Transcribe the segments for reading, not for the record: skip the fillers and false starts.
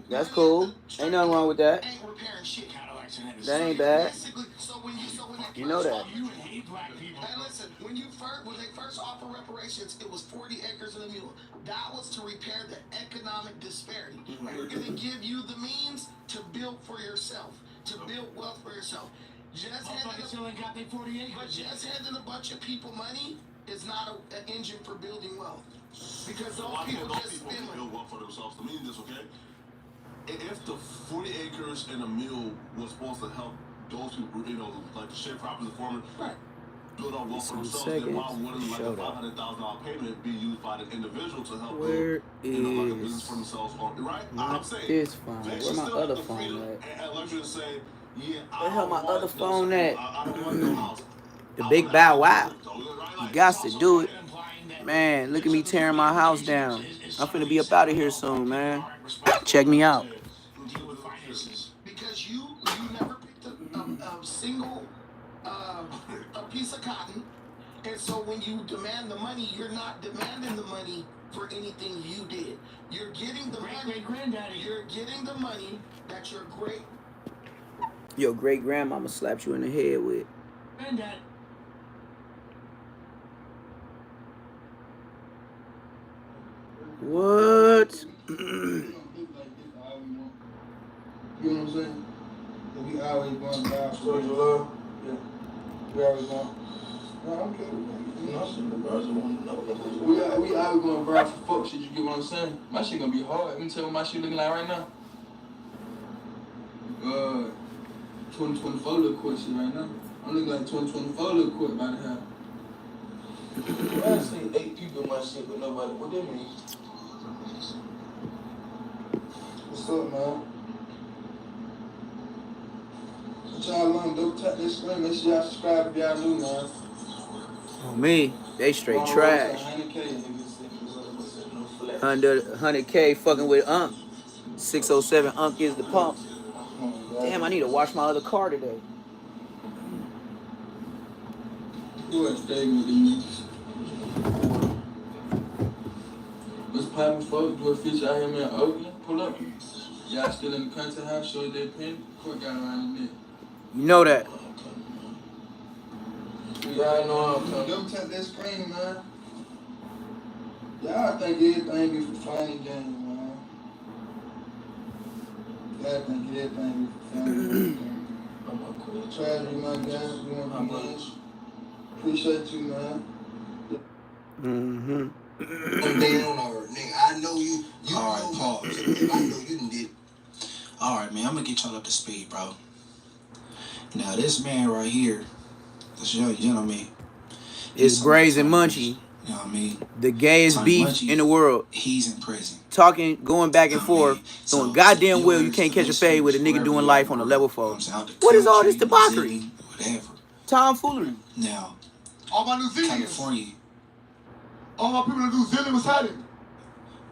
That's cool. Ain't nothing wrong with that. Ain't repairing shit. That ain't bad. Basically, so when they You know first that. offer, you hate black people. And listen, when they first offer reparations, it was 40 acres and a mule. That was to repair the economic disparity. We're going to give you the means to build for yourself, to build wealth for yourself. Just handing a bunch of people money is not an engine for building wealth. Because those people just spend money. Build wealth for themselves. To me, this okay. If the 40 acres and a mule was supposed to help those people, like the sharecroppers and farmers, right, build up wealth for themselves, then why wouldn't like a $500,000 payment be used by the individual to help build, like a business for themselves? Right? I'm saying this phone. Where my other phone at? And let you say, yeah, Where the hell my other phone at? I don't want no house. The big bow wow. You got to do it. Man, look at me tearing my house down. I'm finna be up out of here soon, man. Check me out. Because you never picked a single a piece of cotton, and so when you demand the money, you're not demanding the money for anything you did. You're getting the money. You're getting the money that your great grandmama slapped you in the head with. Granddad. What? You know what I'm saying? We always going down. So you love? Yeah. We always going. No, I'm kidding. Nothing. The birds want to know. We always going to for fuck shit. You get what I'm saying? My shit gonna be hard. Let me tell you what my shit looking like right now. 2024 look quick shit right now. I'm looking like 2024 look quick by the half. I see 8 people in my shit, but nobody. What that mean? What's up, man? Y'all on, double tap this screen. Make sure y'all subscribe if y'all new, man. On me, they straight trash. 100K fucking with Unk. 607 Unk is the pump. Damn, I need to wash my other car today. Who ain't staying with these niggas? What's poppin', folks? Do a feature out here, man. Oakland, pull up. Y'all still in the country house, show that pen. Court got around the neck. You know that. Y'all know I'm coming. Double tap that screen, man. Y'all think everything be for funny game, man. Y'all think everything be for funny game. Try to be my guy. You want to be appreciate you, man. Mm-hmm. Down or nigga, I know you. All right, pause. I know you done did. All right, man. I'm gonna get y'all up to speed, bro. Now this man right here, this young gentleman, is Brazen Munchie. You know what I mean? The gayest beef Munchie, in the world. He's in prison. Talking, going back and forth, doing goddamn well. You can't catch a fade with a nigga doing life on a level 4. What is all this debauchery? Whatever. Tomfoolery. Now, all my New Zealanders, California. All my people in New Zealand was hiding.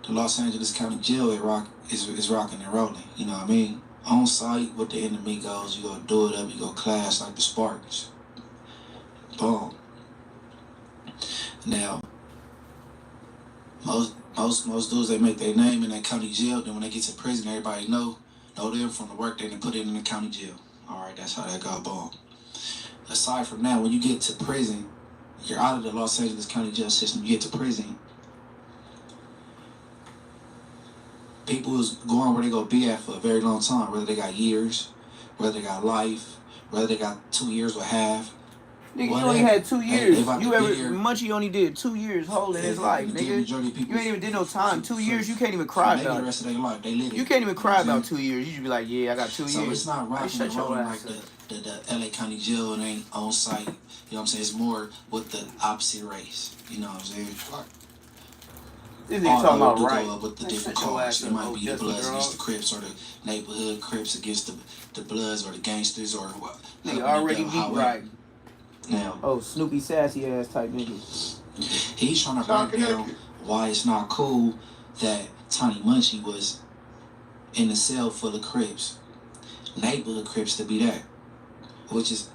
The Los Angeles County Jail is rocking and rolling. You know what I mean? On site, what the enemy goes, you go do it up, you go clash like the Spartans. Boom. Now, most dudes, they make their name in that county jail. Then when they get to prison, everybody know them from the work they done put in the county jail. All right, that's how that got boom. Aside from that, when you get to prison, you're out of the Los Angeles County jail system. You get to prison. People is going where they go be at for a very long time, whether they got years, whether they got life, whether they got 2 years or half. Nigga, you only had 2 years. Munchie only did 2 years whole in his life, nigga. You ain't even did no time. 2 years, you can't even cry about the rest of their life. They live it. You can't even cry about 2 years. You should be like, yeah, I got 2 years. So it's not rocking and rolling like the LA County Jail. It ain't on site. You know what I'm saying? It's more with the opposite race. You know what I'm saying? This nigga talking about right. With the different cars. It might be the Bloods against the Crips, or the neighborhood Crips against the Bloods, or the gangsters, or what. Nigga already beat right. Now, Snoopy sassy ass type nigga. He's trying to break down why it's not cool that Tiny Munchie was in a cell full of Crips, neighborhood Crips to be that, which is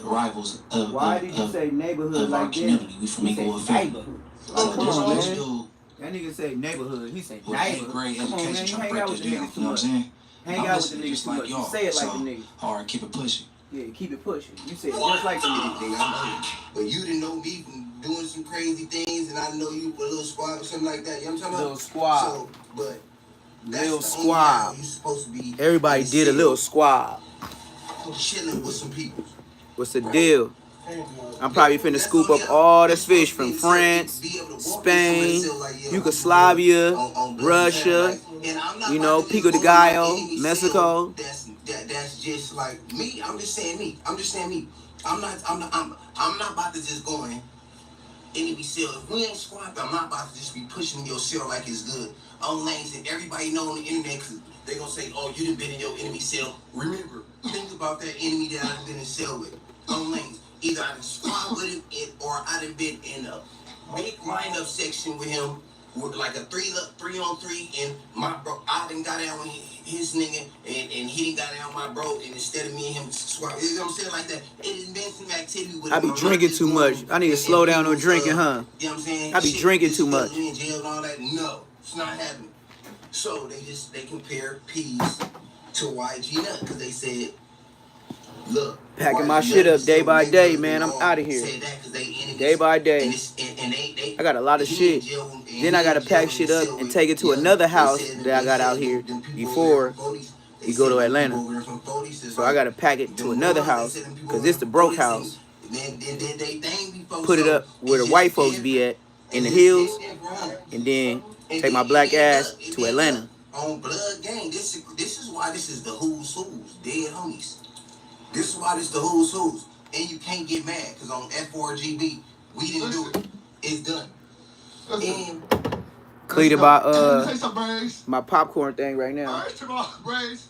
rivals of why did you say neighborhood of like our community. We from Inglewood Family. Oh, come on, man. That nigga say neighborhood. He say with an neighborhood. 8th grade Come on, man. education You trying to hang break out that with the down. niggas too You know what I'm much. saying? Hang I'm out with the listening niggas just too like much. You y'all. say it like So, the niggas. all right, keep it pushing. Yeah, keep it pushing. You say it just like the niggas. Nigga, I know you. But you didn't know me from doing some crazy things, and I know you for a little squad or something like that. You know what I'm talking about? Little squad. So, but that's Little the squad. only you supposed to be. Everybody did a little squad. Chilling with some people. What's the deal? I'm probably finna scoop up all the fish from France, Spain, Yugoslavia, Russia, you know, Pico de Gallo, Mexico. That's just like me. I'm just saying me. I'm not about to just go in enemy cell. If we ain't squad, I'm not about to just be pushing your cell like it's good. On lanes and everybody know on the internet, cause they gonna say, oh, you done been in your enemy cell. Remember, think about that enemy that I done been in cell with. On lanes. Either I done squad with him or I done been in a big lineup section with him with like a 3-on-3 and my bro, I done got down with his nigga and he done got down with my bro, and instead of me and him swap, you know what I'm saying, like that, it done been some activity with I be drinking too much. I need to slow down on drinking, huh? You know what I'm saying? I be drinking too much. In jail and all that. No, it's not happening. So they compare P's to YG Nut because they said, look, Packing my shit up day by day, man. I'm out of here. Day by day. I got a lot of shit. Then I gotta pack shit up and take it to another house that I got out here before we go to Atlanta. So I gotta pack it to another house because it's the broke house. Put it up where the white folks be at in the hills, and then take my black ass to Atlanta. On Blood Gang, this is why this is the who's dead homies. This is why this the who's. And you can't get mad, because on F4GB, we didn't do it. It's done. Cleated by my popcorn thing right now. Braves.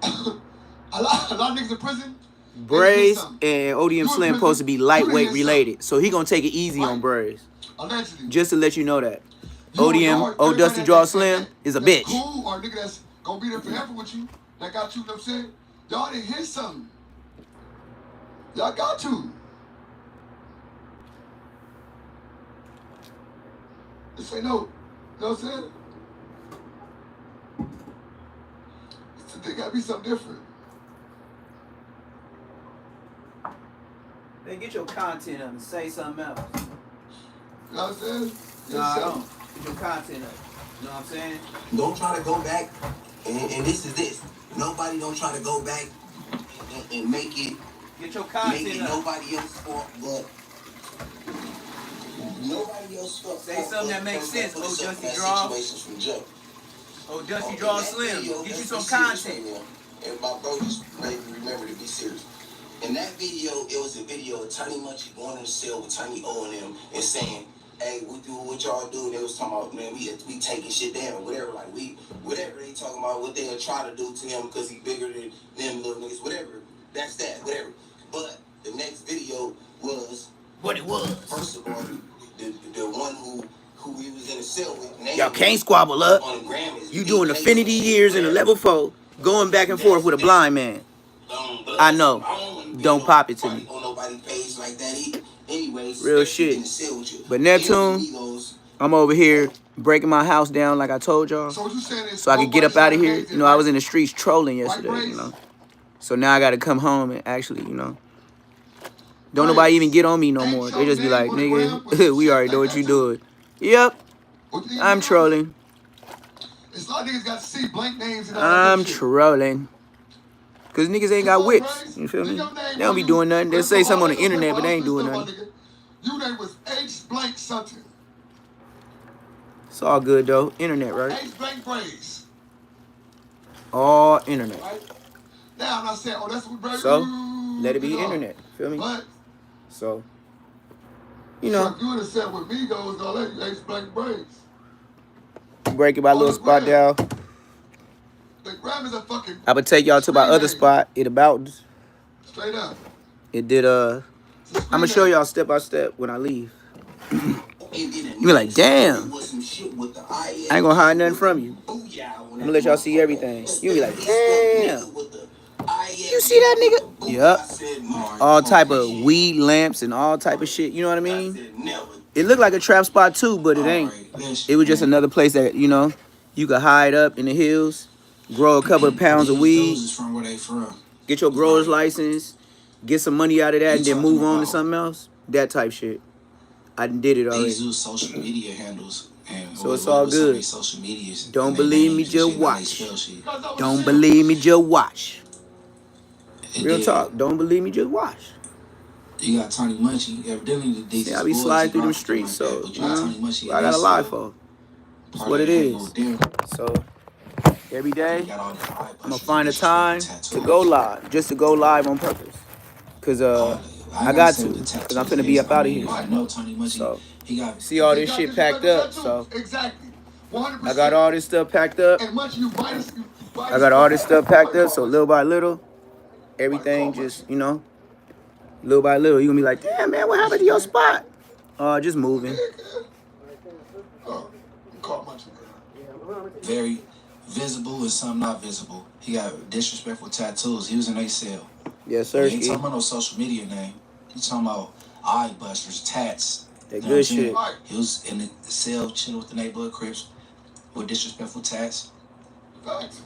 a lot of niggas in prison. Braves and ODM Slim supposed to be lightweight related. So he gonna take it easy on Braves. Allegedly. Just to let you know that. ODM, Old Dusty Draw Slim, is a bitch. Cool, or a nigga that's gonna be there forever with you, that got you, know what I'm saying? Y'all didn't hit something. Y'all got to. This ain't no, you know what I'm saying? There gotta be something different. Hey, get your content up and say something else. You know what I'm saying? Nah, I don't. Get your content up. You know what I'm saying? Don't try to go back, and this is this. Nobody don't try to go back and make it. Get your content up. Nobody else's fault, but nobody else's fault. Say something that makes sense, Old Dusty Draw. Old Dusty Draw Slim. Get you some content. And my bro just made me remember to be serious. In that video, it was a video of Tiny Munchie going in the cell with Tiny O and them and saying, hey, we do what y'all do. And they was talking about, man, we taking shit down, whatever. Like, whatever they talking about, what they'll try to do to him because he bigger than them little niggas, whatever. That's that, whatever. But the next video was What it was. First of all, the one who he was in the cell with. Y'all can't squabble up. You doing Affinity Years in a level 4, going back and forth with a blind man. I know. Don't pop it to me. Real shit. But Neptune, I'm over here breaking my house down like I told y'all, so I could get up out of here. You know, I was in the streets trolling yesterday, you know. So now I got to come home and actually, you know. Don't nobody even get on me no more. They just be like, nigga, we already know what you doing. Yep, I'm trolling. I'm trolling. Because niggas ain't got whips. You feel me? They don't be doing nothing. They'll say something on the internet, but they ain't doing nothing. Your name was H blank something. It's all good, though. Internet, right? H blank Braves. All internet. Now I'm not saying, oh, that's what Braves. So, let it be internet. Feel me? But, so, you know. So if you would have said with me goes, I'll let you H blank Braves. Break it by little spot down. The gram is a fucking. I would take y'all to my other spot. It about. Straight up. It did, I'm gonna show y'all step by step when I leave. You be like, damn. I ain't gonna hide nothing from you. I'm gonna let y'all see everything. You be like, damn. You see that nigga? Yup. All type of weed lamps and all type of shit. You know what I mean? It looked like a trap spot too, but it ain't. It was just another place that, you know, you could hide up in the hills, grow a couple of pounds of weed, Those is from where they from. get your grower's license, get some money out of that, and then move on to something else. That type shit. I did it already. These use social media handles. And So it's all good. Social medias, Don't believe me, just watch. Don't believe me, just watch. Real talk. Don't believe me, just watch. You got Tony Munchie. Evidently, the See, I be sliding through them streets, so you know, I got a lie for. That's what it is. So every day, I'm gonna find a time to go live, just to go live on purpose. Cause I got to, cause I'm finna be up out of here. So see all this shit packed up. So I got all this stuff packed up. I got all this stuff packed up. So little by little, everything just, you know, little by little, you gonna be like, damn man, what happened to your spot? Just moving. Very visible and some not visible. He got disrespectful tattoos. He was in a cell. Yes, sir. He ain't talking about no social media name. He talking about eye busters, tats. That good shit. He was in the cell chilling with the neighborhood Crips with disrespectful tats. Facts.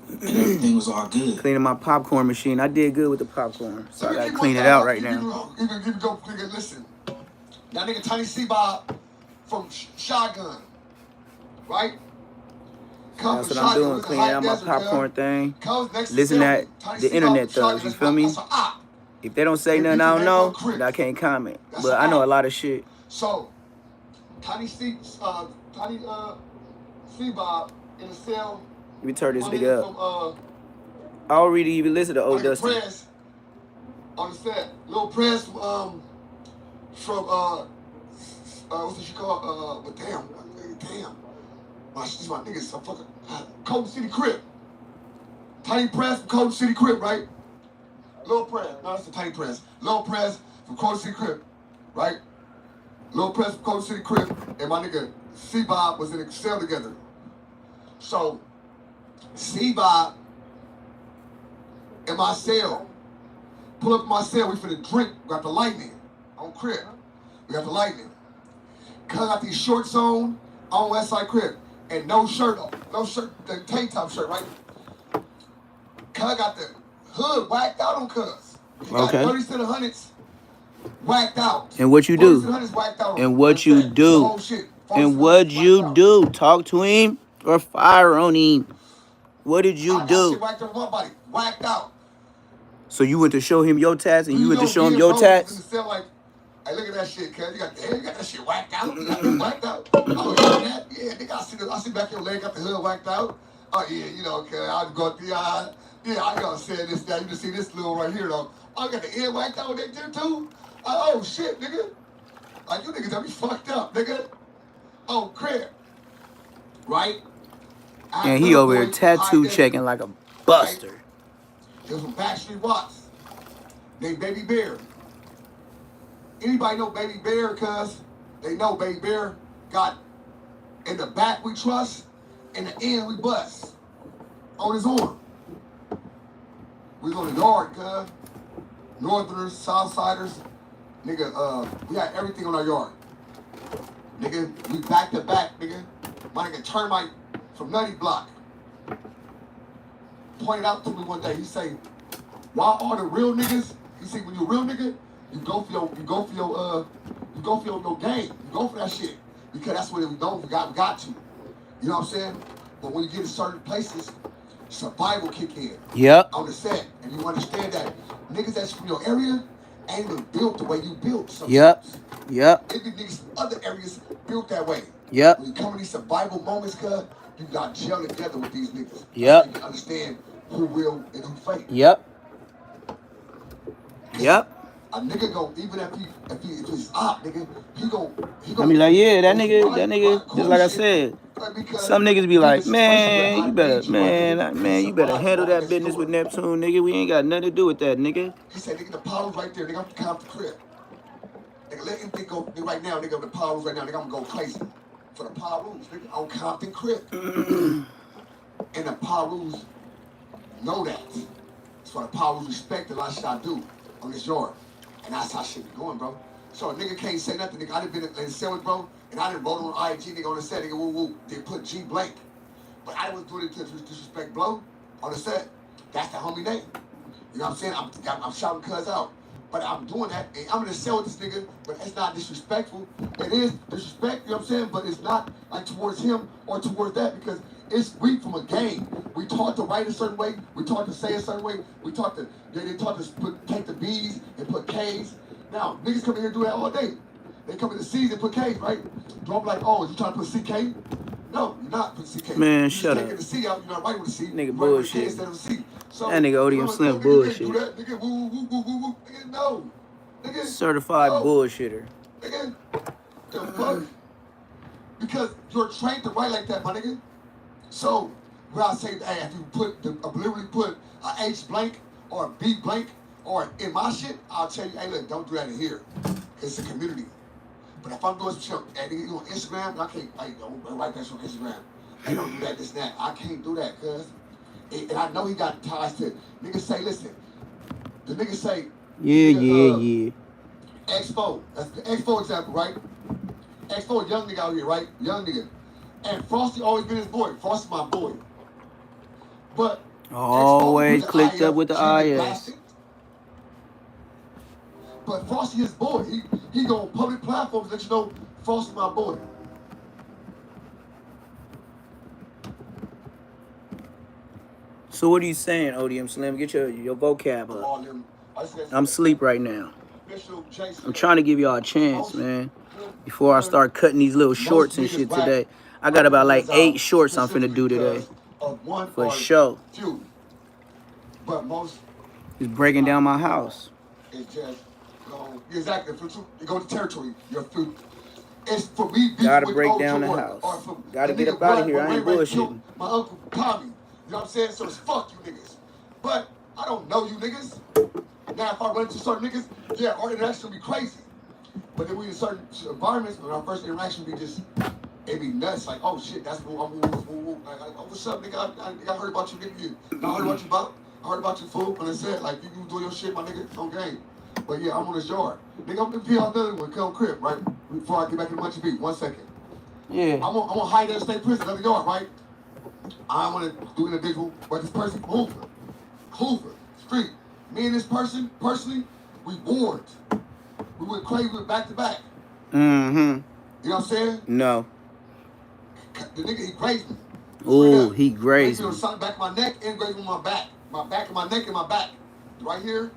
And everything was all good. Cleaning my popcorn machine. I did good with the popcorn. So I gotta clean it out right now. Listen, that nigga Tiny C-Bob from Shotgun, right? That's what I'm doing, cleaning out my popcorn thing. Listen at the internet thugs, you feel me? If they don't say nothing I don't know, then I can't comment. But I know a lot of shit. So, Tiny C-Bob in the cell. Let me turn this nigga up. I don't really even listen to Old Dusty. On the set, Lil Press from what's this shit called? But damn. These my niggas, so fucking Colton City Crip. Tiny Press from Colton City Crip, right? Lil Press, no, that's the Tiny Press. Lil Press from Colton City Crip, right? Lil Press from Colton City Crip and my nigga C-Bob was in a cell together. So, C-Bob in my cell, pull up in my cell, we finna drink, we got the lightning on Crip. We got the lightning. Cuz got these shorts on Westside Crip. And no shirt, the tank top shirt, right? Cuz got the hood whacked out on Cuz. Okay. 30s to the hundreds whacked out. And what you do? And what you do? And what you do? Talk to him or fire on him. What did you do? Whacked out. So you went to show him your tats and you went to show him your tats? Hey, look at that shit, cuz. You got that shit whacked out. You got it whacked out. Oh, yeah, nigga, I see back your leg, got the hood whacked out. Oh, yeah, you know, cuz. I go through, I gotta say this, that. You just see this little right here, though. I got the ear whacked out with that too. Oh, shit, nigga. Like, you niggas got me fucked up, nigga. Oh, crap. Right? And he over here tattoo checking like a buster. There's some Backstreet Watts. Named Baby Bear. Anybody know Baby Bear? Cuz they know Baby Bear got in the back we trust, in the end we bust. On his arm. We was on the yard, cuz. Northerners, Southsiders. Nigga, we had everything on our yard. Nigga, we back to back, nigga. My nigga Termite from Nutty Block pointed out to me one day, he say, why all the real niggas, he say, when you a real nigga, you go for your game. You go for that shit. Because that's what we don't, we got to. You know what I'm saying? But when you get to certain places, survival kick in. Yep. On the set. And you understand that niggas that's from your area ain't even built the way you built. Sometimes. Yep. It be niggas from other areas built that way. Yep. When you come in these survival moments, cuz, you got to gel together with these niggas. Yep. So you can understand who real and who fake. Yep. Yep. A nigga go, even if he's op, nigga, he go. I mean, like, yeah, that nigga, just like I said, some niggas be like, man, you better handle that business with Neptune, nigga. We ain't got nothing to do with that, nigga. He said, nigga, the power's right there, nigga. I'm count the crib. Nigga, let him think go right now, nigga. The power's right now, nigga. I'm gonna go crazy for the power rules, nigga. On Compton crib, and the power rules know that. That's why the power rules respect the lot of shit I do on this yard. And that's how shit be going, bro. So a nigga can't say nothing. Nigga, I done been in the sandwich, bro, and I done wrote on IG, nigga, on the set, nigga, woo woo. They put G blank. But I was doing it to disrespect Blow on the set. That's the homie name. You know what I'm saying? I'm shouting cuz out. But I'm doing that, and I'm in the cell with this nigga, but it's not disrespectful. It is disrespect, you know what I'm saying? But it's not like towards him or towards that, because it's we from a game. We taught to write a certain way, we taught to say a certain way, we taught to, they taught to take the B's and put K's. Now, niggas come in here and do that all day. They come in the C's and put K's, right? So I'm like, oh, you trying to put CK? No, you're not putting CK. Man, shut up. Taking the C out, you're not writing with a C. Nigga bullshit. Instead of a C. So, that nigga ODM Slim bullshit. Do that, nigga, woo, woo, woo, woo, woo. Nigga, no. Nigga, certified no. bullshitter. Nigga, the fuck? Because you're trained to write like that, my nigga. So, when I say, hey, if you literally put a H blank or a B blank or in my shit, I'll tell you, hey, look, don't do that in here. It's a community. But if I'm doing some shit, and you on Instagram, I can't, hey, don't write that shit on Instagram. Hey, don't do that, this, that. I can't do that, cuz. And I know he got ties to, niggas say, listen, the niggas say, yeah. X4, that's the X4 example, right? X4, young nigga out here, right? Young nigga. And Frosty always been his boy. Frosty my boy. But always clicked up with the IS. But Frosty his boy. He go on public platforms let you know Frosty my boy. So what are you saying, ODM Slim? Get your vocab up. I'm asleep right now. I'm trying to give y'all a chance, man. Before I start cutting these little shorts and shit today. I got about like 8 shorts I'm finna do today. For sure. But most is breaking down my house. It's just exactly go to territory. It's for me. Gotta break down the house. Gotta get up out of here. I ain't bullshitting. My uncle Tommy. You know what I'm saying? So it's fuck you niggas. But I don't know you niggas. Now if I run into certain niggas, yeah, our interaction will be crazy. But then we in certain environments, when our first interaction be just, it be nuts. Like, oh shit, that's what I'm like, oh, what's up, nigga? I heard about you, nigga. I heard about you, about. I heard about your food. When I said, like, you doing your shit, my nigga, on game. But yeah, I'm on this yard. Nigga, I'm gonna be out there with Come Crib, right? Before I get back in the Munchie Beat. 1 second. Yeah. I'm gonna hide in state prison, another yard, right? I want to do individual, but this person, Hoover, Street. Me and this person, personally, we warred. We went crazy, we went back to back. Mm-hmm. You know what I'm saying? No. The nigga, he grazed me. Ooh, he grazed me. On the back of my neck and grazed on my back. My back and my neck and my back. Right here.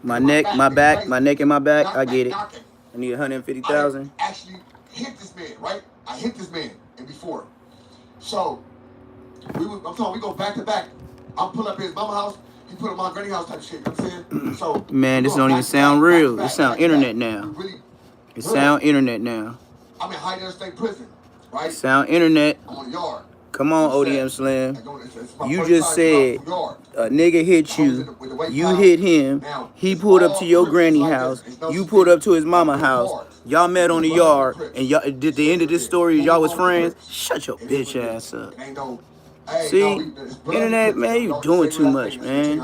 My neck, my back, my neck and my back. I get it. Knocking. I need 150,000. I actually hit this man, right? I hit this man and before. So, I'm talking, we go back to back. I'm pulling up at his mama house. He put up my granny house type shit. You know what I'm saying? So, man, this don't even sound real. It sound internet now. It sound internet now. I'm in High State Prison, right? It sound internet. I'm on the yard. Come on, ODM Slim. You just said a nigga hit you. You hit him. He pulled up to your granny house. You pulled up to his mama house. Y'all met on the yard. And y'all, at the end of this story, y'all was friends. Shut your bitch ass up. See, internet, man, you doing too much, man.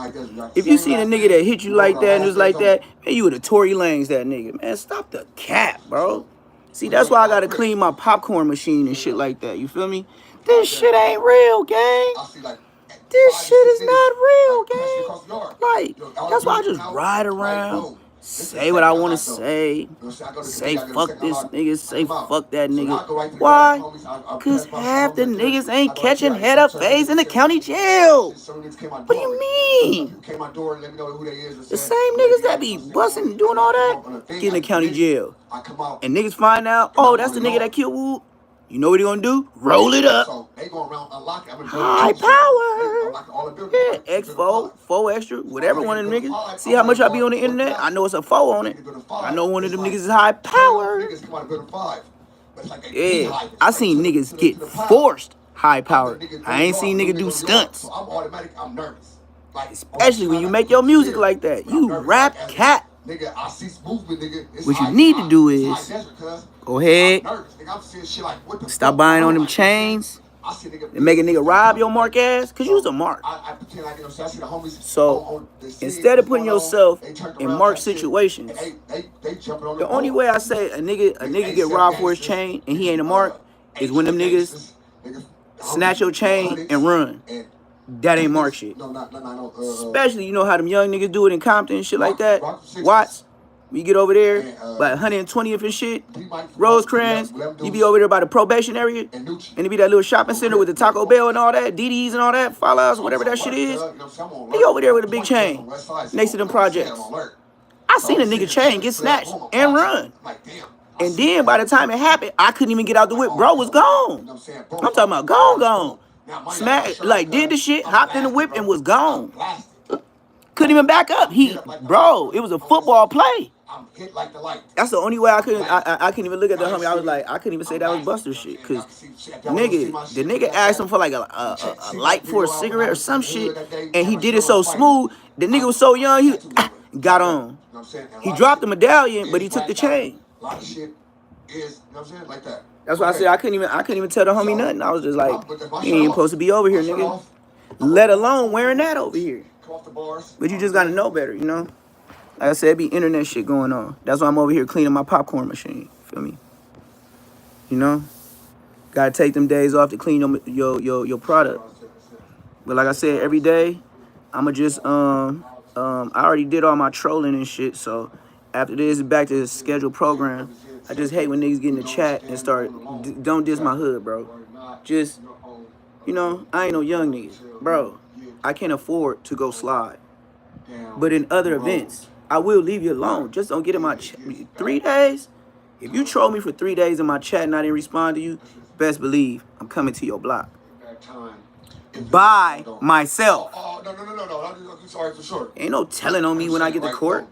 If you seen a nigga that hit you like that and was like that, man, you would have Tory Lanez that nigga. Man, stop the cap, bro. See, that's why I gotta clean my popcorn machine and shit like that. You feel me? This shit ain't real, gang. This shit is not real, gang. Like, that's why I just ride around, say what I want to say fuck this nigga, say fuck that nigga. Why? Because half the niggas ain't catching head up phase in the county jail. What do you mean? The same niggas that be busting and doing all that, get in the county jail. And niggas find out, oh, that's the nigga that killed Wood. You know what he gonna do? Roll it up. High power. Yeah, X4, 4 extra, whatever one of them niggas. See how much I be on the internet? I know it's a 4 on it. I know one of them niggas is high power. Yeah, I seen niggas get forced high power. I ain't seen niggas do stunts. Especially when you make your music like that. You rap cat. What you need to do is go ahead, stop buying on them chains and make a nigga rob your mark ass, cause you was a mark. So instead of putting yourself in marked situations, the only way I say a nigga get robbed for his chain and he ain't a mark is when them niggas snatch your chain and run. That ain't mark shit. Especially, you know how them young niggas do it in Compton and shit like that. Watts, you get over there by 120th and shit. Rosecrans, you be over there by the probation area. And it be that little shopping center with the Taco Bell and all that, DD's and all that, Fallouts, whatever that shit is. He over there with a big chain next to them projects. I seen a nigga chain get snatched and run. And then by the time it happened, I couldn't even get out the whip. Bro was gone. I'm talking about gone. Smacked, like did the shit, hopped in the whip and was gone. Couldn't even back up. Bro, it was a football play. That's the only way I couldn't even look at the homie. I was like, I couldn't even say that was Buster shit. Cause the nigga asked him for like a light for a cigarette or some shit. And he did it so smooth. The nigga was so young, he got on. He dropped the medallion, but he took the chain. That's why I said I couldn't even tell the homie nothing. I was just like, he ain't supposed to be over here, nigga. Let alone wearing that over here. But you just gotta know better, you know? Like I said, it be internet shit going on. That's why I'm over here cleaning my popcorn machine. Feel me? You know? Gotta take them days off to clean your product. But like I said, every day, I'ma just I already did all my trolling and shit, so after this, back to the scheduled program. I just hate when niggas get in the chat and start, don't diss my hood, bro. Just, you know, I ain't no young nigga. Bro, I can't afford to go slide. But in other events, I will leave you alone. Just don't get in my chat. 3 days? If you troll me for 3 days in my chat and I didn't respond to you, best believe I'm coming to your block. By myself. No. Sorry for sure. Ain't no telling on me when I get to court.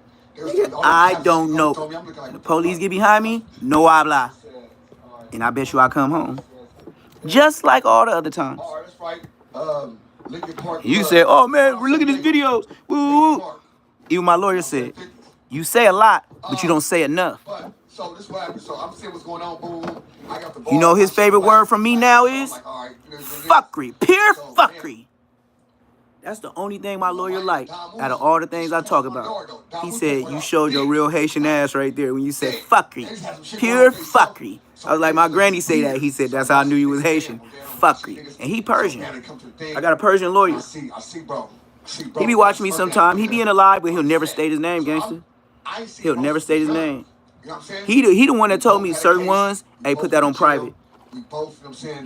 I don't know. When the police get behind me, no habla. And I bet you I come home. Just like all the other times. You say, oh man, we're looking at these videos. Woo. Even my lawyer said, you say a lot, but you don't say enough. You know his favorite word from me now is? Fuckery. Pure fuckery. That's the only thing my lawyer liked out of all the things I talk about. He said, you showed your real Haitian ass right there when you said fuckery. Pure fuckery. I was like, my granny say that. He said, that's how I knew you was Haitian. Fuckery. And he Persian. I got a Persian lawyer. He be watching me sometime. He be in a live, but he'll never state his name, gangster. He'll never state his name. He the one that told me certain ones, hey, put that on private.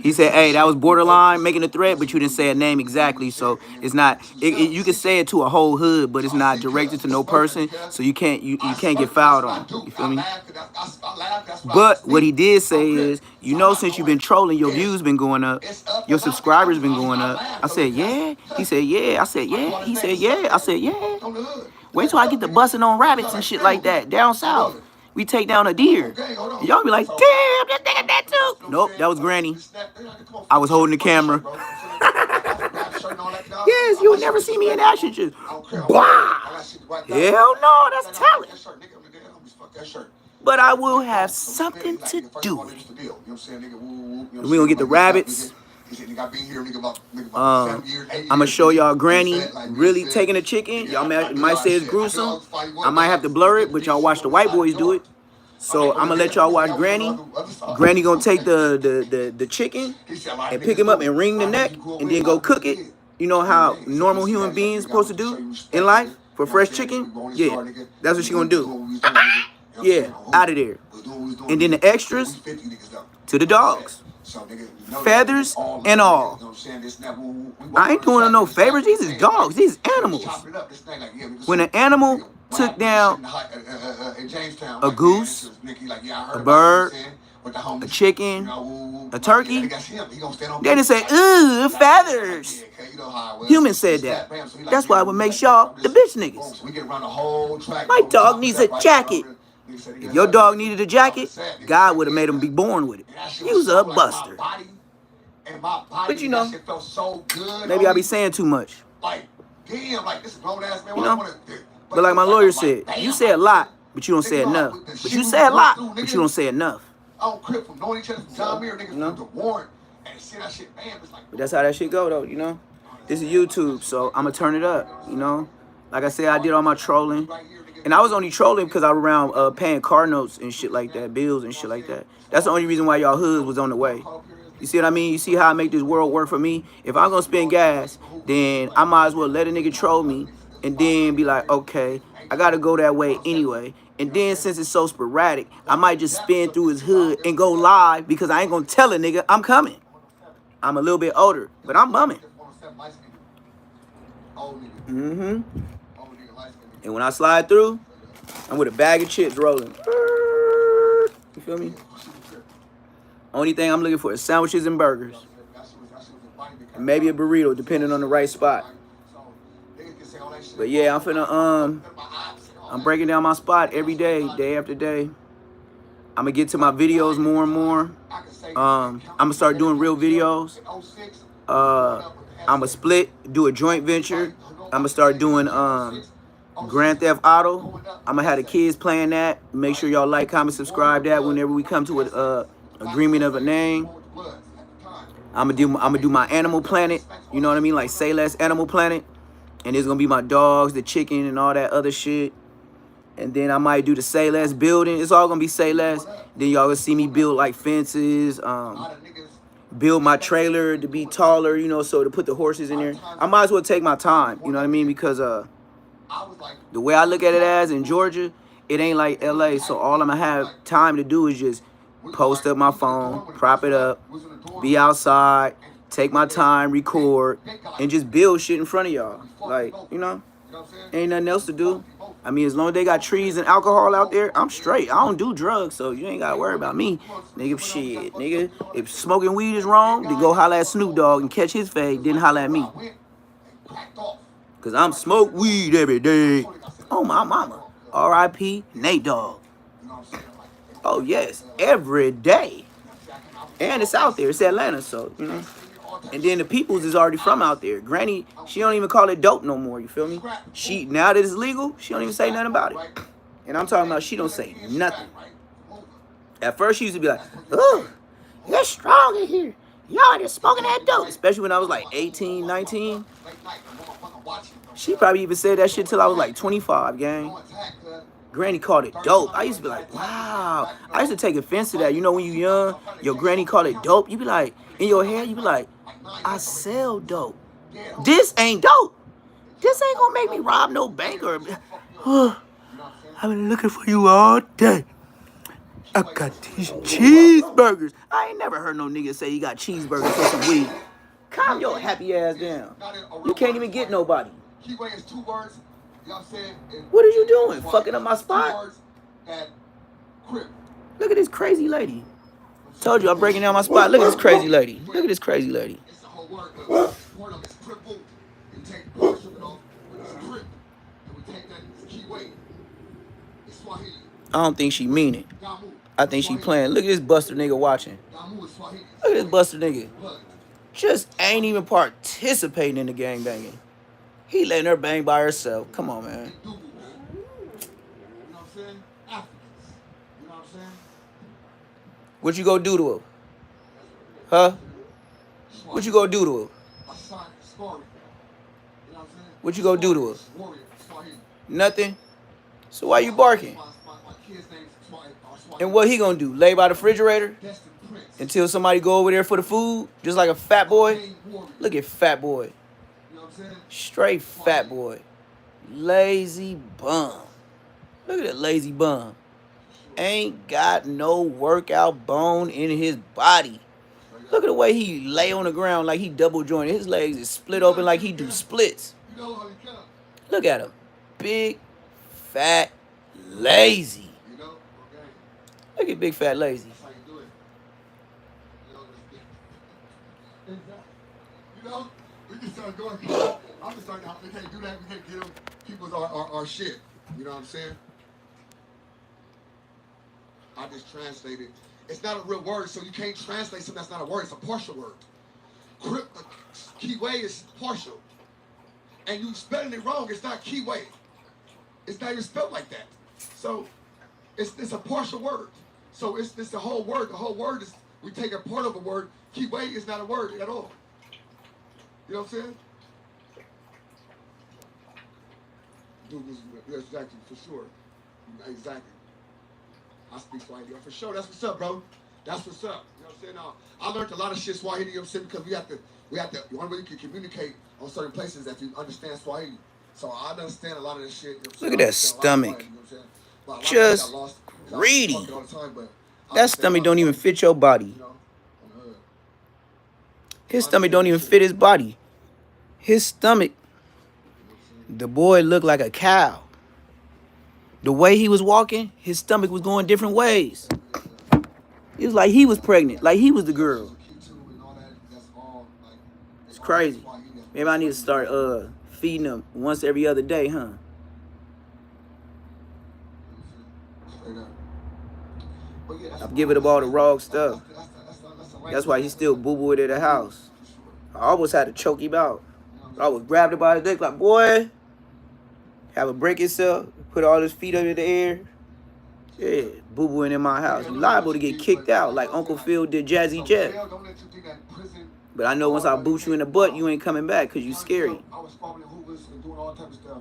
He said, hey, that was borderline making a threat, but you didn't say a name exactly, so it's not, you can say it to a whole hood, but it's not directed to no person, so you can't get fouled on, you feel me? But what he did say is, you know, since you've been trolling, your views been going up, your subscribers been going up. I said, yeah. He said, yeah. I said, yeah. He said, yeah. I said, yeah. Wait till I get to busting on rabbits and shit like that down south. We take down a deer. And y'all be like, damn, that nigga that too. Nope, that was Granny. I was holding the camera. Yes, you would never see me in action. Just, blah. Hell no, that's talent. But I will have something to do with it. We're going to get the rabbits. I'm going to show y'all Granny really taking a chicken. Y'all might say it's gruesome. I might have to blur it, but y'all watch the white boys do it. So I'm going to let y'all watch Granny. Granny going to take the chicken and pick him up and wring the neck and then go cook it. You know how normal human beings supposed to do in life for fresh chicken? Yeah, that's what she going to do. Yeah, out of there. And then the extras to the dogs. Feathers and all. I ain't doing no favors. These is dogs. These is animals. When an animal took down a goose, a bird, a chicken, a turkey, they didn't say, ooh, feathers. Humans said that. That's why I would make y'all the bitch niggas. My dog needs a jacket. If your dog needed a jacket, God would have made him be born with it. He was a buster. But you know, maybe I be saying too much. You know? But like my lawyer said, you say a lot, but you don't say enough. But you say a lot, but you don't say enough. You know? But that's how that shit go though, you know? This is YouTube, so I'm gonna turn it up. You know, like I said, I did all my trolling, and I was only trolling because I was around paying car notes and shit like that, bills and shit like that. That's the only reason why y'all hoods was on the way. You see what I mean? You see how I make this world work for me? If I'm gonna spend gas, then I might as well let a nigga troll me and then be like, okay, I gotta go that way anyway. And then since it's so sporadic, I might just spin through his hood and go live because I ain't gonna tell a nigga I'm coming. I'm a little bit older, but I'm bumming. And when I slide through, I'm with a bag of chips rolling. You feel me? Only thing I'm looking for is sandwiches and burgers. And maybe a burrito, depending on the right spot. But yeah, I'm breaking down my spot every day, day after day. I'm gonna get to my videos more and more. I'm gonna start doing real videos. I'm gonna split, do a joint venture. I'm gonna start doing Grand Theft Auto. I'm gonna have the kids playing that. Make sure y'all like, comment, subscribe that whenever we come to a agreement of a name. I'm gonna do my Animal Planet. You know what I mean? Like Say Less Animal Planet. And it's gonna be my dogs, the chicken, and all that other shit. And then I might do the Say Less building. It's all gonna be Say Less. Then y'all gonna see me build like fences, build my trailer to be taller, you know, so to put the horses in there. I might as well take my time, you know what I mean? Because the way I look at it as in Georgia, it ain't like LA. So all I'm gonna have time to do is just post up my phone, prop it up, be outside, take my time, record, and just build shit in front of y'all. Like, you know, ain't nothing else to do. I mean, as long as they got trees and alcohol out there, I'm straight. I don't do drugs, so you ain't gotta worry about me. Nigga, shit, nigga. If smoking weed is wrong, then go holler at Snoop Dogg and catch his fade, then holler at me. Cause I'm smoke weed every day. Oh, my mama. R.I.P. Nate Dogg. Oh, yes, every day. And it's out there. It's Atlanta, so, you know. And then the peoples is already from out there. Granny, she don't even call it dope no more, you feel me? She, now that it's legal, she don't even say nothing about it. And I'm talking about she don't say nothing. At first, she used to be like, oh, you're strong in here. Y'all just smoking that dope. Especially when I was like 18, 19. She probably even said that shit till I was like 25, gang. Granny called it dope. I used to be like, wow. I used to take offense to that. You know, when you young, your granny called it dope. You be like, in your head, you be like, I sell dope. This ain't dope. This ain't gonna make me rob no bank or... I've been looking for you all day. I got these cheeseburgers. I ain't never heard no nigga say he got cheeseburgers for some weed. Calm your happy ass down. You can't even get nobody. What are you doing? Fucking up my spot? Look at this crazy lady. Told you I'm breaking down my spot. Look at this crazy lady. Look at this crazy lady. I don't think she mean it. I think she playing. Look at this buster nigga watching. Look at this buster nigga. Just ain't even participating in the gang banging. He letting her bang by herself. Come on, man. What you gonna do to her? Huh? What you gonna do to her? What you gonna do to her? Nothing? So why you barking? And what he gonna do? Lay by the refrigerator? Until somebody go over there for the food? Just like a fat boy? Look at fat boy. Straight fat boy. Lazy bum. Look at that lazy bum. Ain't got no workout bone in his body. Look at the way he lay on the ground like he double jointed. His legs is split open like he do splits. Look at him. Big, fat, lazy. Look at big, fat, lazy. I'm just starting, we can't do that. We can't give them people's our shit. You know what I'm saying? I just translated. It's not a real word, so you can't translate something that's not a word. It's a partial word. Keyway is partial. And you spelling it wrong. It's not keyway. It's not even spelled like that. So it's a partial word. So it's the whole word. The whole word is, we take a part of a word. Keyway is not a word at all. You know what I'm saying? Dude, yeah, exactly, for sure. Exactly. I speak Swahili. For sure, that's what's up, bro. That's what's up. You know what I'm saying? Now, I learned a lot of shit Swahili, you know what I'm saying? Because we have to, the only way you can communicate on certain places if you understand Swahili. So I understand a lot of this shit. You know what I'm saying? Look at that stomach. You know what I'm saying? But a lot of shit Just got lost. greedy. All the time, but That stomach don't even fit your body. You know, on the hood. His stomach don't even fit his body. His stomach, the boy looked like a cow. The way he was walking, his stomach was going different ways. It was like he was pregnant, like he was the girl. It's crazy. Maybe I need to start feeding him once every other day, huh? I'm giving him all the wrong stuff. That's why he's still boo-booing at the house. I almost had to choke him out. I was grabbed him by his neck like, boy, have a break yourself, put all his feet up in the air. Yeah, boo-booing in my house. You're liable to get kicked out like Uncle Phil did Jazzy Jeff. But I know once I boot you in the butt, you ain't coming back because you scary. I was following Hoovers and doing all type of stuff.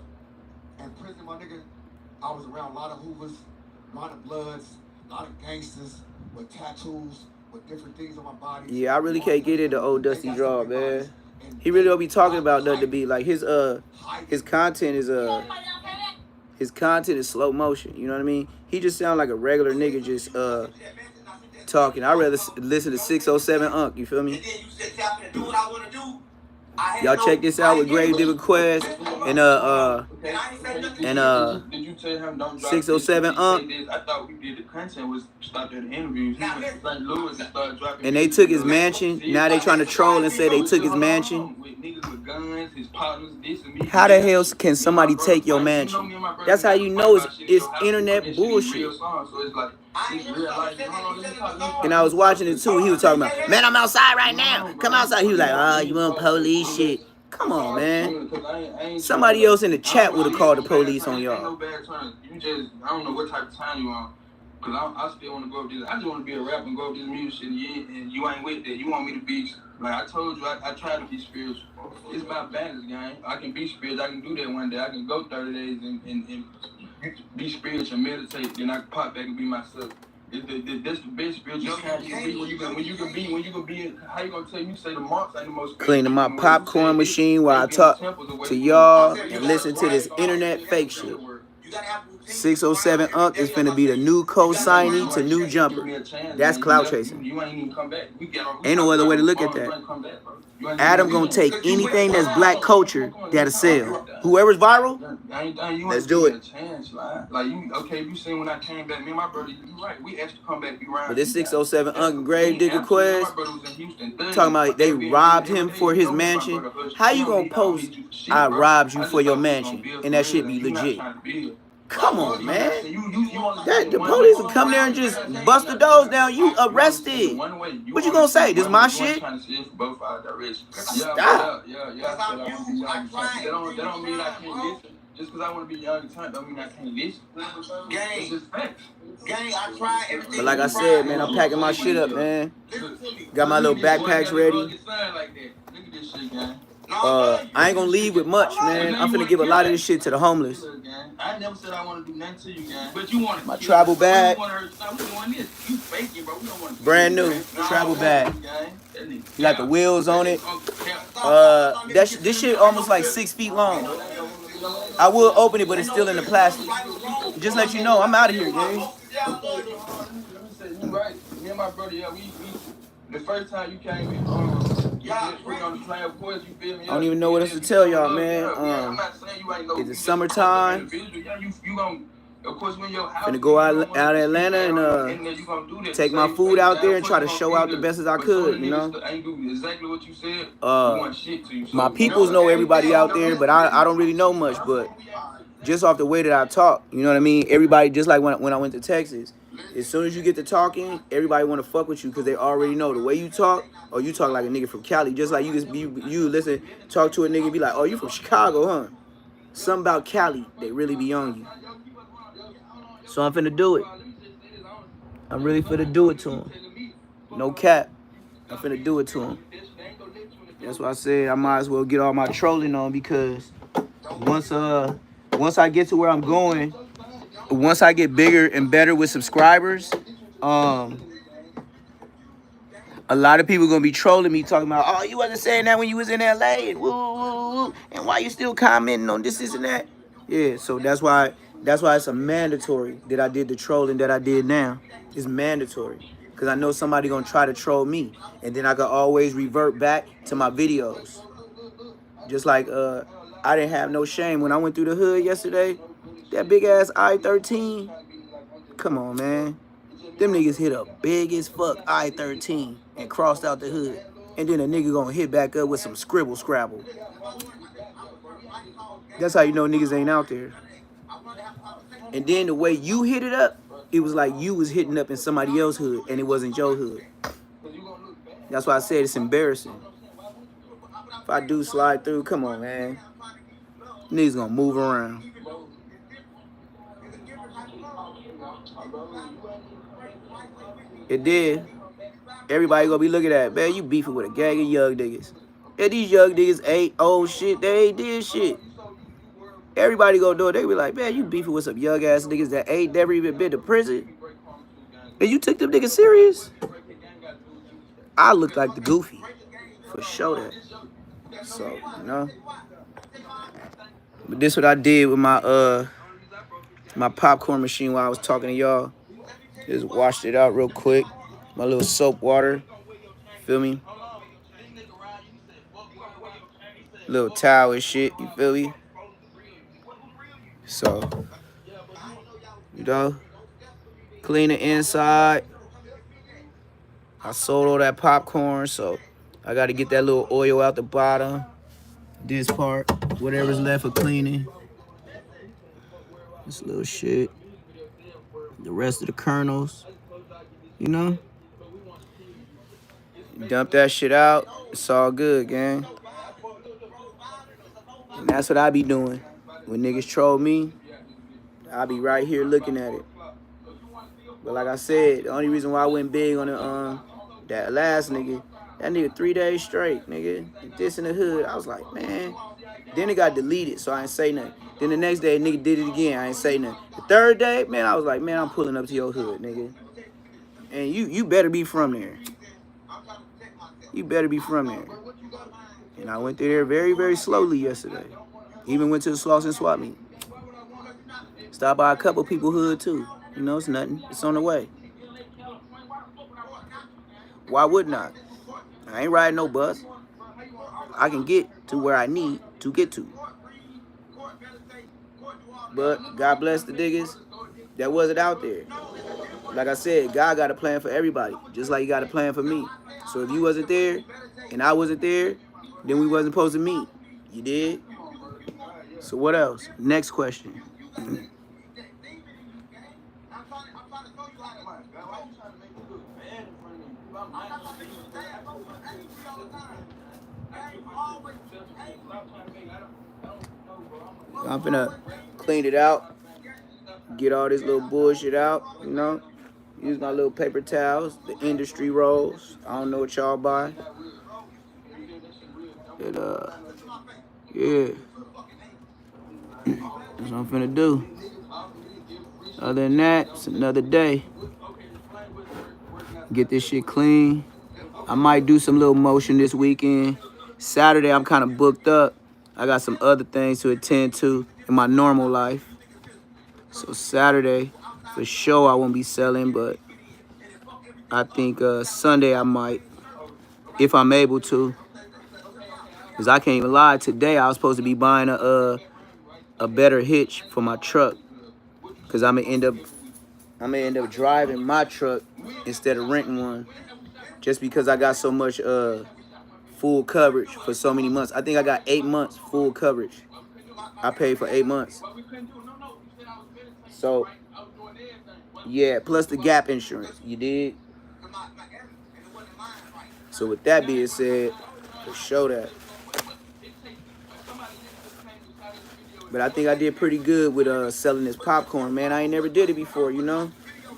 In prison, my nigga, I was around a lot of Hoovers, a lot of Bloods, a lot of gangsters with tattoos, with different things on my body. Yeah, I really can't get into old Dusty Draw, man. He really don't be talking about nothing to be like his content is slow motion. You know what I mean? He just sound like a regular nigga just talking. I'd rather listen to 607 Unc. You feel me? Y'all check this out with Grave Digger Quest and 607 Unc. I thought we did the content was stopped at the interviews. St. Louis and started dropping. And they took his mansion. Now they trying to troll and say they took his mansion. How the hell can somebody take your mansion? That's how you know it's internet bullshit. And I was watching it too. He was talking about, man, I'm outside right now. Come outside. He was like, oh, you want police shit? Come on, man. Somebody else in the chat would have called the police on y'all. You just, I don't know what type of time you on. Because I still want to go up this. I just want to be a rapper and go up this music and you ain't with that. You want me to be, like I told you, I try to be spiritual. It's about balance, gang. I can be spiritual. I can do that one day. I can go 30 days and be spiritual and meditate. Then I can pop back and be myself. That's the best spiritual time you can be when you can be. How you gonna tell me? Say the monks ain't the most. Cleaning my popcorn machine while I talk to y'all and listen to this internet fake shit. 607 Unc is finna be the new co-signee to new jumper. That's clout chasing. Ain't no other way to look at that. Adam gonna take anything that's black culture that'll sell. Whoever's viral, let's do it. Like you, okay, you seen when I came back, me and my brother, you right, we asked to come back, be around. But this 607 Unc and Grave Digger Quest talking about they robbed him for his mansion. How you gonna post I robbed you for your mansion and that shit be legit? Come on, man. The police will come there and just bust the doors down. You arrested. What you gonna say? This my shit? Stop. That don't mean I can't listen. Just because I want to be young and turn don't mean I can't listen. Gang, I try everything. But like I said, man, I'm packing my shit up, man. Got my little backpacks ready. Look at this shit, gang. I ain't gonna leave with much, man. I'm finna give a lot of this shit to the homeless. I never said I want to do nothing to you, gang. But you want my travel bag. Brand new travel bag. Got the wheels on it. This shit almost like 6 feet long. I will open it, but it's still in the plastic. Just let you know, I'm out of here, gang. You right. Me and my brother, yeah, we the first time you came in, on the plane, of course, you feel me? I don't even know what else to tell y'all, man. It's the summertime. Finna go out of Atlanta and take my food out there and try to show out the best as I could, you know. My peoples know everybody out there, but I don't really know much. But just off the way that I talk, you know what I mean? Everybody, just like when I went to Texas, as soon as you get to talking, everybody want to fuck with you because they already know the way you talk. Or you talk like a nigga from Cali, just like you listen, talk to a nigga, be like, oh, you from Chicago, huh? Something about Cali, they really be on you. So I'm finna do it. I'm really finna do it to him. No cap. I'm finna do it to him. That's why I said I might as well get all my trolling on because once once I get to where I'm going, once I get bigger and better with subscribers, a lot of people gonna be trolling me, talking about, oh, you wasn't saying that when you was in LA, and woo, woo, woo, and why you still commenting on this and that? Yeah, so that's why it's a mandatory that I did the trolling that I did now. It's mandatory. Cause I know somebody gonna try to troll me. And then I can always revert back to my videos. Just like I didn't have no shame when I went through the hood yesterday. That big ass I-13. Come on, man. Them niggas hit a big as fuck I-13 and crossed out the hood. And then a nigga gonna hit back up with some scribble scrabble. That's how you know niggas ain't out there. And then the way you hit it up, it was like you was hitting up in somebody else's hood and it wasn't your hood. That's why I said it's embarrassing. If I do slide through, come on, man. Niggas gonna move around. It did. Everybody gonna be looking at it. Man, you beefing with a gang of young niggas. And these young niggas ain't old shit. They ain't did shit. Everybody gonna do it. They be like, man, you beefing with some young ass niggas that ain't never even been to prison. And you took them niggas serious? I look like the goofy. For sure that. So, you know. But this what I did with my my popcorn machine while I was talking to y'all. Just washed it out real quick. My little soap water. Feel me? Little towel and shit. You feel me? So, you know, clean the inside. I sold all that popcorn, so I got to get that little oil out the bottom. This part, whatever's left for cleaning. This little shit. The rest of the kernels, you know. Dump that shit out. It's all good, gang. And that's what I be doing. When niggas troll me, I be right here looking at it. But like I said, the only reason why I went big on the that last nigga, that nigga 3 days straight, nigga. This in the hood. I was like, man. Then it got deleted, so I ain't say nothing. Then the next day, nigga did it again. I ain't say nothing. The third day, man, I was like, man, I'm pulling up to your hood, nigga. And you better be from there. You better be from there. And I went there very, very slowly yesterday. Even went to the Sloss and Swap meet. Stopped by a couple people hood, too. You know, it's nothing. It's on the way. Why wouldn't I? I ain't riding no bus. I can get to where I need to get to. But God bless the niggas that wasn't out there. Like I said, God got a plan for everybody, just like he got a plan for me. So if you wasn't there and I wasn't there, then we wasn't supposed to meet. You did? So what else? Next question. I'm finna clean it out, get all this little bullshit out, you know. Use my little paper towels, the industry rolls. I don't know what y'all buy. And, yeah. That's what I'm finna do. Other than that, it's another day. Get this shit clean. I might do some little motion this weekend. Saturday, I'm kind of booked up. I got some other things to attend to in my normal life. So Saturday, for sure, I won't be selling, but I think Sunday I might, if I'm able to. Because I can't even lie, today I was supposed to be buying a better hitch for my truck. Because I'm gonna end up driving my truck instead of renting one. Just because I got so much full coverage for so many months. I think I got 8 months full coverage. I paid for 8 months. So, yeah, plus the gap insurance. You did? So with that being said, to show that. But I think I did pretty good with selling this popcorn, man. I ain't never did it before, you know?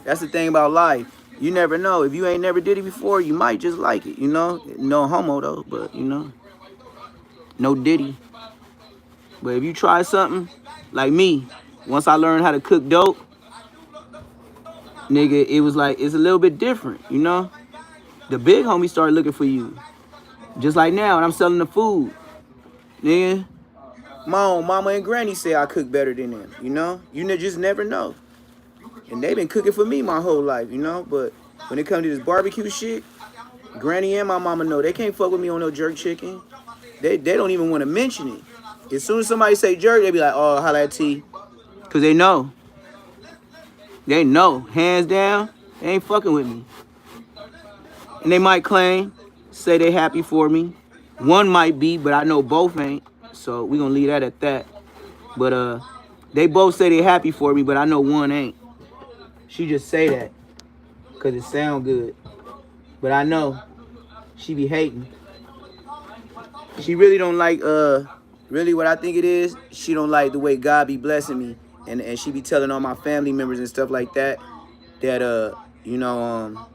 That's the thing about life. You never know. If you ain't never did it before, you might just like it, you know? No homo, though, but, you know. No diddy. But if you try something, Like me, once I learned how to cook dope, nigga, it was like, it's a little bit different, you know? The big homie started looking for you. Just like now, and I'm selling the food. Nigga, my own mama and granny say I cook better than them, you know? You just never know. And they been cooking for me my whole life, you know? But when it comes to this barbecue shit, granny and my mama know they can't fuck with me on no jerk chicken. They don't even want to mention it. As soon as somebody say jerk, they be like, oh, holla at T. Because they know. They know. Hands down, they ain't fucking with me. And they might claim, say they happy for me. One might be, but I know both ain't. So we gonna leave that at that. But they both say they happy for me, but I know one ain't. She just say that because it sound good. But I know she be hating. She really don't like, really what I think it is, she don't like the way God be blessing me. And she be telling all my family members and stuff like that, you know,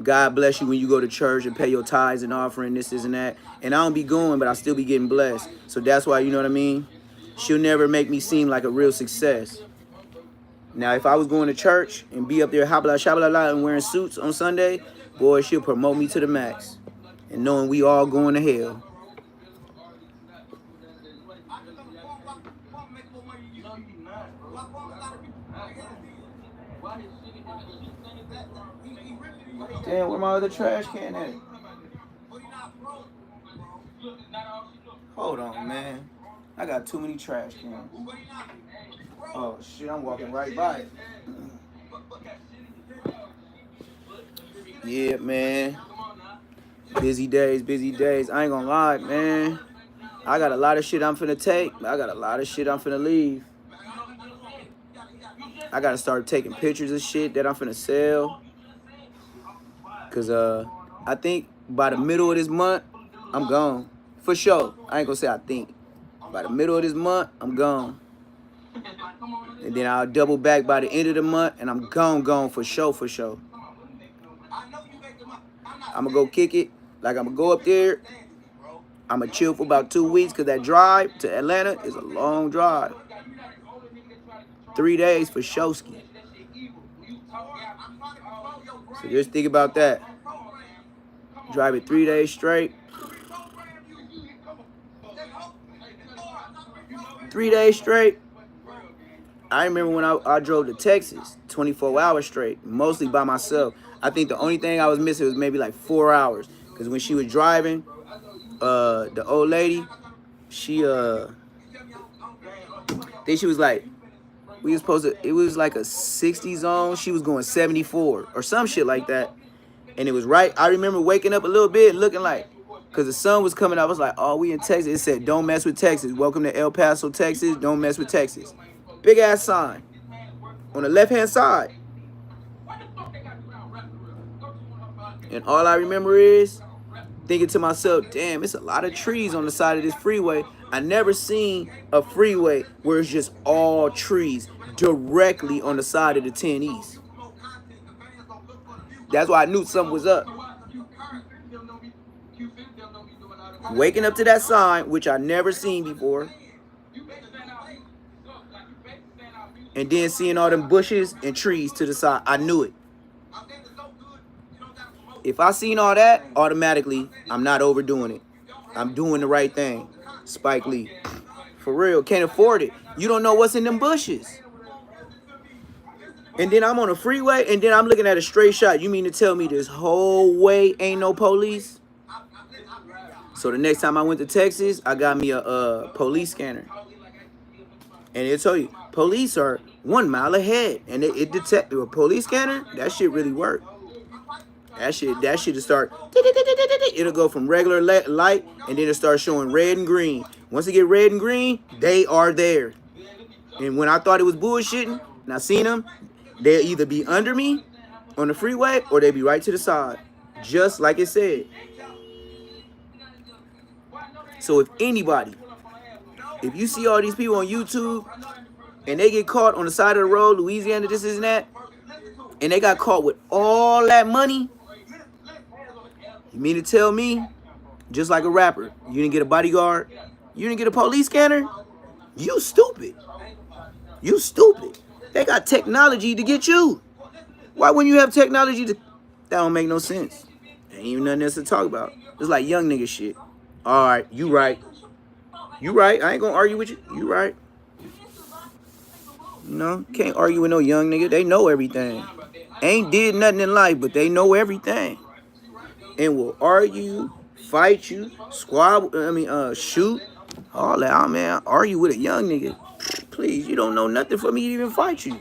God bless you when you go to church and pay your tithes and offering, this and that. And I don't be going, but I still be getting blessed. So that's why, you know what I mean? She'll never make me seem like a real success. Now, if I was going to church and be up there habla shabla and wearing suits on Sunday, boy, she'll promote me to the max. And knowing we all going to hell. Damn, where my other trash can at? Hold on, man. I got too many trash cans. Oh, shit, I'm walking right by it. Yeah, man. Busy days, busy days. I ain't gonna lie, man. I got a lot of shit I'm finna take. I got a lot of shit I'm finna leave. I gotta start taking pictures of shit that I'm finna sell. Cause I think by the middle of this month, I'm gone. For sure. I ain't gonna say I think. By the middle of this month, I'm gone. And then I'll double back by the end of the month, and I'm gone for sure, for sure. I'm gonna go kick it. Like, I'm gonna go up there. I'm gonna chill for about 2 weeks, because that drive to Atlanta is a long drive. 3 days for Showski. So just think about that. Drive it 3 days straight. 3 days straight. I remember when I drove to Texas, 24 hours straight, mostly by myself. I think the only thing I was missing was maybe like 4 hours. Because when she was driving, the old lady, she, I think she was like, we was supposed to, it was like a 60 zone. She was going 74 or some shit like that. And it was right. I remember waking up a little bit looking like, because the sun was coming out. I was like, oh, we in Texas. It said, don't mess with Texas. Welcome to El Paso, Texas. Don't mess with Texas. Big ass sign on the left-hand side. And all I remember is thinking to myself, damn, it's a lot of trees on the side of this freeway. I never seen a freeway where it's just all trees directly on the side of the 10 East. That's why I knew something was up. Waking up to that sign, which I never seen before. And then seeing all them bushes and trees to the side. I knew it. If I seen all that, automatically, I'm not overdoing it. I'm doing the right thing. Spike Lee. For real, can't afford it. You don't know what's in them bushes. And then I'm on a freeway, and then I'm looking at a straight shot. You mean to tell me this whole way ain't no police? So the next time I went to Texas, I got me a police scanner. And it told you, police are 1 mile ahead. And it detected a police scanner. That shit really worked. That shit to start. It'll go from regular light, and then it'll start showing red and green. Once it get red and green, they are there. And when I thought it was bullshitting, and I seen them, they'll either be under me on the freeway, or they'll be right to the side. Just like it said. So if anybody, if you see all these people on YouTube and they get caught on the side of the road, Louisiana, this and that, and they got caught with all that money, you mean to tell me, just like a rapper, you didn't get a bodyguard, you didn't get a police scanner, You stupid. You stupid. They got technology to get you. Why wouldn't you have technology to... That don't make no sense. Ain't even nothing else to talk about. It's like young nigga shit. All right, you right. You right. I ain't gonna argue with you. You right. You know, can't argue with no young nigga. They know everything. Ain't did nothing in life, but they know everything. And will argue, fight you, shoot. All that. Oh, man, argue with a young nigga. Please, you don't know nothing for me to even fight you.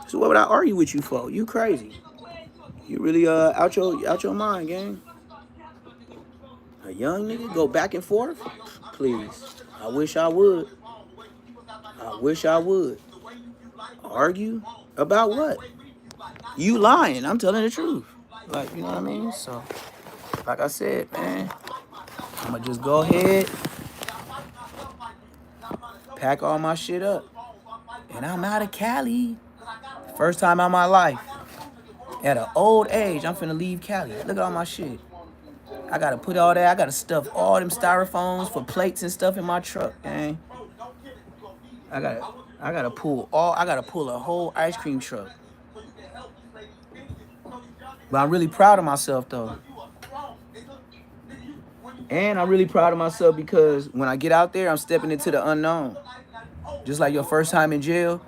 So what would I argue with you for? You crazy. You really out your mind, gang. A young nigga go back and forth? Please. I wish I would. I wish I would. Argue? About what? You lying. I'm telling the truth. Like, you know what I mean? So, like I said, man, I'm going to just go ahead, pack all my shit up, and I'm out of Cali. First time in my life. At an old age, I'm finna leave Cali. Look at all my shit. I gotta put all that. I gotta stuff all them styrofoams for plates and stuff in my truck, gang. I gotta pull a whole ice cream truck. But I'm really proud of myself though. And I'm really proud of myself because when I get out there, I'm stepping into the unknown. Just like your first time in jail.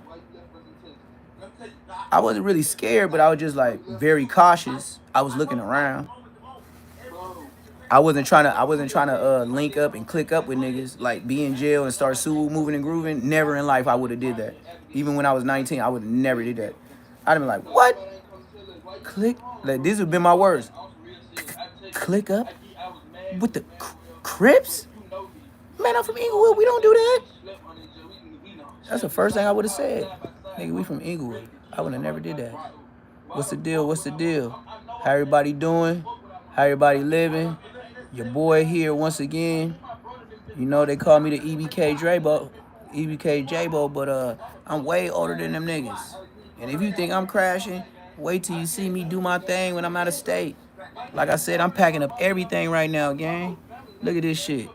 I wasn't really scared, but I was just like very cautious. I was looking around. I wasn't trying to link up and click up with niggas, like be in jail and start moving and grooving. Never in life I would have did that. Even when I was 19, I would have never did that. I'd have been like, what? Click? Like, these would have been my words. Click up? With the Crips? Man, I'm from Inglewood. We don't do that. That's the first thing I would have said. Nigga, we from Inglewood. I would have never did that. What's the deal? What's the deal? How everybody doing? How everybody living? Your boy here once again. You know, they call me the EBK J-Bo, but I'm way older than them niggas. And if you think I'm crashing, wait till you see me do my thing when I'm out of state. Like I said, I'm packing up everything right now, gang. Look at this shit.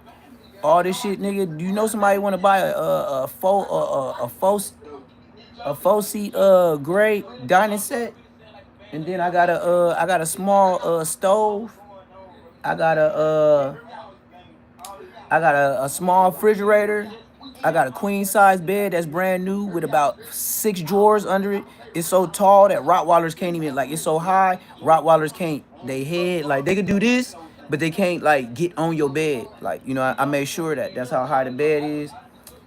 All this shit, nigga. Do you know somebody want to buy a four seat gray dining set? And then I got a small stove. I got a small refrigerator. I got a queen size bed that's brand new with about 6 drawers under it. It's so tall that Rottweilers can't even, like, it's so high, Rottweilers can't, they head, like, they can do this, but they can't, like, get on your bed. Like, you know, I made sure that's how high the bed is.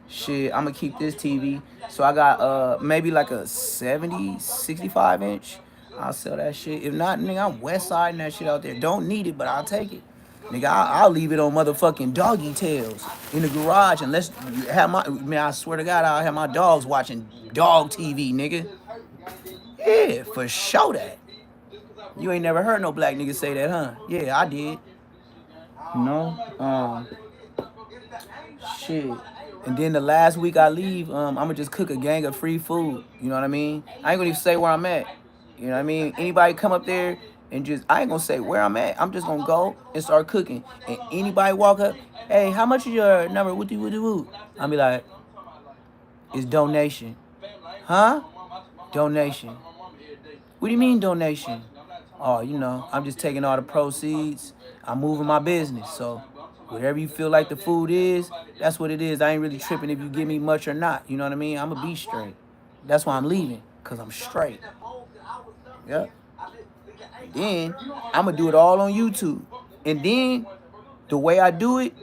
Shit, I'm gonna keep this TV. So I got maybe like a 70, 65 inch. I'll sell that shit. If not, nigga, I'm west siding that shit out there. Don't need it, but I'll take it. Nigga, I'll leave it on motherfucking doggy tails in the garage unless you have man, I swear to God, I'll have my dogs watching dog TV, nigga. Yeah, for sure that. You ain't never heard no black nigga say that, huh? Yeah, I did. You know? Shit. And then the last week I leave, I'm gonna just cook a gang of free food. You know what I mean? I ain't gonna even say where I'm at. You know what I mean? Anybody come up there and just, I ain't gonna say where I'm at. I'm just gonna go and start cooking. And anybody walk up, hey, how much is your number? What do you? I'll be like, it's donation. Huh? Donation. What do you mean donation? Oh, you know, I'm just taking all the proceeds. I'm moving my business. So whatever you feel like the food is, that's what it is. I ain't really tripping if you give me much or not. You know what I mean? I'm going to be straight. That's why I'm leaving, because I'm straight. Yep. And then I'm going to do it all on YouTube. And then the way I do it,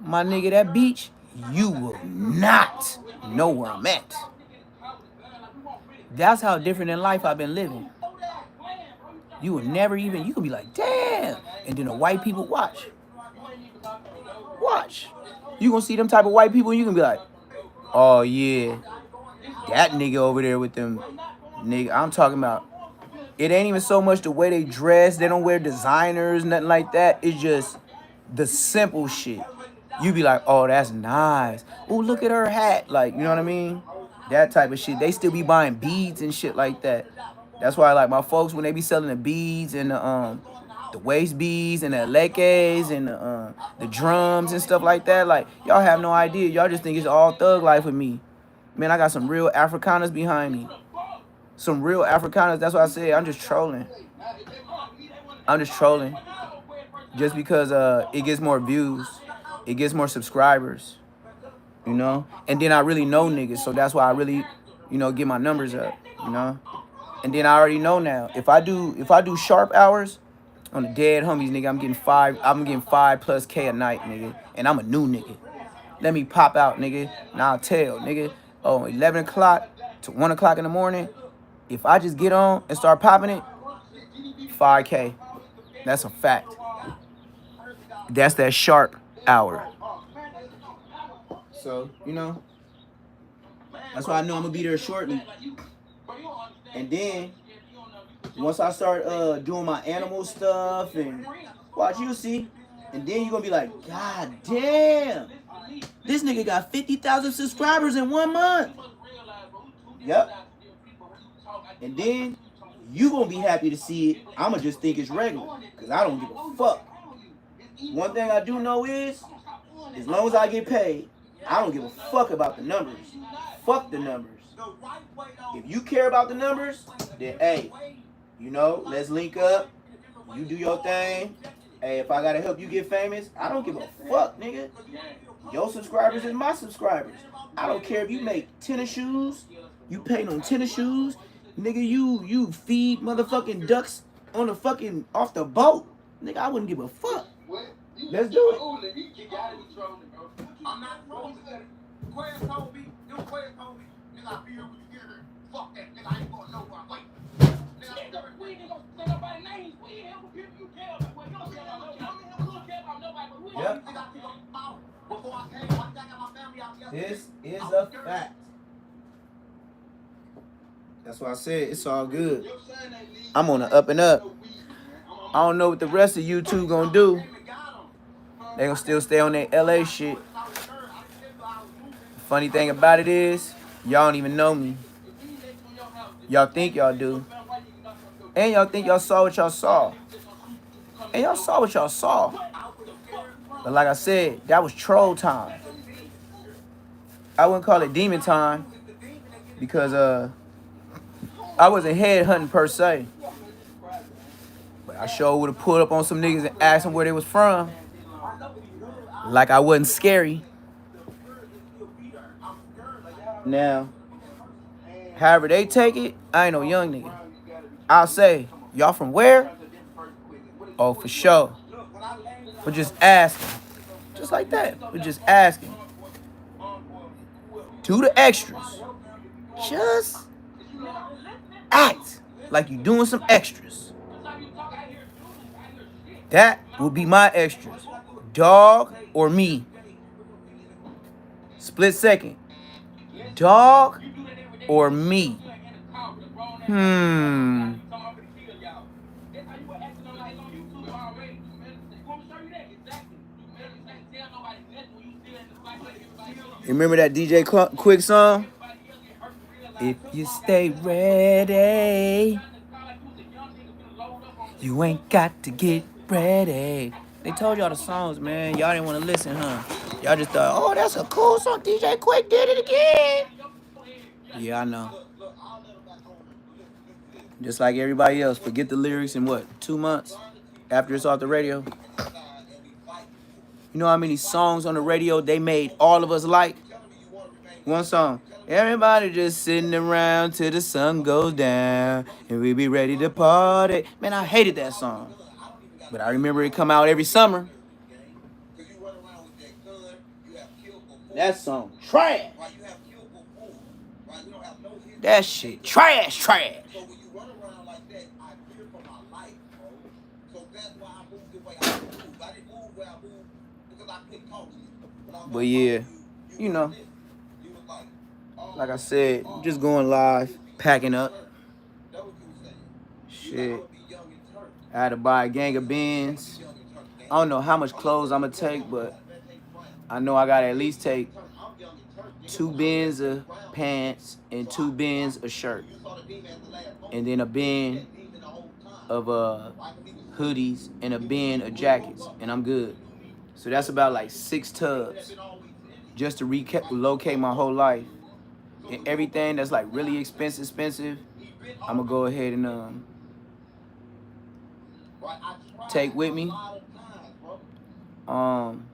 my nigga, that beach, you will not know where I'm at. That's how different in life I've been living. You would never even, you could be like, damn. And then the white people watch. You gonna see them type of white people and you gonna be like, oh yeah, that nigga over there with them nigga. I'm talking about, it ain't even so much the way they dress. They don't wear designers, nothing like that. It's just the simple shit. You be like, oh, that's nice. Oh, look at her hat. Like, you know what I mean? That type of shit. They still be buying beads and shit like that. That's why, like, my folks, when they be selling the beads and the waist beads and the leques and the drums and stuff like that. Like, y'all have no idea. Y'all just think it's all thug life with me. Man, I got some real Afrikaners behind me. Some real Afrikaners. That's what I said. I'm just trolling. I'm just trolling. Just because it gets more views. It gets more subscribers. You know? And then I really know niggas. So that's why I really, you know, get my numbers up. You know? And then I already know now. If I do sharp hours on the dead homies, nigga, I'm getting 5+ K a night, nigga. And I'm a new nigga. Let me pop out, nigga. And I'll tell, nigga. Oh, 11 o'clock to 1 o'clock in the morning. If I just get on and start popping it, 5K. That's a fact. That's that sharp hour. So, you know, that's why I know I'm gonna be there shortly. And then once I start doing my animal stuff and watch, you see, and then you're gonna be like, God damn, this nigga got 50,000 subscribers in 1 month. Yep. And then you gonna be happy to see it. I'ma just think it's regular, cause I don't give a fuck. One thing I do know is, as long as I get paid, I don't give a fuck about the numbers. Fuck the numbers. If you care about the numbers, then hey, you know, let's link up. You do your thing. Hey, if I gotta help you get famous, I don't give a fuck, nigga. Your subscribers is my subscribers. I don't care if you make tennis shoes. You paint on tennis shoes. Nigga, you feed motherfucking ducks on the fucking off the boat. Nigga, I wouldn't give a fuck. Let's do it. I'm not trolling. Quez told me, Quez told me, nigga, I feel when you get here. Fuck that, nigga, I ain't gonna know where I'm waiting. Nigga, we ain't gonna say nobody's names. We ain't helping people you care about. Well, you don't care about nobody. I don't care about nobody, but we Yep. nigga, I think I'm out. Before I came, I got my family out yesterday. This is a fact. That's why I said it's all good. I'm on the up and up. I don't know what the rest of YouTube gonna do. They gonna still stay on their LA shit. The funny thing about it is, y'all don't even know me. Y'all think y'all do. And y'all think y'all saw what y'all saw. And y'all saw what y'all saw. But like I said, that was troll time. I wouldn't call it demon time. Because I wasn't headhunting per se. But I sure would have pulled up on some niggas and asked them where they was from. Like I wasn't scary. Now, however they take it, I ain't no young nigga. I'll say, y'all from where? Oh, for sure. But just asking. Just like that. But just asking. Do the extras. Just act like you doing some extras. That will be my extras. Dog or me. Split second. Dog or me. You remember that DJ Quick song? If you stay ready, you ain't got to get ready. They told y'all the songs, man. Y'all didn't want to listen, huh? Y'all just thought, oh, that's a cool song. DJ Quick did it again. Yeah, I know. Just like everybody else, forget the lyrics in what, 2 months after it's off the radio? You know how many songs on the radio they made all of us like? One song. Everybody just sitting around till the sun goes down and we be ready to party. Man, I hated that song. But I remember it come out every summer. That song trash. That shit trash. But yeah, you know, like I said, just going live, packing up. Shit. I had to buy a gang of bins. I don't know how much clothes I'm going to take, but I know I got to at least take 2 bins of pants and 2 bins of shirt. And then a bin of hoodies, and a bin of jackets, and I'm good. So that's about like 6 tubs just to locate my whole life. And everything that's like really expensive, I'm gonna go ahead and take with me. I'm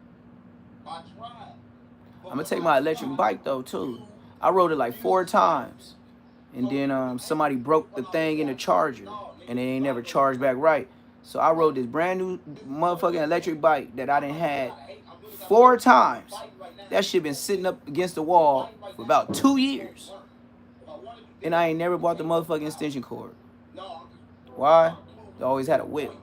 gonna take my electric bike though too. I rode it like 4 times, and then somebody broke the thing in the charger, and it ain't never charged back right. So I rode this brand new motherfucking electric bike that I done had 4 times. That shit been sitting up against the wall for about 2 years, and I ain't never bought the motherfucking extension cord. Why? I always had a whip.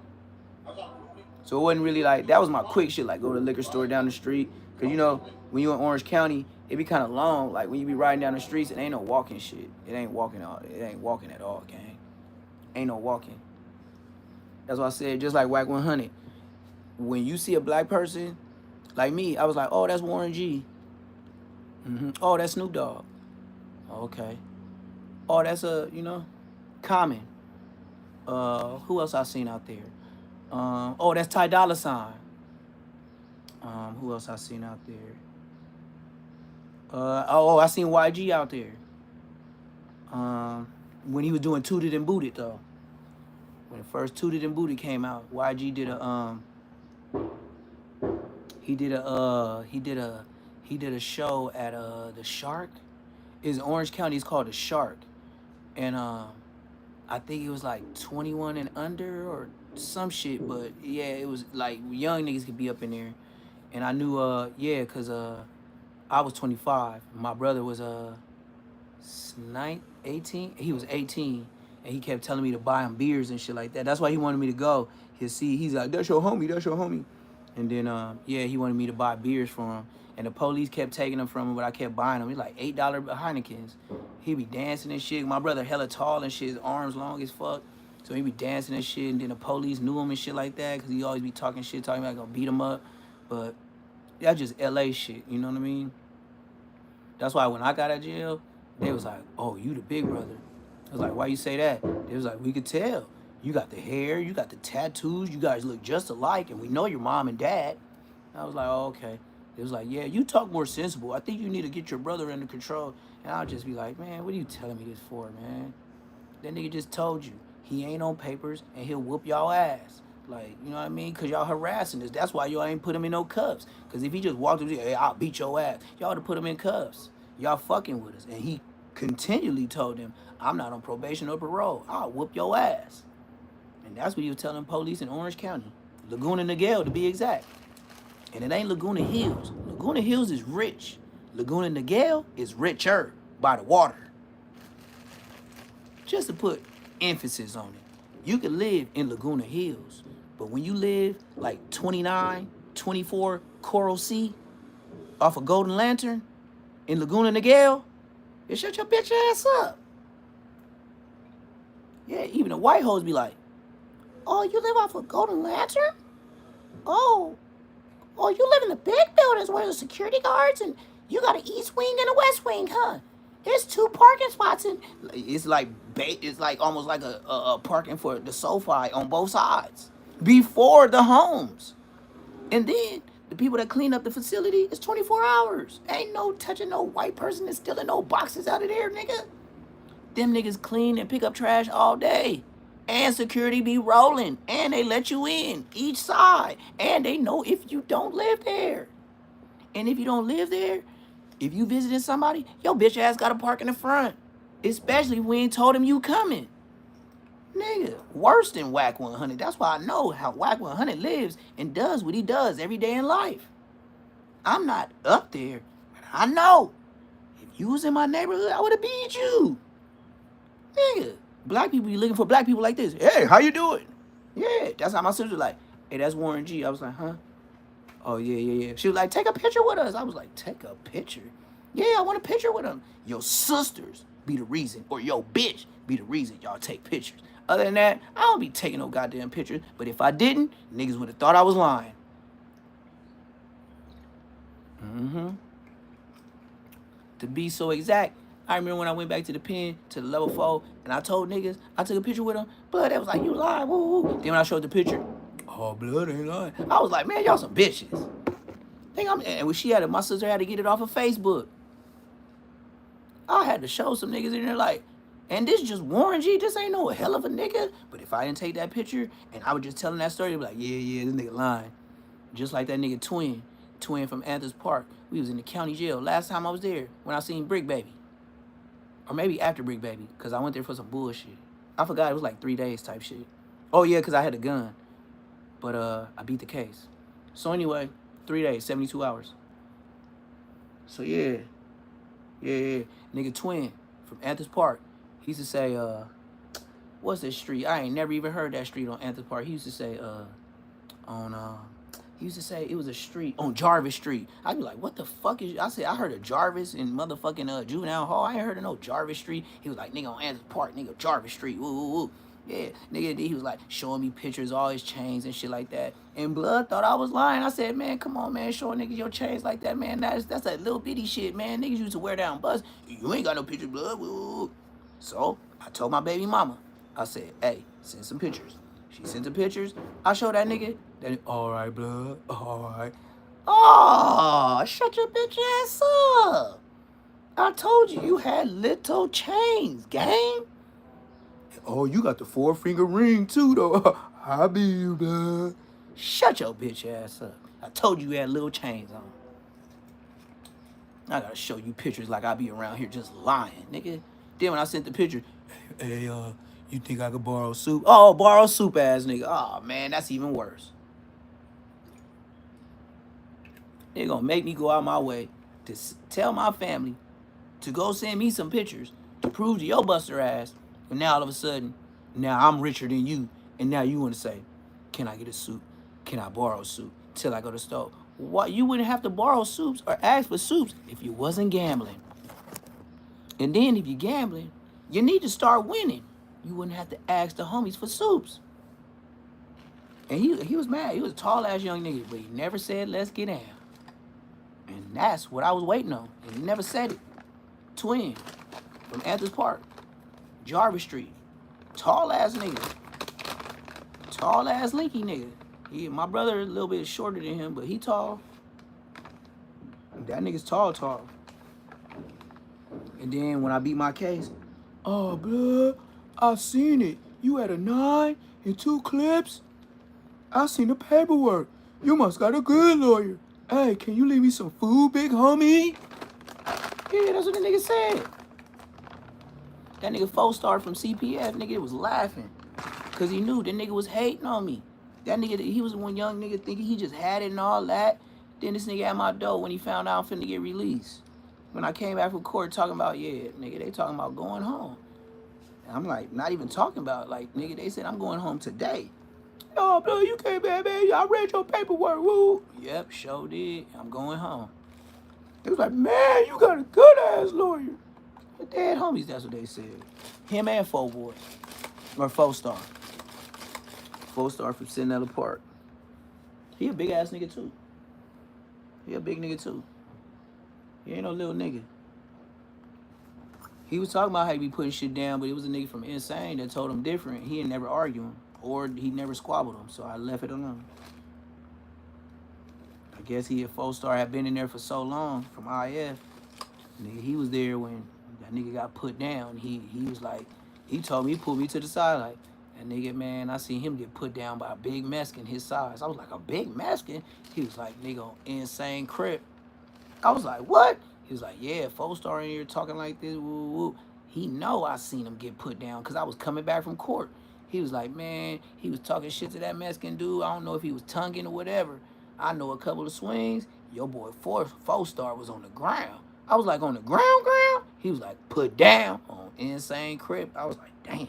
So it wasn't really like, that was my quick shit, like go to the liquor store down the street. Cause you know, when you in Orange County, it be kind of long. Like when you be riding down the streets, it ain't no walking shit. It ain't walking at all, gang. Ain't no walking. That's why I said, just like Whack 100. When you see a black person, like me, I was like, oh, that's Warren G. Oh, that's Snoop Dogg. Okay. Oh, that's Common. Who else I seen out there? Oh, that's Ty Dolla $ign. Who else I seen out there? I seen YG out there. When he was doing Tooted and Booted though. When the first Tooted and Booted came out, YG did a show at the Shark. It's in Orange County. It's called the Shark, and I think it was like 21 and under or some shit. But yeah, it was like young niggas could be up in there, and I knew cause I was 25. My brother was 18. He was 18, and he kept telling me to buy him beers and shit like that. That's why he wanted me to go. He's like, that's your homie. And then he wanted me to buy beers for him. And the police kept taking them from him, but I kept buying them. It's like $8 Heinekens. He be dancing and shit. My brother hella tall and shit, his arms long as fuck. So he be dancing and shit, and then the police knew him and shit like that, because he always be talking about gonna beat him up. But that's just LA shit, you know what I mean? That's why when I got out of jail, they was like, oh, you the big brother. I was like, why you say that? They was like, we could tell. You got the hair, you got the tattoos, you guys look just alike, and we know your mom and dad. I was like, oh, okay. It was like, yeah, you talk more sensible. I think you need to get your brother under control. And I'll just be like, man, what are you telling me this for, man? That nigga just told you he ain't on papers and he'll whoop y'all ass. Like, you know what I mean? Because y'all harassing us. That's why y'all ain't put him in no cuffs. Because if he just walked up to you, hey, I'll beat your ass, y'all would have put him in cuffs. Y'all fucking with us. And he continually told them, I'm not on probation or parole. I'll whoop your ass. And that's what he was telling police in Orange County. Laguna Niguel, to be exact. And it ain't Laguna Hills. Laguna Hills is rich. Laguna Niguel is richer by the water. Just to put emphasis on it. You can live in Laguna Hills, but when you live like 29, 24 Coral Sea off of Golden Lantern in Laguna Niguel, you shut your bitch ass up. Yeah, even the white hoes be like, oh, you live off of Golden Lantern? Oh, you live in the big buildings where the security guards, and you got an east wing and a west wing, huh? There's 2 parking spots, and it's like almost like a parking for the SoFi on both sides before the homes. And then the people that clean up the facility is 24 hours. Ain't no touching no white person and stealing no boxes out of there, nigga. Them niggas clean and pick up trash all day. And security be rolling. And they let you in each side. And they know if you don't live there. And if you don't live there, if you visiting somebody, your bitch ass gotta park in the front. Especially if we ain't told him you coming. Nigga, worse than Whack 100. That's why I know how Whack 100 lives and does what he does every day in life. I'm not up there, but I know. If you was in my neighborhood, I would have beat you. Nigga, black people be looking for black people like this. Hey, how you doing? Yeah, that's how my sister was like, hey, that's Warren G. I was like, huh? Oh, yeah. She was like, take a picture with us. I was like, take a picture? Yeah, I want a picture with him. Your sisters be the reason, or your bitch be the reason y'all take pictures. Other than that, I don't be taking no goddamn pictures. But if I didn't, niggas would have thought I was lying. To be so exact, I remember when I went back to the pen, to the level 4, and I told niggas I took a picture with them, but they was like, you lying, woo. Then when I showed the picture, oh, blood ain't lying. I was like, man, y'all some bitches. And when she had it, my sister had to get it off of Facebook. I had to show some niggas in there like, and this just Warren G, this ain't no hell of a nigga. But if I didn't take that picture and I was just telling that story, they'd be like, yeah, this nigga lying. Just like that nigga Twin from Anthers Park. We was in the county jail last time I was there when I seen Brick Baby. Or maybe after Brick Baby, because I went there for some bullshit. I forgot, it was like 3 days type shit. Oh yeah, because I had a gun. But I beat the case. So anyway, 3 days, 72 hours. So yeah. Nigga Twin from Anthers Park. He used to say, what's that street? I ain't never even heard that street on Anthers Park. He used to say, he used to say it was a street on Jarvis Street. I'd be like, what the fuck is, I said, I heard of Jarvis in motherfucking Juvenile Hall. I ain't heard of no Jarvis Street. He was like, nigga, on Anthers Park, nigga, Jarvis Street, woo. Yeah, nigga, he was like showing me pictures, all his chains and shit like that. And Blood thought I was lying. I said, man, come on, man, showing niggas your chains like that, man. That's that little bitty shit, man. Niggas used to wear down bus. You ain't got no pictures, Blood. Woo. So I told my baby mama, I said, hey, send some pictures. She sent the pictures. I showed that nigga. Then, all right, Blood, all right. Oh, shut your bitch ass up. I told you had little chains, gang. Oh, you got the 4-finger ring too, though. I be you, Blood. Shut your bitch ass up. I told you had little chains on. I gotta show you pictures like I be around here just lying, nigga. Then when I sent the picture, hey, you think I could borrow soup? Oh, borrow soup ass nigga. Oh, man, that's even worse. They're gonna make me go out my way to tell my family to go send me some pictures to prove to your buster ass. And now all of a sudden, now I'm richer than you. And now you want to say, can I get a soup? Can I borrow soup? Till I go to the store. Why? You wouldn't have to borrow soups or ask for soups if you wasn't gambling. And then if you're gambling, you need to start winning. You wouldn't have to ask the homies for soups. And he was mad. He was a tall ass young nigga, but he never said, let's get down. And that's what I was waiting on. And he never said it. Twin from Anthers Park. Jarvis Street. Tall ass nigga. Tall ass linky nigga. My brother a little bit shorter than him, but he tall. That nigga's tall. And then when I beat my case, oh, Blood, I seen it. You had a 9 and 2 clips. I seen the paperwork. You must got a good lawyer. Hey, can you leave me some food, big homie? Yeah, that's what the nigga said. That nigga 4-star from CPF, nigga, was laughing. Because he knew the nigga was hating on me. That nigga, he was one young nigga thinking he just had it and all that. Then this nigga at my door when he found out I'm finna get released. When I came back from court talking about, yeah, nigga, they talking about going home. And I'm like, not even talking about, like, nigga, they said I'm going home today. Oh, bro, you came back, man. I read your paperwork, woo. Yep, sure did. I'm going home. They was like, man, you got a good ass lawyer. The dead homies, that's what they said. Him and 4-boy. Or 4-star. 4-star from Centinela Park. He a big ass nigga too. He a big nigga too. He ain't no little nigga. He was talking about how he be putting shit down, but it was a nigga from Insane that told him different. He ain't never argue him. Or he never squabbled him, so I left it alone. I guess he at 4-star had been in there for so long from IF. Nigga, he was there when that nigga got put down. He was like, he told me, he pulled me to the side like, that nigga, man, I seen him get put down by a big Mexican his size. I was like, a big Mexican? He was like, nigga, Insane Crip. I was like, what? He was like, yeah, 4-star in here talking like this, woo, woo. He know I seen him get put down because I was coming back from court. He was like, man, he was talking shit to that Mexican dude. I don't know if he was tonguing or whatever. I know a couple of swings. Your boy 4-star was on the ground. I was like, on the ground? He was like, put down on Insane Crip. I was like, damn.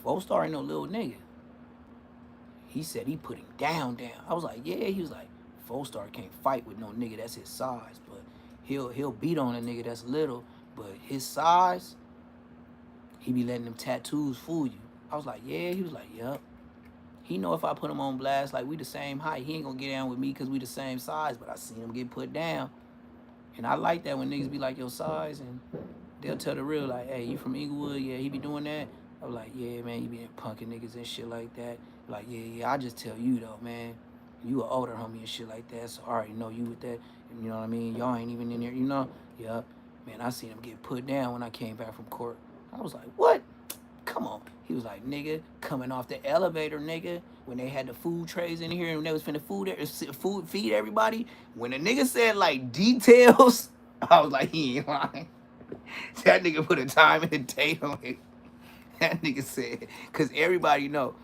4-star ain't no little nigga. He said he put him down. I was like, yeah. He was like, 4-star can't fight with no nigga that's his size, but he'll beat on a nigga that's little, but his size, he be letting them tattoos fool you. I was like, yeah. He was like, yup. He know if I put him on blast, like we the same height, he ain't gonna get down with me because we the same size, but I seen him get put down. And I like that when niggas be like your size and they'll tell the real, like, hey, you from Inglewood? Yeah, he be doing that. I was like, yeah, man, he be punking niggas and shit like that. Like, yeah, I just tell you though, man. You an older homie and shit like that, so I already know you with that. You know what I mean? Y'all ain't even in there, you know? Yeah. Man, I seen him get put down when I came back from court. I was like, what? Come on. He was like, nigga, coming off the elevator, nigga, when they had the food trays in here and they was finna feed everybody. When the nigga said like details, I was like, he ain't lying. That nigga put a time and a date on it. That nigga said, cause everybody know.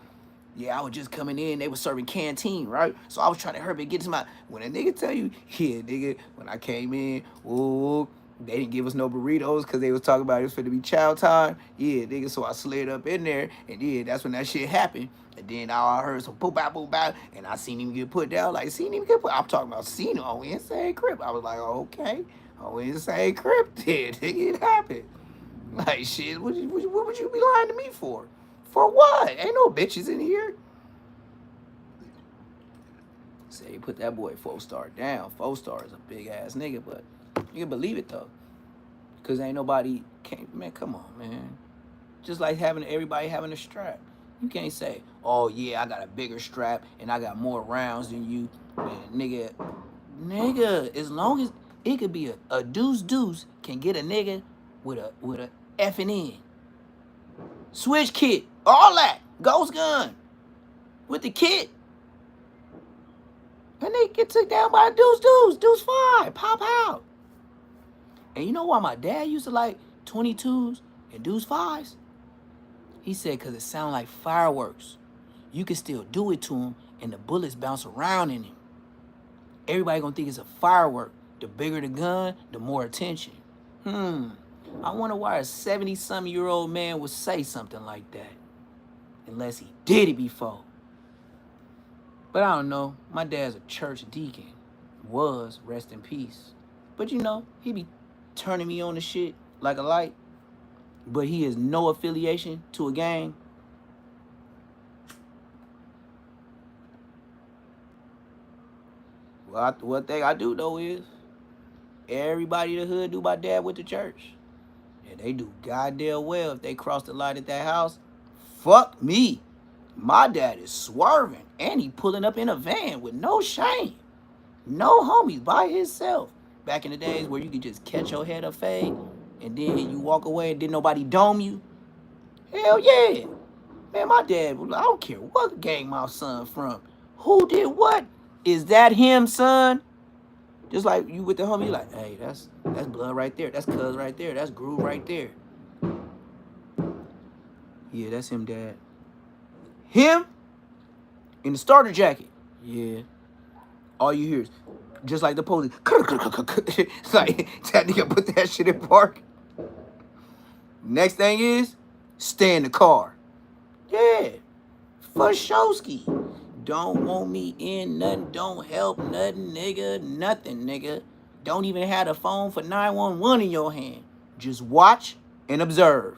Yeah, I was just coming in. They was serving canteen, right? So I was trying to hurry and get to my. When a nigga tell you, yeah, nigga, when I came in, ooh, they didn't give us no burritos because they was talking about it was finna be chow time. Yeah, nigga, so I slid up in there, and yeah, that's when that shit happened. And then all I heard some boom, bow, and I seen him get put down. Like, seen him get put. I'm talking about seen him on the same crib. I was like, oh, okay, on the same crib, then nigga, it happened. Like, shit, what would you be lying to me for? For what? Ain't no bitches in here. Say you put that boy 4-star down. 4-star is a big ass nigga, but you can believe it though. Cause ain't nobody man, come on, man. Just like everybody having a strap. You can't say, oh yeah, I got a bigger strap and I got more rounds than you. Man, nigga, as long as it could be a deuce can get a nigga with a F and N. Switch kit, all that. Ghost gun. With the kit. And they get took down by a deuce 5, pop out. And you know why my dad used to like 22s and deuce 5s? He said because it sounded like fireworks. You can still do it to him and the bullets bounce around in him. Everybody gonna think it's a firework. The bigger the gun, the more attention. I wonder why a 70-something-year-old man would say something like that. Unless he did it before. But I don't know. My dad's a church deacon. Was, rest in peace. But you know, he be turning me on the shit like a light. But he has no affiliation to a gang. Well, one thing I do know is everybody in the hood do my dad with the church. And they do goddamn well if they cross the line at that house. Fuck me. My dad is swerving and he pulling up in a van with no shame. No homies, by himself. Back in the days where you could just catch your head up fade and then you walk away and didn't nobody dome you. Hell yeah. Man, my dad, I don't care what gang my son from. Who did what? Is that him, son? Just like you with the homie, you like, hey, that's blood right there. That's cuz right there. That's groove right there. Yeah, that's him, dad. Him in the starter jacket. Yeah. All you hear is just like the police. It's like that nigga put that shit in park. Next thing is stay in the car. Yeah. For Showski. Don't want me in nothing. Don't help nothing, nigga. Nothing, nigga. Don't even have a phone for 911 in your hand. Just watch and observe.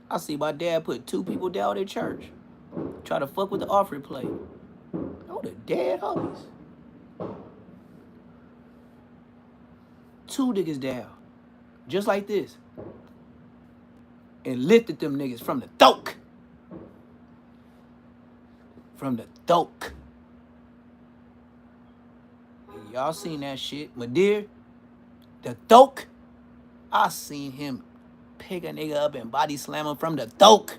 I see my dad put 2 people down at church. Try to fuck with the offering plate. Oh, the dead homies. 2 niggas down. Just like this. And lifted them niggas from the thoke. From the thoke. Y'all seen that shit. Madeir, the thoke. I seen him pick a nigga up and body slam him from the thoke.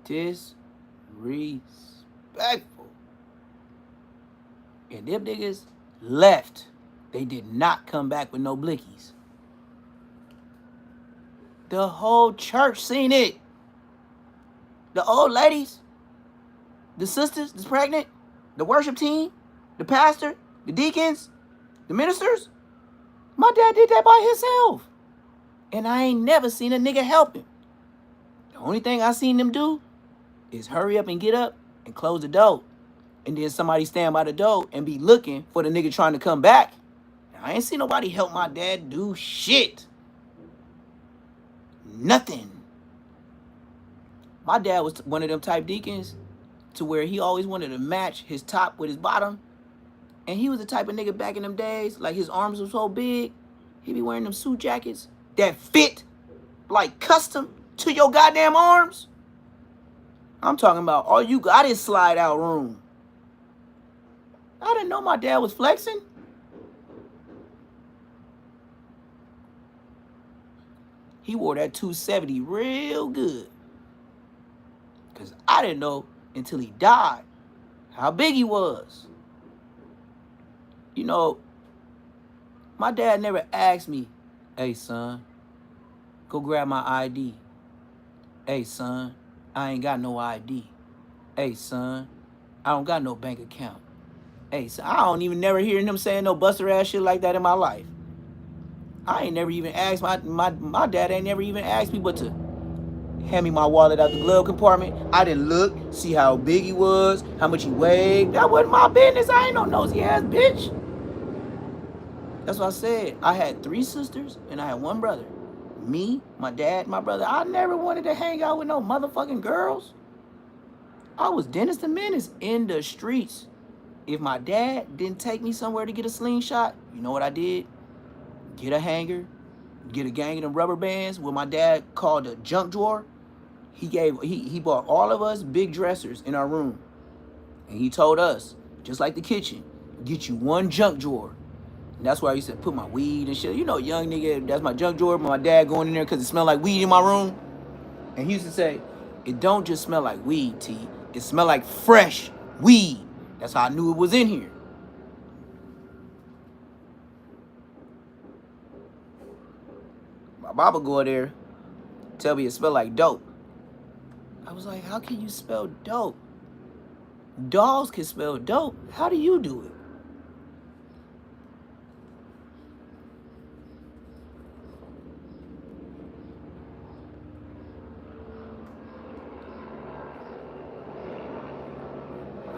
Disrespectful. And them niggas left. They did not come back with no blickies. The whole church seen it. The old ladies, the sisters that's pregnant, the worship team, the pastor, the deacons, the ministers. My dad did that by himself. And I ain't never seen a nigga help him. The only thing I seen them do is hurry up and get up and close the door. And then somebody stand by the door and be looking for the nigga trying to come back. I ain't seen nobody help my dad do shit. Nothing. My dad was one of them type deacons to where he always wanted to match his top with his bottom. And he was the type of nigga back in them days, like his arms were so big, he be wearing them suit jackets that fit like custom to your goddamn arms. I'm talking about all you got is slide out room. I didn't know my dad was flexing. He wore that 270 real good. Because I didn't know until he died how big he was. You know, my dad never asked me, hey, son, go grab my ID. Hey, son, I ain't got no ID. Hey, son, I don't got no bank account. Hey, son, I don't even never hear him saying no buster ass shit like that in my life. I ain't never even asked, my dad ain't never even asked me but to hand me my wallet out the glove compartment. I didn't look, see how big he was, how much he weighed. That wasn't my business. I ain't no nosy ass bitch. That's what I said. I had 3 sisters and I had 1 brother. Me, my dad, my brother. I never wanted to hang out with no motherfucking girls. I was Dennis the Menace in the streets. If my dad didn't take me somewhere to get a slingshot, you know what I did? Get a hanger, get a gang of them rubber bands, what my dad called a junk drawer. He bought all of us big dressers in our room. And he told us, just like the kitchen, get you 1 junk drawer. And that's where I used to put my weed and shit. You know, young nigga, that's my junk drawer. My dad going in there because it smelled like weed in my room. And he used to say, it don't just smell like weed, T. It smell like fresh weed. That's how I knew it was in here. My Baba go there, tell me it smell like dope. I was like, how can you smell dope? Dogs can smell dope. How do you do it?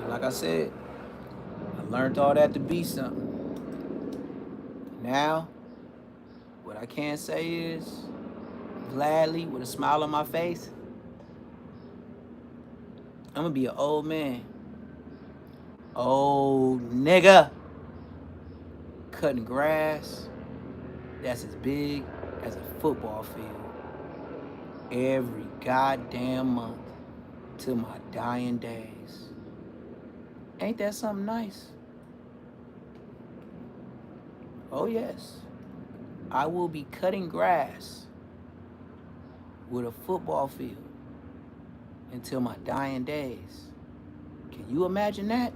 Like I said, I learned all that to be something. Now, what I can say is, gladly, with a smile on my face, I'm gonna be an old man. Old nigga. Cutting grass that's as big as a football field. Every goddamn month till my dying days. Ain't that something nice? Oh yes, I will be cutting grass with a football field until my dying days. Can you imagine that?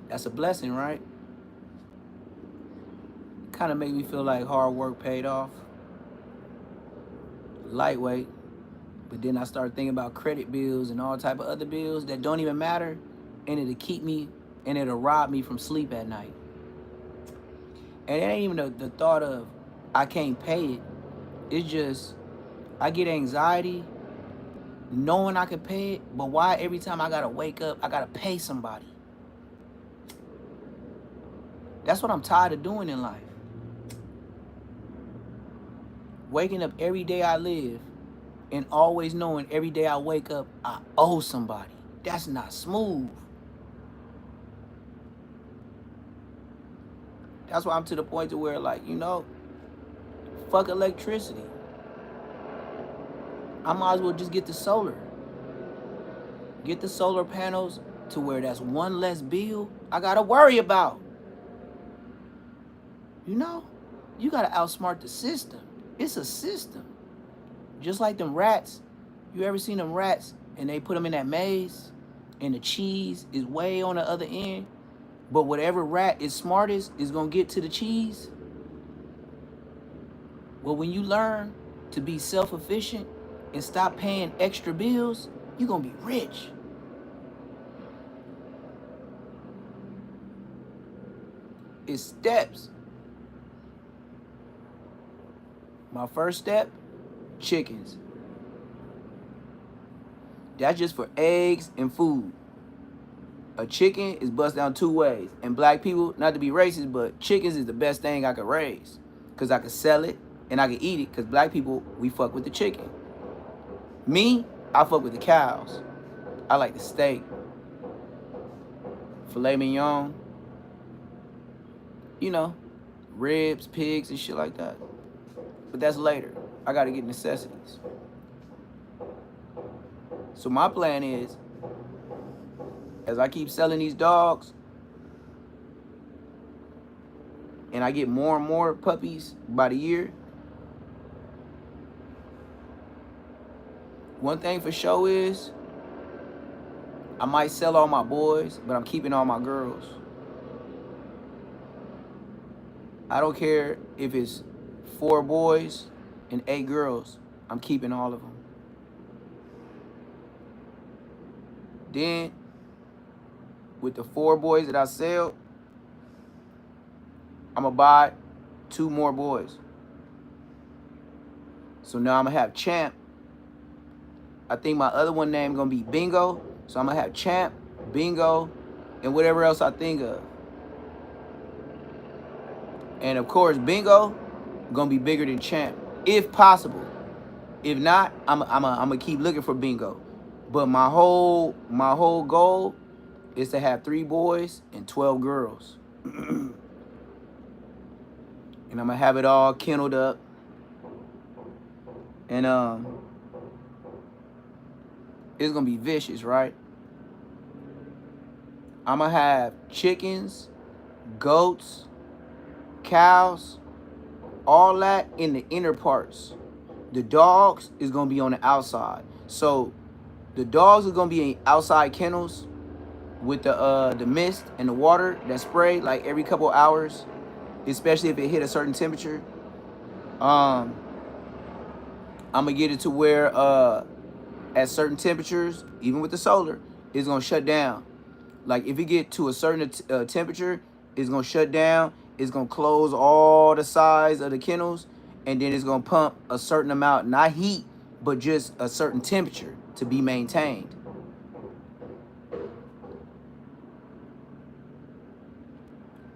That's a blessing, right? Kind of make me feel like hard work paid off. Lightweight. But then I start thinking about credit bills and all type of other bills that don't even matter, and it'll keep me and it'll rob me from sleep at night. And it ain't even the thought of I can't pay it. It's just I get anxiety knowing I can pay it, but why every time I gotta wake up, I gotta pay somebody? That's what I'm tired of doing in life. Waking up every day I live and always knowing every day I wake up, I owe somebody. That's not smooth. That's why I'm to the point to where, like, you know, fuck electricity. I might as well just get the solar. Get the solar panels to where that's 1 less bill I gotta worry about. You know, you gotta outsmart the system. It's a system. Just like them rats. You ever seen them rats and they put them in that maze and the cheese is way on the other end, but whatever rat is smartest is gonna get to the cheese? Well, when you learn to be self-efficient and stop paying extra bills, you're gonna be rich. It's steps. My first step, chickens. That's just for eggs and food. A chicken is bust down 2 ways. And black people, not to be racist, but chickens is the best thing I could raise. Because I could sell it and I could eat it. Because black people, we fuck with the chicken. Me, I fuck with the cows. I like the steak. Filet mignon. You know, ribs, pigs, and shit like that. But that's later. I got to get necessities. So my plan is, as I keep selling these dogs, and I get more and more puppies by the year, one thing for sure is, I might sell all my boys, but I'm keeping all my girls. I don't care if it's 4 boys and 8 girls. I'm keeping all of them. Then, with the 4 boys that I sell, I'm going to buy 2 more boys. So now I'm going to have Champ. I think my other one name going to be Bingo. So I'm going to have Champ, Bingo, and whatever else I think of. And of course, Bingo going to be bigger than Champ, if possible. If not, I'm going to keep looking for Bingo. But my whole goal is to have 3 boys and 12 girls. And I'm going to have it all kenneled up. And it's going to be vicious, right? I'm going to have chickens, goats, cows, all that in the inner parts. The dogs is going to be on the outside. So the dogs are going to be in outside kennels with the mist and the water that spray like every couple hours, especially if it hit a certain temperature. I'm going to get it to where at certain temperatures, even with the solar, it's going to shut down. Like if you get to a certain temperature, it's going to shut down. It's going to close all the sides of the kennels, and then it's going to pump a certain amount, not heat, but just a certain temperature to be maintained.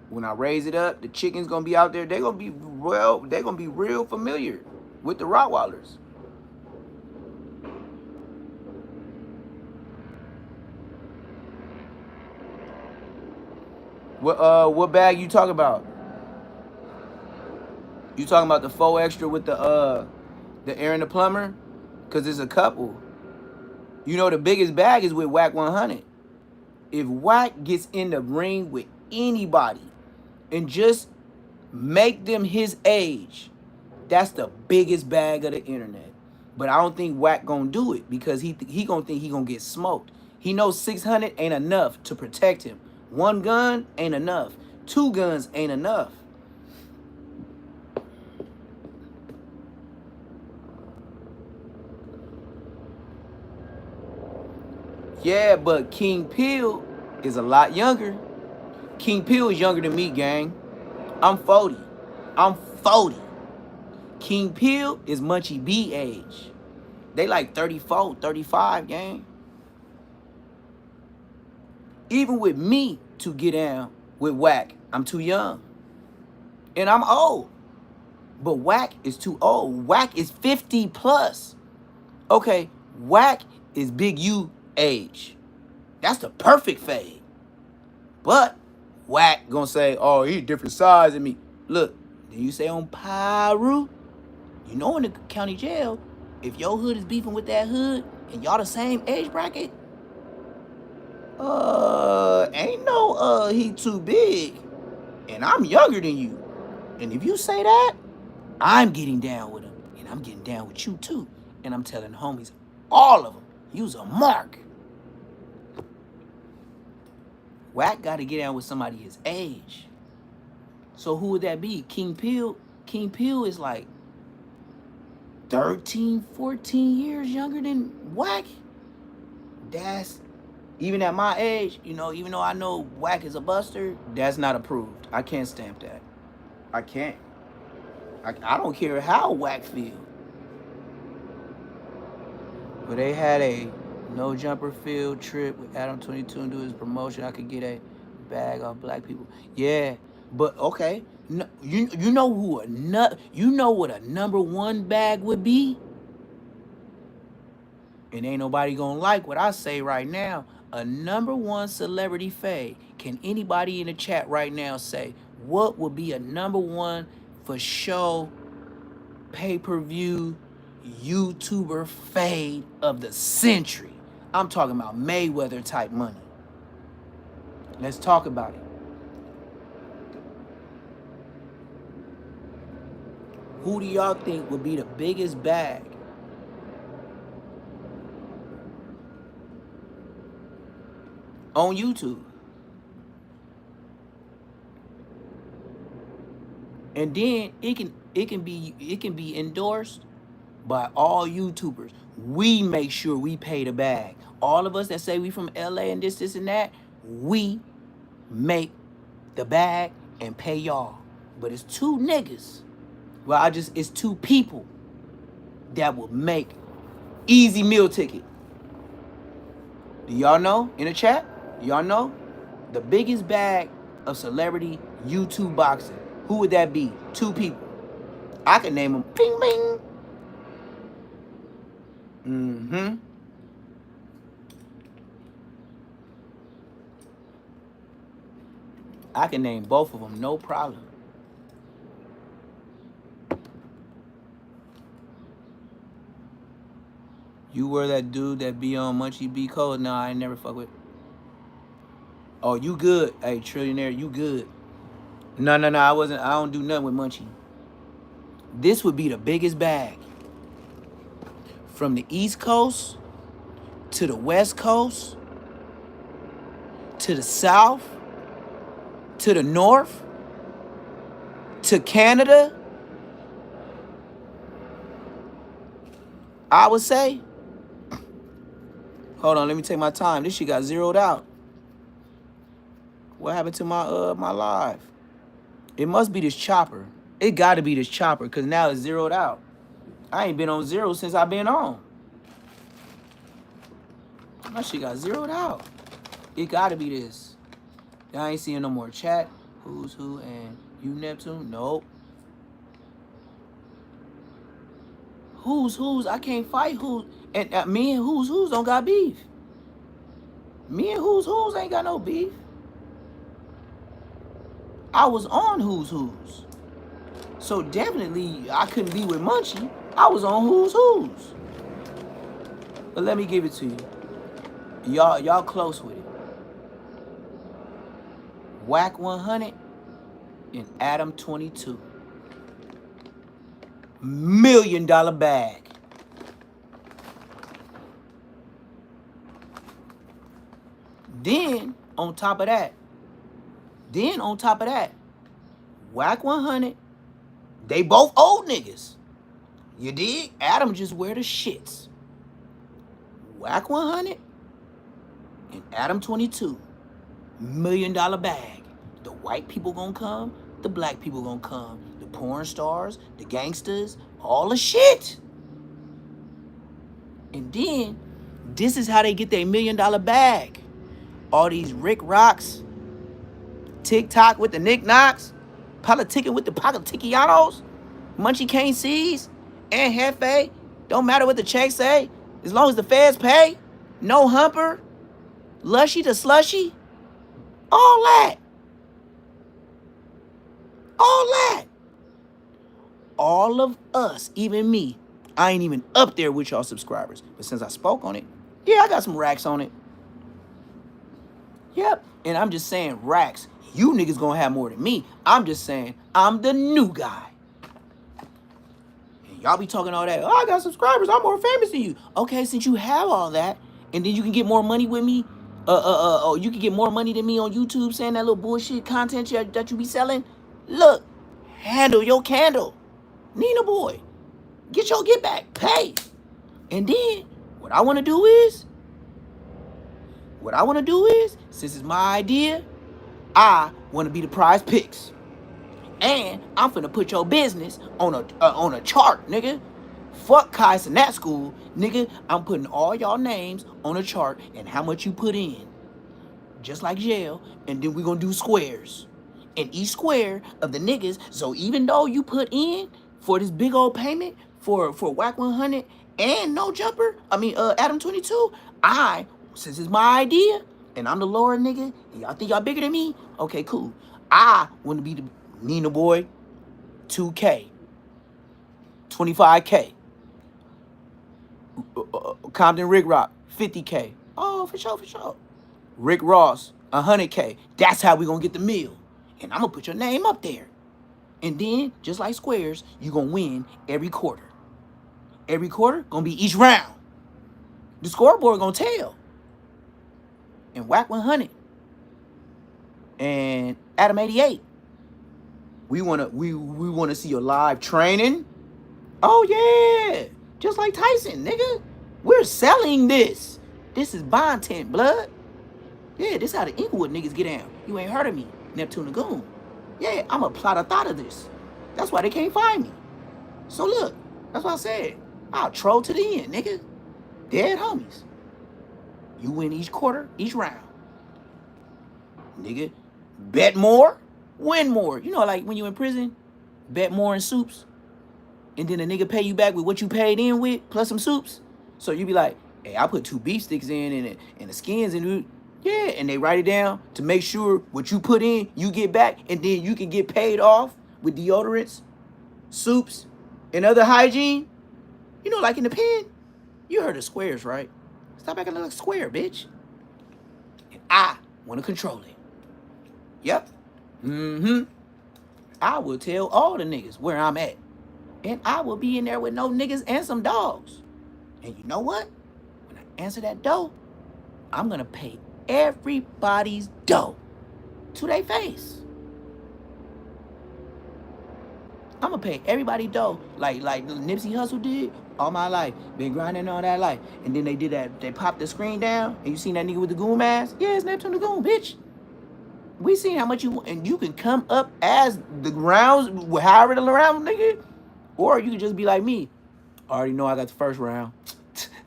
When I raise it up, the chicken's going to be out there. They're going to be real familiar with the Rottweilers. What bag you talking about? You talking about the 4 extra with the Aaron the Plumber? Cause it's a couple. You know the biggest bag is with Wack 100. If Wack gets in the ring with anybody and just make them his age, that's the biggest bag of the internet. But I don't think Wack gonna do it because he gonna think he gonna get smoked. He knows 600 ain't enough to protect him. 1 gun ain't enough. 2 guns ain't enough. Yeah, but King Peel is a lot younger. King Peel is younger than me, gang. I'm 40. I'm 40. King Peel is Munchie B age. They like 34, 35, gang. Even with me to get down with Wack, I'm too young. And I'm old. But Wack is too old. Wack is 50 plus. Okay, Wack is Big U age. That's the perfect fade. But Wack gonna say, oh, he different size than me. Look, then you say on Pyru, you know in the county jail, if your hood is beefing with that hood and y'all the same age bracket, ain't no he too big. And I'm younger than you. And if you say that, I'm getting down with him. And I'm getting down with you too. And I'm telling the homies, all of them, use a mark. Wack got to get down with somebody his age. So who would that be? King Peel? King Peel is like 13, 14 years younger than Wack. That's, even at my age, you know, even though I know Wack is a buster, that's not approved. I can't stamp that. I can't. I don't care how Wack feel. But they had a No jumper field trip with Adam 22 and do his promotion. I could get a bag off black people. Yeah, but okay. No, you know who you know what a #1 bag would be? And ain't nobody gonna like what I say right now. A #1 celebrity fade. Can anybody in the chat right now say what would be a #1 for show pay-per-view YouTuber fade of the century? I'm talking about Mayweather type money. Let's talk about it. Who do y'all think would be the biggest bag? On YouTube. And then it can be endorsed by all YouTubers. We make sure we pay the bag. All of us that say we from LA and this and that, we make the bag and pay y'all. But it's two niggas. Well, it's two people that will make easy meal ticket. Do y'all know in the chat? Y'all know? The biggest bag of celebrity YouTube boxing. Who would that be? Two people. I can name them. Bing, bing. Mm-hmm. I can name both of them, no problem. You were that dude that be on Munchie B Code? Nah, I ain't never fuck with. Oh, you good. Hey, Trillionaire, you good. No, I wasn't. I don't do nothing with Munchie. This would be the biggest bag. From the East Coast to the West Coast to the South to the North to Canada, I would say. Hold on, let me take my time. This shit got zeroed out. What happened to my live? It must be this chopper. It gotta be this chopper, because now it's zeroed out. I ain't been on zero since I've been on. My shit got zeroed out. It gotta be this. I ain't seeing no more chat. Who's who and you Neptune? Nope. Who's? I can't fight who's. And me and who's don't got beef. Me and who's ain't got no beef. I was on who's. So definitely I couldn't be with Munchie. I was on who's. But let me give it to you. Y'all close with it. Whack 100 and Adam 22. $1 million bag. Then on top of that, Whack 100, they both old niggas. You dig? Adam just wear the shits. Whack 100 and Adam 22. $1 million bag. The white people gonna come, the black people gonna come, the porn stars, the gangsters, all the shit. And then, this is how they get their $1 million bag. All these Rick Rocks, TikTok with the Nick Knocks, politicking with the politicianos, Munchie Can't Seize, and Hefe. Don't matter what the check say, as long as the feds pay. No humper, lushy to slushy, all that. All of us, even me, I ain't even up there with y'all subscribers. But since I spoke on it, yeah, I got some racks on it. Yep. And I'm just saying racks. You niggas gonna have more than me. I'm just saying I'm the new guy. And y'all be talking all that. Oh, I got subscribers. I'm more famous than you. Okay, since you have all that, and then you can get more money with me. You can get more money than me on YouTube saying that little bullshit content that you be selling. Look, handle your candle. Nina boy, get back, pay. And then what I want to do is, since it's my idea, I want to be the prize picks. And I'm finna put your business on a chart, nigga. Fuck Kai Sinat school, nigga. I'm putting all y'all names on a chart and how much you put in, just like jail. And then we gonna do squares. And each square of the niggas. So even though you put in for this big old payment for Whack 100 and No Jumper, Adam 22, since it's my idea and I'm the lower nigga, and y'all think y'all bigger than me, okay, cool. I want to be the Nina Boy, 2K, 25K. Compton Rick Rock, 50K. Oh, for sure. Rick Ross, 100K. That's how we gonna get the meal. And I'm gonna put your name up there. And then, just like squares, you gonna win every quarter. Every quarter gonna be each round. The scoreboard gonna tell. And Whack 100 and Adam 88. We wanna see your live training. Oh yeah, just like Tyson, nigga. We're selling this. This is content, blood. Yeah, this how the Inglewood niggas get down. You ain't heard of me, Neptune the Goon. Yeah, I'm a plot of thought of this. That's why they can't find me. So look, that's what I said. I'll troll to the end, nigga. Dead homies. You win each quarter, each round. Nigga, bet more, win more. You know, like when you in prison, bet more in soups. And then a nigga pay you back with what you paid in with, plus some soups. So you be like, hey, I put 2 beef sticks in and the skins in. Yeah, and they write it down to make sure what you put in, you get back, and then you can get paid off with deodorants, soups, and other hygiene. You know, like in the pen. You heard of squares, right? Stop acting like a square, bitch. And I want to control it. Yep. I will tell all the niggas where I'm at. And I will be in there with no niggas and some dogs. And you know what? When I answer that dough, I'm going to pay everybody's dough to their face. I'm going to pay everybody dough like Nipsey Hussle did all my life. Been grinding all that life. And then they did that. They popped the screen down. And you seen that nigga with the goon mask? Yeah, it's Neptune the Goon, bitch. We seen how much you... And you can come up as the rounds, however the round, nigga. Or you can just be like me. I already know I got the first round.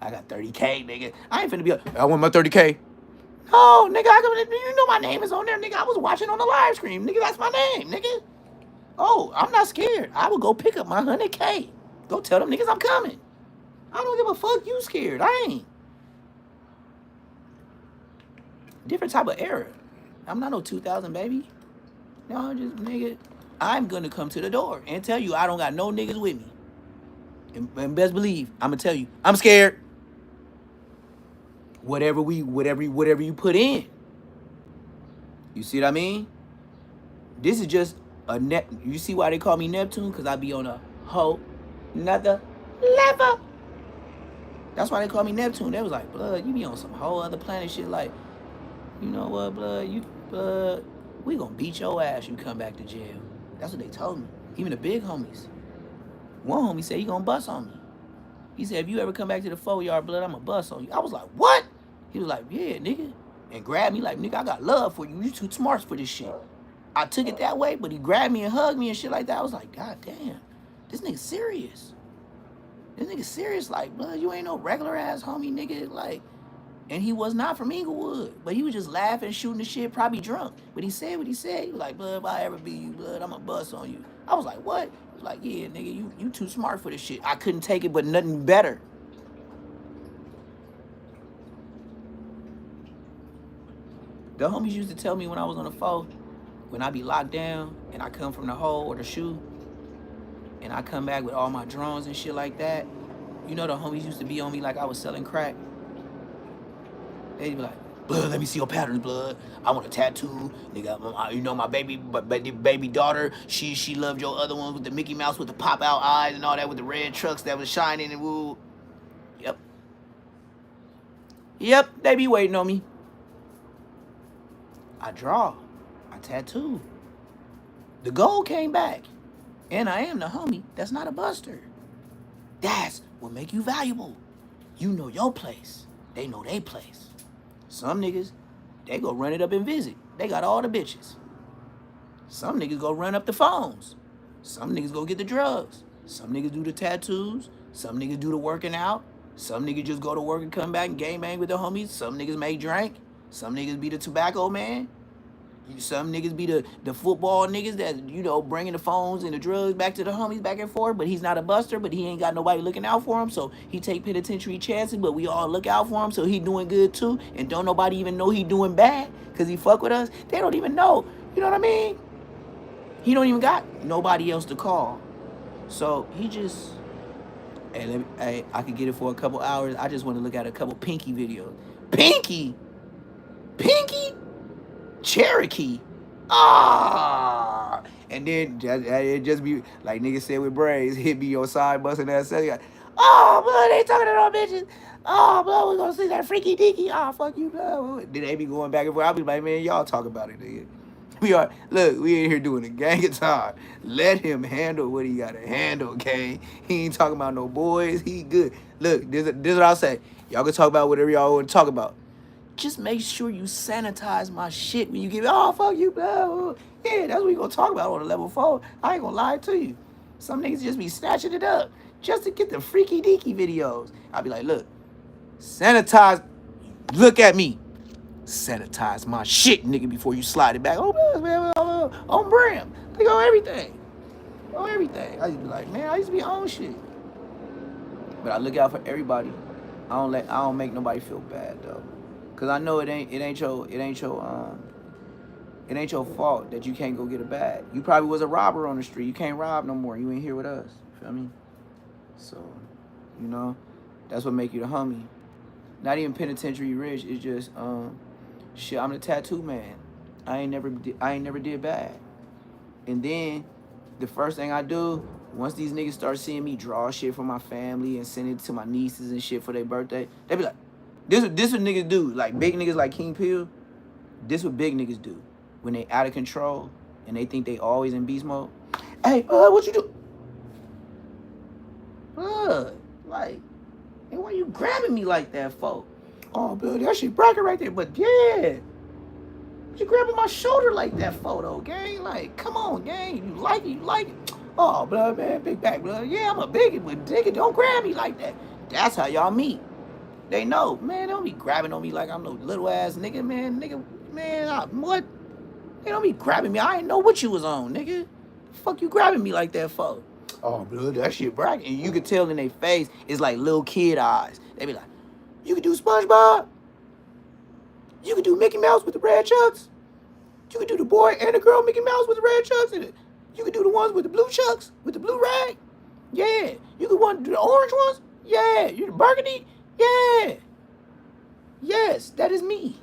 I got 30K, nigga. I ain't finna be like, I want my 30K. No, nigga, you know my name is on there, nigga. I was watching on the live stream. Nigga, that's my name, nigga. Oh, I'm not scared. I will go pick up my 100K. Go tell them niggas I'm coming. I don't give a fuck you scared. I ain't. Different type of era. I'm not no 2000, baby. No, just, nigga, I'm gonna come to the door and tell you I don't got no niggas with me. And best believe, I'm gonna tell you, I'm scared. Whatever you put in. You see what I mean? This is just a net. You see why they call me Neptune? Because I be on a whole nother level. That's why they call me Neptune. They was like, blood, you be on some whole other planet shit. Like, you know what, blood, we gonna beat your ass you come back to jail. That's what they told me. Even the big homies. One homie said he gonna bust on me. He said, if you ever come back to the 4-yard, blood, I'm gonna bust on you. I was like, what? He was like, yeah, nigga. And grabbed me like, nigga, I got love for you. You too smart for this shit. I took it that way, but he grabbed me and hugged me and shit like that. I was like, God damn, this nigga serious. This nigga serious, like, blood, you ain't no regular ass homie, nigga. Like, and he was not from Inglewood, but he was just laughing, shooting the shit, probably drunk. But he said what he said. He was like, blood, if I ever be you, blood, I'm gonna bust on you. I was like, what? He was like, yeah, nigga, you too smart for this shit. I couldn't take it, but nothing better. The homies used to tell me when I was on the phone, when I be locked down and I come from the hole or the shoe, and I come back with all my drones and shit like that, you know the homies used to be on me like I was selling crack. They'd be like, blood, let me see your patterns, blood. I want a tattoo. Nigga, you know my baby daughter, she loved your other one with the Mickey Mouse with the pop-out eyes and all that with the red trucks that was shining and woo. Yep, they be waiting on me. I draw. I tattoo. The gold came back. And I am the homie that's not a buster. That's what make you valuable. You know your place. They know their place. Some niggas, they go run it up and visit. They got all the bitches. Some niggas go run up the phones. Some niggas go get the drugs. Some niggas do the tattoos. Some niggas do the working out. Some niggas just go to work and come back and game bang with the homies. Some niggas make drink. Some niggas be the tobacco man. Some niggas be the football niggas that, you know, bringing the phones and the drugs back to the homies back and forth, but he's not a buster, but he ain't got nobody looking out for him, so he take penitentiary chances, but we all look out for him, so he doing good too, and don't nobody even know he doing bad, because he fuck with us. They don't even know, you know what I mean? He don't even got nobody else to call. So he just, hey, I could get it for a couple hours. I just want to look at a couple Pinky videos. Pinky? Cherokee. Ah, and then it just be like niggas said with braids, hit me your side busting that say, like, oh blood, they talking to them bitches. Oh blood, we gonna see that freaky deaky. Oh fuck you, blood. Then they be going back and forth. I'll be like, man, y'all talk about it, nigga. We in here doing a gang of time. Let him handle what he gotta handle, gang. He ain't talking about no boys. He good. Look, this is what I'll say. Y'all can talk about whatever y'all want to talk about. Just make sure you sanitize my shit when you give it. Oh, fuck you, blah. Yeah, that's what we gonna talk about on a level 4. I ain't gonna lie to you. Some niggas just be snatching it up just to get the freaky deaky videos. I'll be like, look, sanitize. Look at me. Sanitize my shit, nigga, before you slide it back. Oh, man, on Bram. Like, on everything. On everything. I used to be like, man, I used to be on shit. But I look out for everybody. I don't make nobody feel bad though. Cause I know it ain't your fault that you can't go get a bag. You probably was a robber on the street. You can't rob no more. You ain't here with us. Feel me? So, you know, that's what make you the homie. Not even penitentiary rich. It's just shit. I'm the tattoo man. I ain't never did bad. And then the first thing I do, once these niggas start seeing me draw shit for my family and send it to my nieces and shit for their birthday, they be like, this what niggas do. Like big niggas like King Pill, this what big niggas do. When they out of control and they think they always in beast mode. Hey, what you do? Like, hey, why you grabbing me like that for? Oh, blood, that shit bracket right there. But yeah, what you grabbing my shoulder like that for though, gang? Like, come on, gang. You like it. Oh, blood, man, big back, blood. Yeah, I'm a bigot, but nigga, don't grab me like that. That's how y'all meet. They know, man, they don't be grabbing on me like I'm no little ass nigga, man. What? They don't be grabbing me. I ain't know what you was on, nigga. The fuck you grabbing me like that for? Oh, blood, that shit bracket. And you could tell in their face, it's like little kid eyes. They be like, you can do SpongeBob. You can do Mickey Mouse with the red chucks. You can do the boy and the girl Mickey Mouse with the red chucks. And you can do the ones with the blue chucks, with the blue rag. Yeah. You can want to do the orange ones. Yeah. You the burgundy. Yeah. Yes, that is me.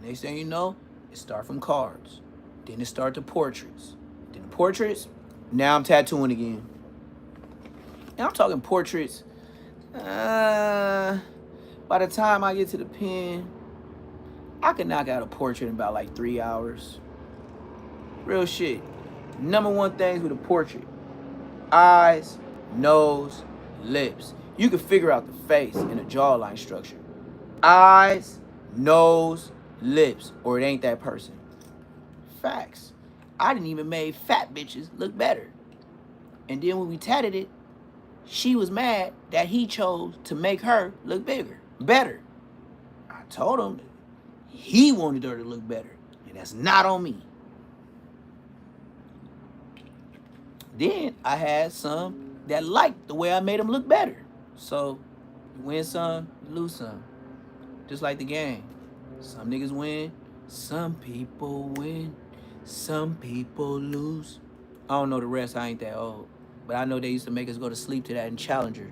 The next thing you know, it start from cards. Then it start to portraits. Then the portraits, now I'm tattooing again. And I'm talking portraits. By the time I get to the pen, I could knock out a portrait in about like 3 hours. Real shit. Number one things with a portrait: eyes, nose, lips. You can figure out the face and the jawline structure. Eyes, nose, lips, or it ain't that person. Facts. I didn't even make fat bitches look better. And then when we tatted it, she was mad that he chose to make her look better. I told him he wanted her to look better, and that's not on me. Then I had some that liked the way I made them look better. So, you win some, you lose some. Just like the game. Some niggas win, some people win, some people lose. I don't know the rest, I ain't that old. But I know they used to make us go to sleep to that in Challenger.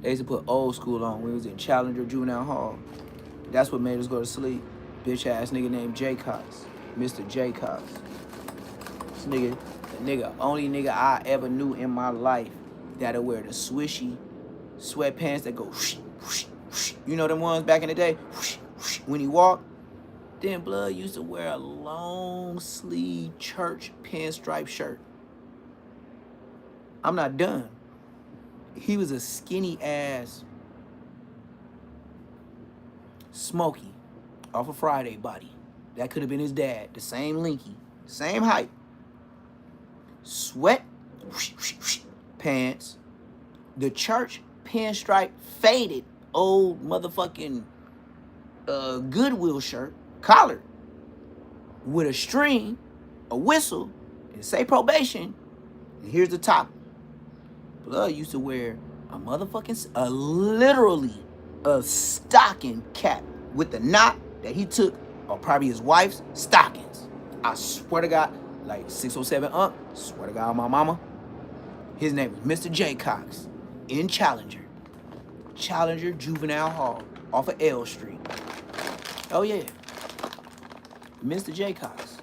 They used to put old school on when we was in Challenger Juvenile Hall. That's what made us go to sleep. Bitch ass nigga named J. Cox. Mr. J. Cox. This nigga, only nigga I ever knew in my life that'll wear the swishy sweatpants that go whoosh, whoosh, whoosh. You know them ones back in the day? Whoosh, whoosh, when he walked. Then Blood used to wear a long sleeve church pinstripe shirt. I'm not done. He was a skinny ass Smokey off a Friday body. That could have been his dad. The same linky, same height. Sweat, whoosh, whoosh, whoosh, pants, the church pinstripe faded old motherfucking Goodwill shirt, collared, with a string, a whistle, and say probation. And here's the top. Blood used to wear literally a stocking cap with the knot that he took, or probably his wife's stockings. I swear to God, like 607 swear to God, my mama. His name was Mr. J. Cox in Challenger Juvenile Hall off of L Street. Oh yeah, Mr. J. Cox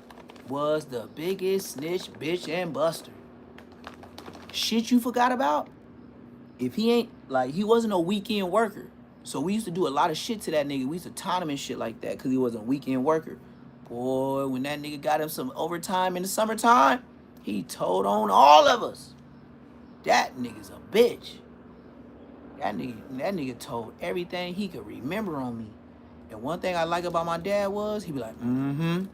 was the biggest snitch, bitch, and buster. Shit you forgot about? If he ain't, like, he wasn't a weekend worker. So we used to do a lot of shit to that nigga. We used to taunt him and shit like that because he wasn't a weekend worker. Boy, when that nigga got him some overtime in the summertime, he told on all of us. That nigga's a bitch. That nigga told everything he could remember on me. And one thing I like about my dad was, he'd be like, and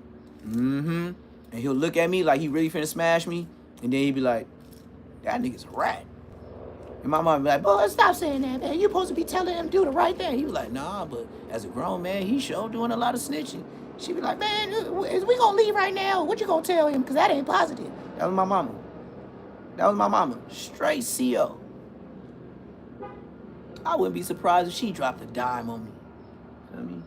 he'll look at me like he really finna smash me. And then he'd be like, that nigga's a rat. And my mom be like, boy, stop saying that, man. You supposed to be telling him to do the right thing. He was like, nah, but as a grown man, he sure doing a lot of snitching. She be like, man, is we gonna leave right now? What you gonna tell him? Because that ain't positive. That was my mama. Straight CO. I wouldn't be surprised if she dropped a dime on me. You know what I mean?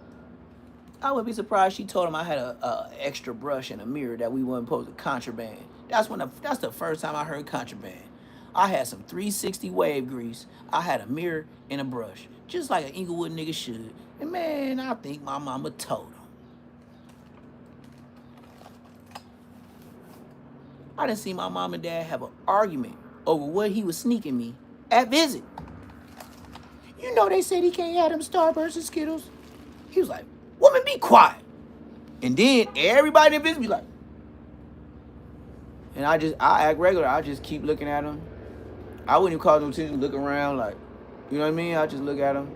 I wouldn't be surprised she told him I had a extra brush and a mirror that we wasn't supposed to contraband. That's the first time I heard contraband. I had some 360 wave grease. I had a mirror and a brush, just like an Inglewood nigga should. And man, I think my mama told him. I done seen my mom and dad have an argument over what he was sneaking me at Visit. You know they said he can't have them Starbursts and Skittles. He was like, woman, be quiet. And then everybody in Visit be like, and I act regular. I just keep looking at him. I wouldn't even call no attention, look around like, you know what I mean? I just look at him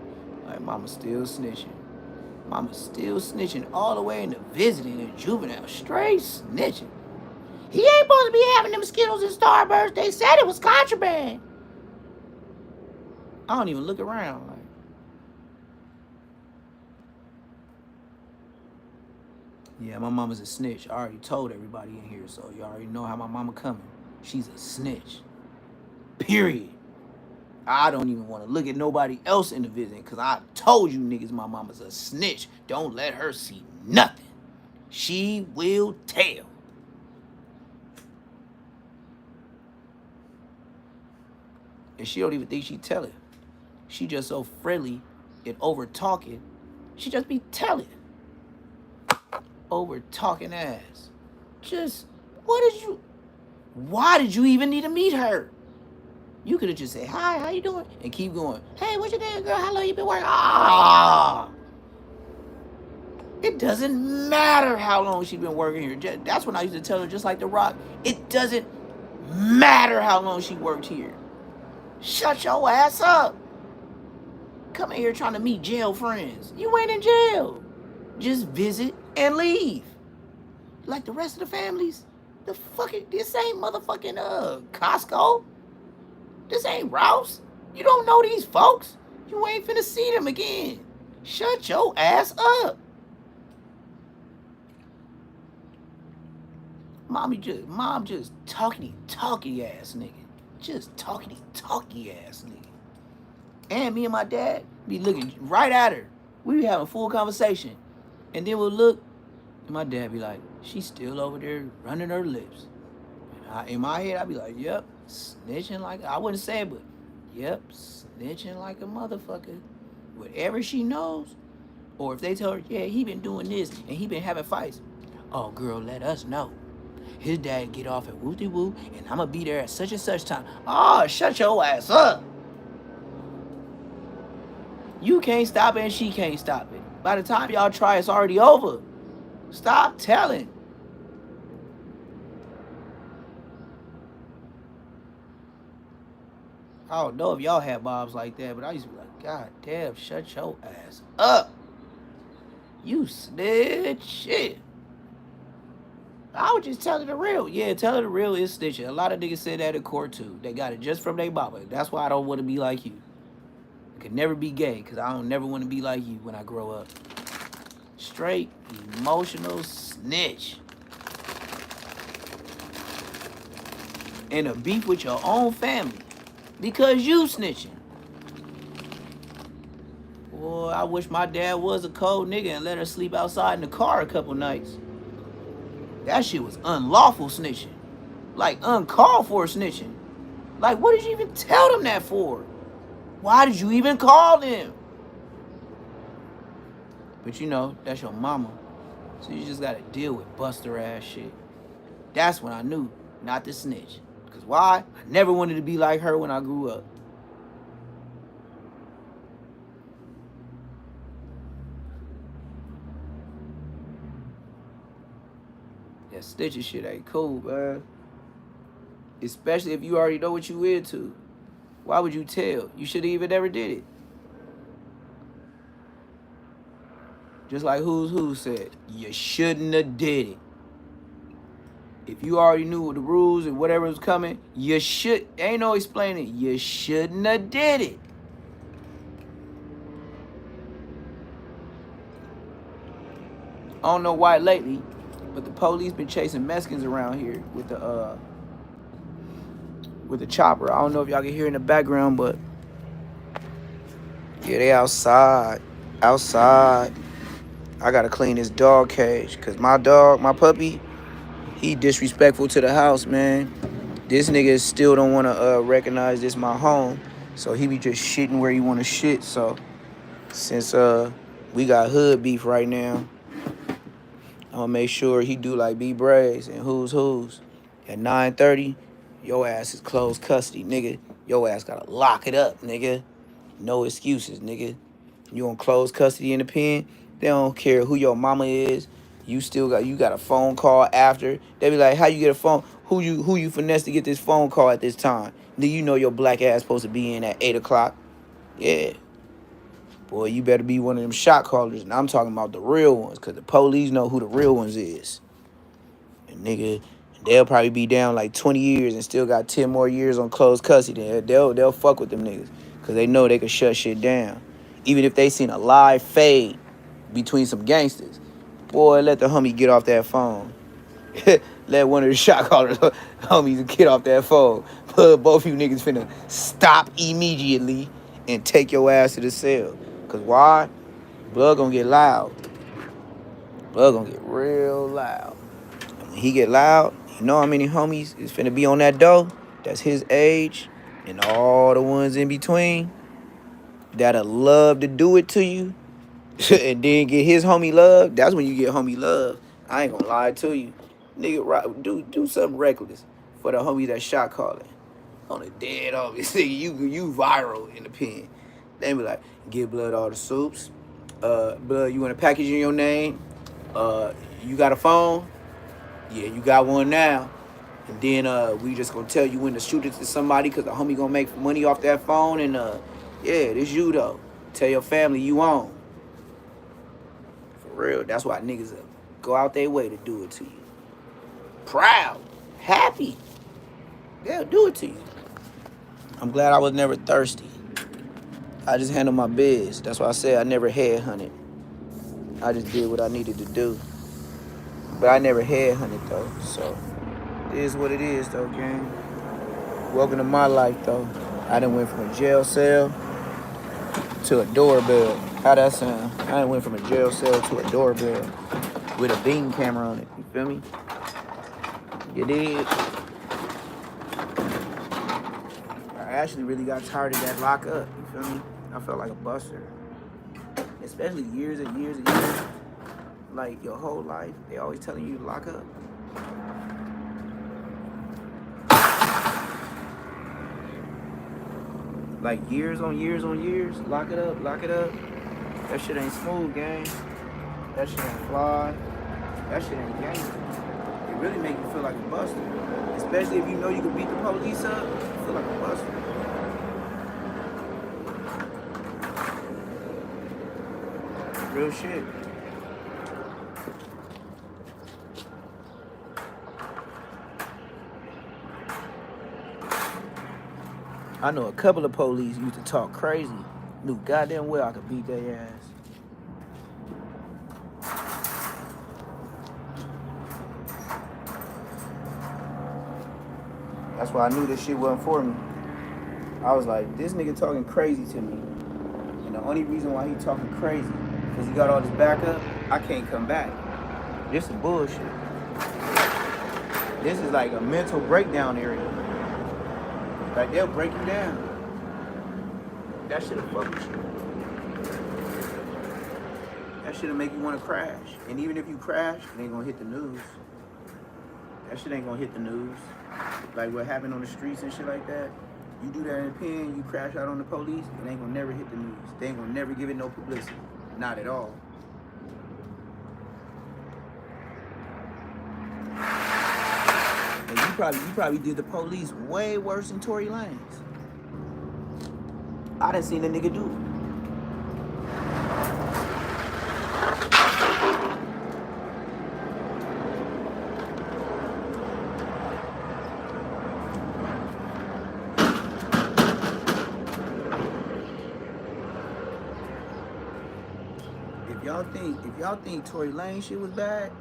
like, mama still snitching. Mama still snitching all the way into Visiting in juvenile, straight snitching. He ain't supposed to be having them Skittles and Starbursts. They said it was contraband. I don't even look around like. Yeah, my mama's a snitch. I already told everybody in here, so you already know how my mama coming. She's a snitch. Period. I don't even want to look at nobody else in the Visiting because I told you niggas my mama's a snitch. Don't let her see nothing. She will tell. And she don't even think she telling. She just so friendly and over talking. She just be telling. Over talking ass. Just, why did you even need to meet her? You could have just said, hi, how you doing? And keep going. Hey, what's your name, girl? How long you been working? It doesn't matter how long she been working here. That's when I used to tell her, just like The Rock, it doesn't matter how long she worked here. Shut your ass up. Come in here trying to meet jail friends. You ain't in jail. Just visit and leave. Like the rest of the families. This ain't motherfucking Costco. This ain't Rouse. You don't know these folks. You ain't finna see them again. Shut your ass up. Mom just talky ass nigga. Just talky ass nigga. And me and my dad be looking right at her. We be having a full conversation. And then we'll look, and my dad be like, she's still over there running her lips. And in my head, I be like, yep, snitching like, I wouldn't say it, but yep, snitching like a motherfucker. Whatever she knows, or if they tell her, yeah, he been doing this, and he been having fights. Oh, girl, let us know. His dad get off at woo-de-woo, and I'm gonna be there at such and such time. Oh, shut your ass up. You can't stop it, and she can't stop it. By the time y'all try, it's already over. Stop telling. I don't know if y'all had bobs like that, but I used to be like, God damn, shut your ass up. You snitch shit. I would just tell her the real. Yeah, tell her the real is snitching. A lot of niggas say that in court too. They got it just from their mama. That's why I don't want to be like you. I could never be gay because I don't never want to be like you when I grow up. Straight emotional snitch. And a beef with your own family because you snitching. Boy, I wish my dad was a cold nigga and let her sleep outside in the car a couple nights. That shit was unlawful snitching. Like uncalled for snitching. Like, what did you even tell them that for? Why did you even call them? But you know, that's your mama. So you just gotta deal with buster ass shit. That's when I knew not to snitch. Because why? I never wanted to be like her when I grew up. That stitching shit ain't cool, man. Especially if you already know what you into. Why would you tell? You should have even never did it. Just like Who said, you shouldn't have did it. If you already knew what the rules and whatever was coming, you should. Ain't no explaining. You shouldn't have did it. I don't know why lately, but the police been chasing Mexicans around here with the chopper. I don't know if y'all can hear in the background, but yeah, they outside. Outside. I gotta clean this dog cage because my dog, my puppy, he disrespectful to the house, man. This nigga still don't want to recognize this my home, so he be just shitting where he want to shit. So since we got hood beef right now, I'm gonna make sure he do like B Braves and who's. At 9:30, your ass is closed custody, nigga. Your ass gotta lock it up, nigga. No excuses, nigga. You on closed custody in the pen, they don't care who your mama is. You got a phone call after. They be like, how you get a phone? Who you finesse to get this phone call at this time? Do you know your black ass supposed to be in at 8 o'clock? Yeah. Boy, you better be one of them shot callers. And I'm talking about the real ones, because the police know who the real ones is. And nigga, they'll probably be down like 20 years and still got 10 more years on closed custody. They'll fuck with them niggas, because they know they can shut shit down. Even if they seen a live fade between some gangsters. Boy, let the homie get off that phone. Let one of the shot callers homies get off that phone. Both you niggas finna stop immediately and take your ass to the cell. Cause why? Blood gonna get loud. Blood gonna get real loud. And when he get loud, you know how many homies is finna be on that dough? That's his age and all the ones in between that'll love to do it to you. And then get his homie love. That's when you get homie love. I ain't gonna lie to you. Nigga, do something reckless for the homie that shot calling. On a dead homie. Nigga, you viral in the pen. They be like, give Blood all the soups. Blood, you want a package in your name? You got a phone? Yeah, you got one now. And then we just gonna tell you when to shoot it to somebody, because the homie gonna make money off that phone. And yeah, this you though. Tell your family you on. For real, that's why niggas go out their way to do it to you. Proud, happy, they'll do it to you. I'm glad I was never thirsty. I just handled my biz. That's why I said I never headhunted. I just did what I needed to do. But I never headhunted though, so it is what it is though, gang. Welcome to my life though. I done went from a jail cell to a doorbell. How that sound? I done went from a jail cell to a doorbell with a beam camera on it. You feel me? You did. I actually really got tired of that lockup. You feel me? I felt like a buster. Especially years and years and years. Like your whole life, they always telling you to lock up. Like years on years on years, lock it up, lock it up. That shit ain't smooth, gang. That shit ain't fly. That shit ain't gangster. It really make you feel like a buster. Especially if you know you can beat the police up, you feel like a buster. Real shit. I know a couple of police used to talk crazy. Knew goddamn well I could beat their ass. That's why I knew this shit wasn't for me. I was like, this nigga talking crazy to me. And the only reason why he talking crazy, because he got all this backup, I can't come back. This is bullshit. This is like a mental breakdown area. Like, they'll break you down. That shit'll fuck with you. That shit'll make you want to crash. And even if you crash, it ain't gonna hit the news. That shit ain't gonna hit the news. Like what happened on the streets and shit like that. You do that in a pen, you crash out on the police, it ain't gonna never hit the news. They ain't gonna never give it no publicity. Not at all. And you probably did the police way worse than Tory Lanez. I done seen a nigga do it. If y'all think Tory Lanez shit was bad,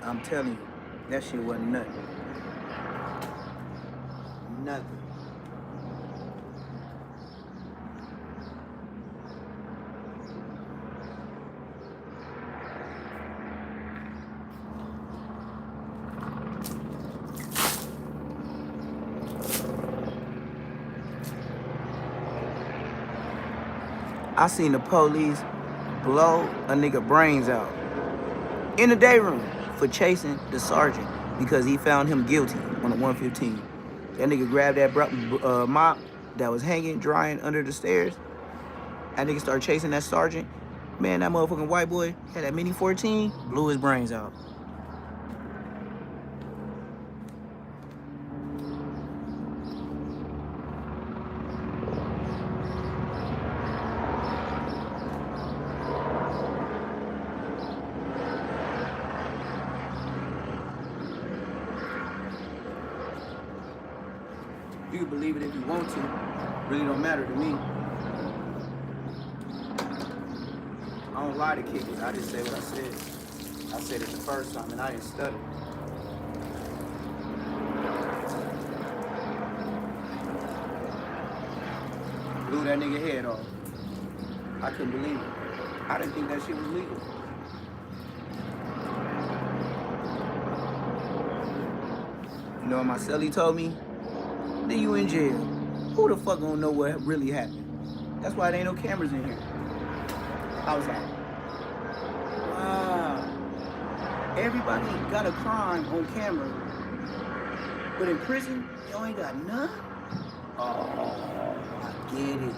I'm telling you, that shit wasn't nothing. Nothing. I seen the police blow a nigga brains out in the day room for chasing the sergeant because he found him guilty on the 115. That nigga grabbed that mop that was hanging, drying under the stairs. That nigga started chasing that sergeant. Man, that motherfucking white boy had that mini 14, blew his brains out. You can believe it if you want to. Really don't matter to me. I don't lie to kickers. I just say what I said. I said it the first time and I didn't stutter. Blew that nigga head off. I couldn't believe it. I didn't think that shit was legal. You know what my cellie told me? Then you in jail. Who the fuck gonna know what really happened? That's why there ain't no cameras in here. I was like, wow. Everybody got a crime on camera, but in prison, y'all ain't got none? Oh, I get it.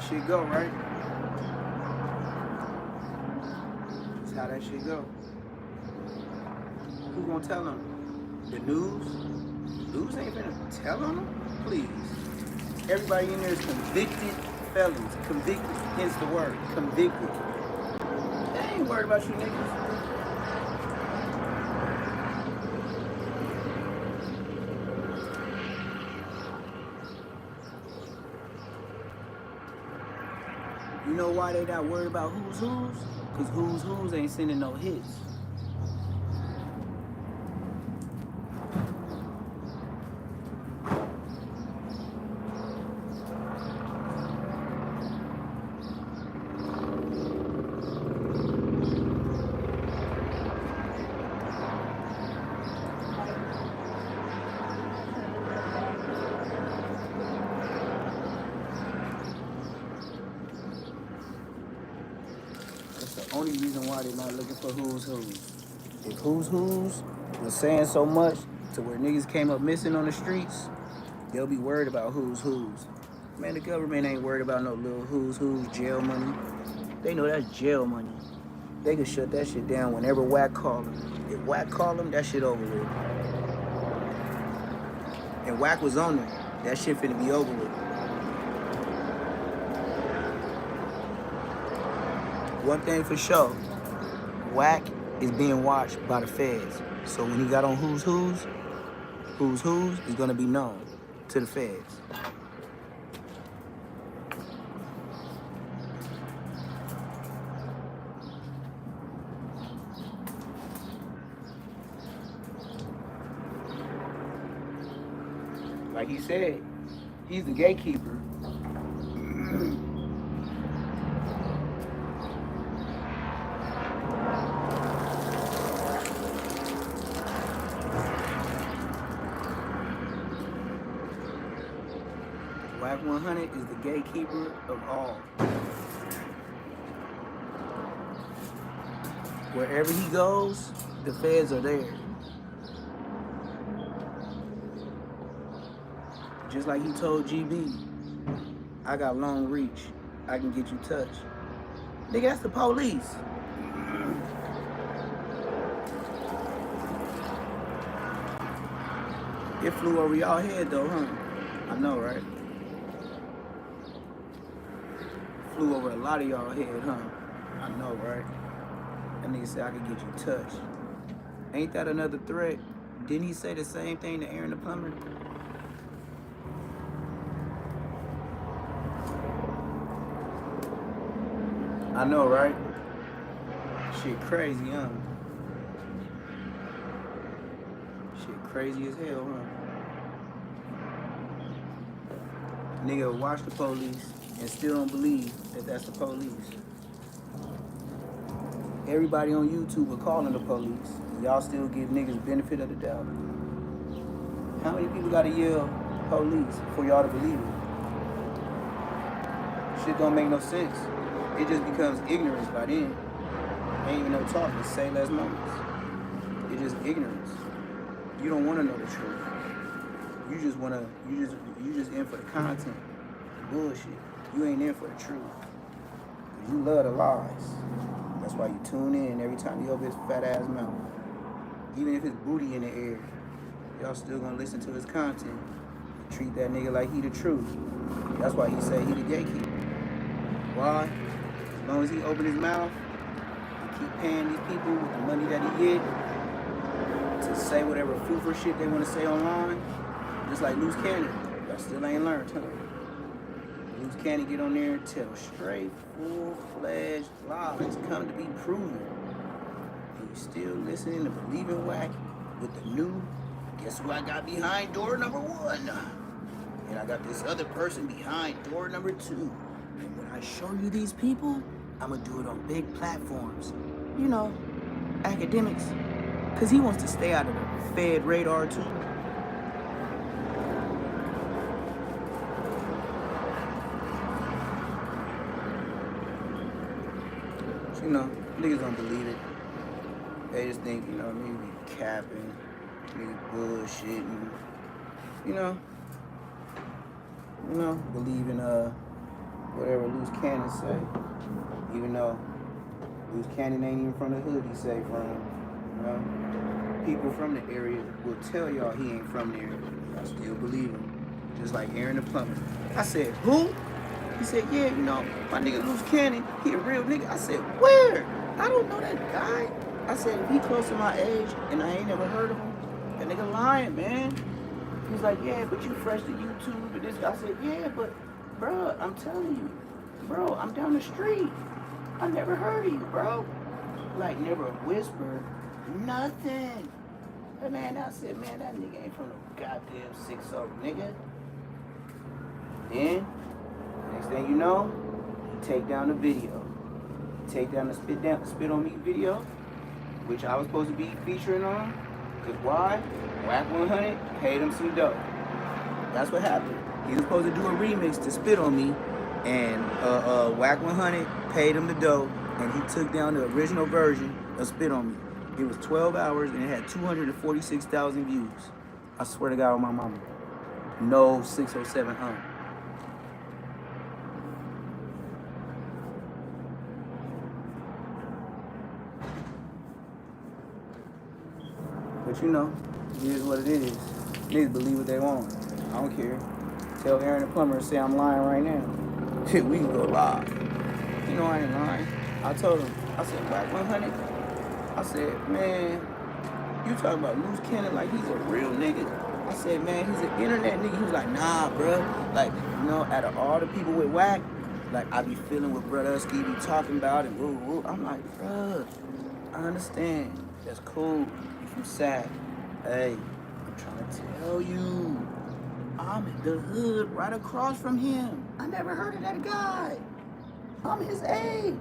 Shit go, right? That's how that shit go. Who gonna tell them? The news? The news ain't finna tell on them? Please. Everybody in there is convicted felons. Convicted, hence the word, convicted. They ain't worried about you niggas. You know why they not worried about who's who's? Because who's ain't sending no hits. That's the only reason why they're not looking for who's who's. If who's was saying so much to where niggas came up missing on the streets, they'll be worried about who's. Man, the government ain't worried about no little who's jail money. They know that's jail money. They could shut that shit down whenever Wack call them. If Wack call them, that shit over with. And Wack was on them. That shit finna be over with. One thing for sure, Wack is being watched by the feds. So when he got on Who's Who's is gonna be known to the feds. Like he said, he's the gatekeeper. Wack 100 is the gatekeeper of all. Wherever he goes, the feds are there. Just like he told GB, I got long reach. I can get you touched. Nigga, that's the police. It flew over y'all head though, huh? I know, right? Flew over a lot of y'all head, huh? I know, right? That nigga said I could get you touched. Ain't that another threat? Didn't he say the same thing to Aaron the plumber? I know, right? Shit crazy, huh? Shit crazy as hell, huh? Nigga watch the police and still don't believe that that's the police. Everybody on YouTube are calling the police. Y'all still give niggas benefit of the doubt. How many people gotta yell police for y'all to believe it? Shit don't make no sense. It just becomes ignorance by then. Ain't even no talk, it's AYLESS moments. It's just ignorance. You don't wanna know the truth. You just wanna, you just in for the content. Bullshit. You ain't in for the truth. You love the lies. That's why you tune in every time you open his fat ass mouth. Even if his booty in the air, y'all still gonna listen to his content and treat that nigga like he the truth. That's why he say he the gatekeeper. Why? As long as he open his mouth and keep paying these people with the money that he get to say whatever fruitful shit they want to say online, just like Loose Cannon. Y'all still ain't learned, huh? Loose Cannon get on there and tell straight, full-fledged lies come to be proven. And you still listening to Believing Wack with the new, guess who I got behind door number 1? And I got this other person behind door number 2. And when I show you these people, I'm gonna do it on big platforms. You know, academics. Cause he wants to stay out of the Fed radar too. You know, niggas don't believe it. They just think, you know, niggas be capping, niggas bullshitting, you know, believe in whatever Loose Cannon say. Even though Loose Cannon ain't even from the hood, he say from, you know. People from the area will tell y'all he ain't from there. I still believe him. Just like Aaron the plumber. I said, who? He said, yeah, you know, my nigga Loose Cannon, he a real nigga. I said, where? I don't know that guy. I said, if he close to my age and I ain't never heard of him, that nigga lying, man. He's like, yeah, but you fresh to YouTube and this. I said, yeah, but bro, I'm telling you, bro, I'm down the street. I never heard of you, bro. Like, never a whisper, nothing. But man, I said, man, that nigga ain't from no goddamn 6-0, nigga. Then, next thing you know, you take down the video. Take down the spit on me video, which I was supposed to be featuring on. Cause why? Wack 100 paid him some dough. That's what happened. He was supposed to do a remix to Spit on Me, and Wack 100 paid him the dough, and he took down the original version of Spit on Me. It was 12 hours and it had 246,000 views. I swear to God on my mama. No 607 But you know, it is what it is. Niggas believe what they want. I don't care. Tell Aaron the plumber to say I'm lying right now. Shit, we can go live. You know I ain't lying. I told him, I said, Whack 100. I said, man, you talking about loose cannon like he's a real nigga. I said, man, he's an internet nigga. He was like, nah, bro. Like, you know, out of all the people with Whack, like, I be feeling what Brother Usky be talking about and woo, woo. I'm like, bruh, I understand. That's cool if you sad. Hey, I'm trying to tell you, I'm in the hood right across from him. I never heard of that guy. I'm his age.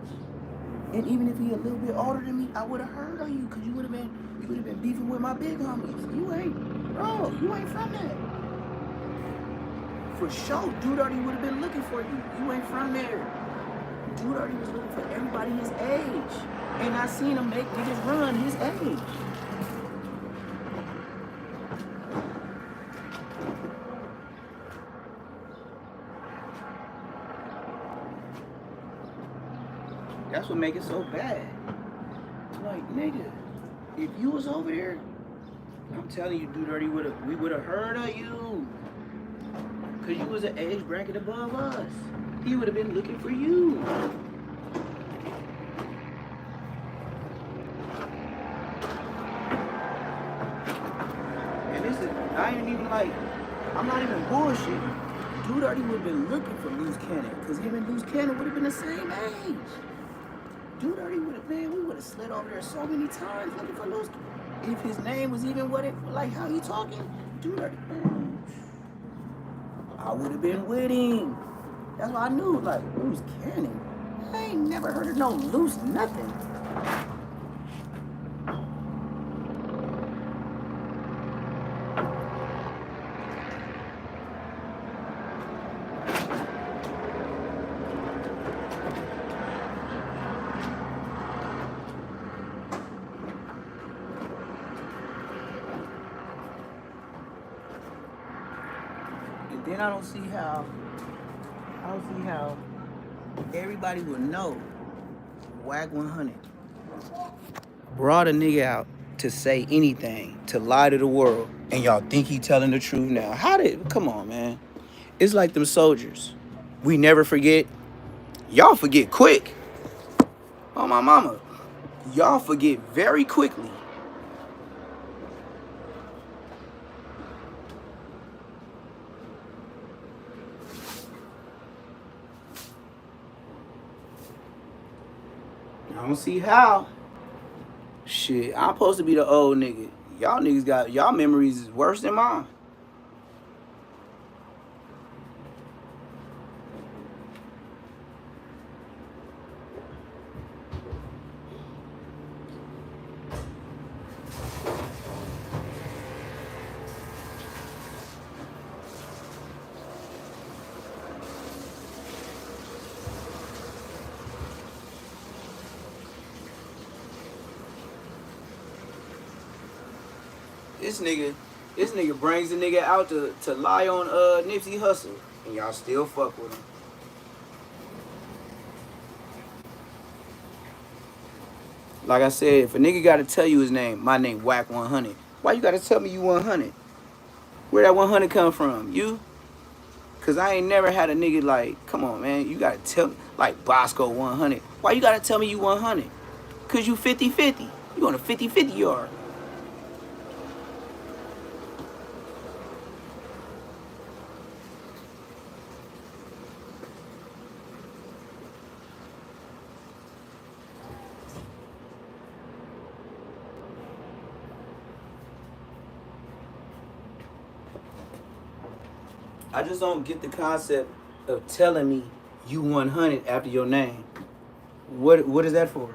And even if he a little bit older than me, I would have heard of you, because you would have been beefing with my big homies. You ain't, bro, you ain't from that. For sure, Dude already would have been looking for you. You ain't from there. Dude already was looking for everybody his age. And I seen him make niggas run his age. That's what make it so bad. Like, nigga, if you was over there, I'm telling you, Dude already we would have heard of you. Cause you was an age bracket above us. He would have been looking for you. And this is, I ain't even like, I'm not even bullshit. Dude already would have been looking for Loose Cannon, cause him and Loose Cannon would have been the same age. Dude already would have been, we would have slid over there so many times looking for Loose Cannon. If his name was even what it, like how he talking, Dude already, I would have been with him. That's why I knew, like, Loose Cannon. I ain't never heard of no Loose nothing. And then I don't see how everybody would know Whack 100 brought a nigga out to say anything, to lie to the world, and y'all think he telling the truth now. Come on, man. It's like them soldiers. We never forget. Y'all forget quick. Oh, my mama. Y'all forget very quickly. I don't see how. Shit, I'm supposed to be the old nigga. Y'all niggas got, y'all memories is worse than mine. This nigga brings the nigga out to lie on Nipsey Hussle, and y'all still fuck with him. Like I said, if a nigga gotta tell you his name, my name Whack 100. Why you gotta tell me you 100? Where that 100 come from? You? Cause I ain't never had a nigga like, come on, man, you gotta tell me, like Bosco 100. Why you gotta tell me you 100? Cause you 50-50. You on a 50-50 yard. I just don't get the concept of telling me you 100 after your name. What is that for?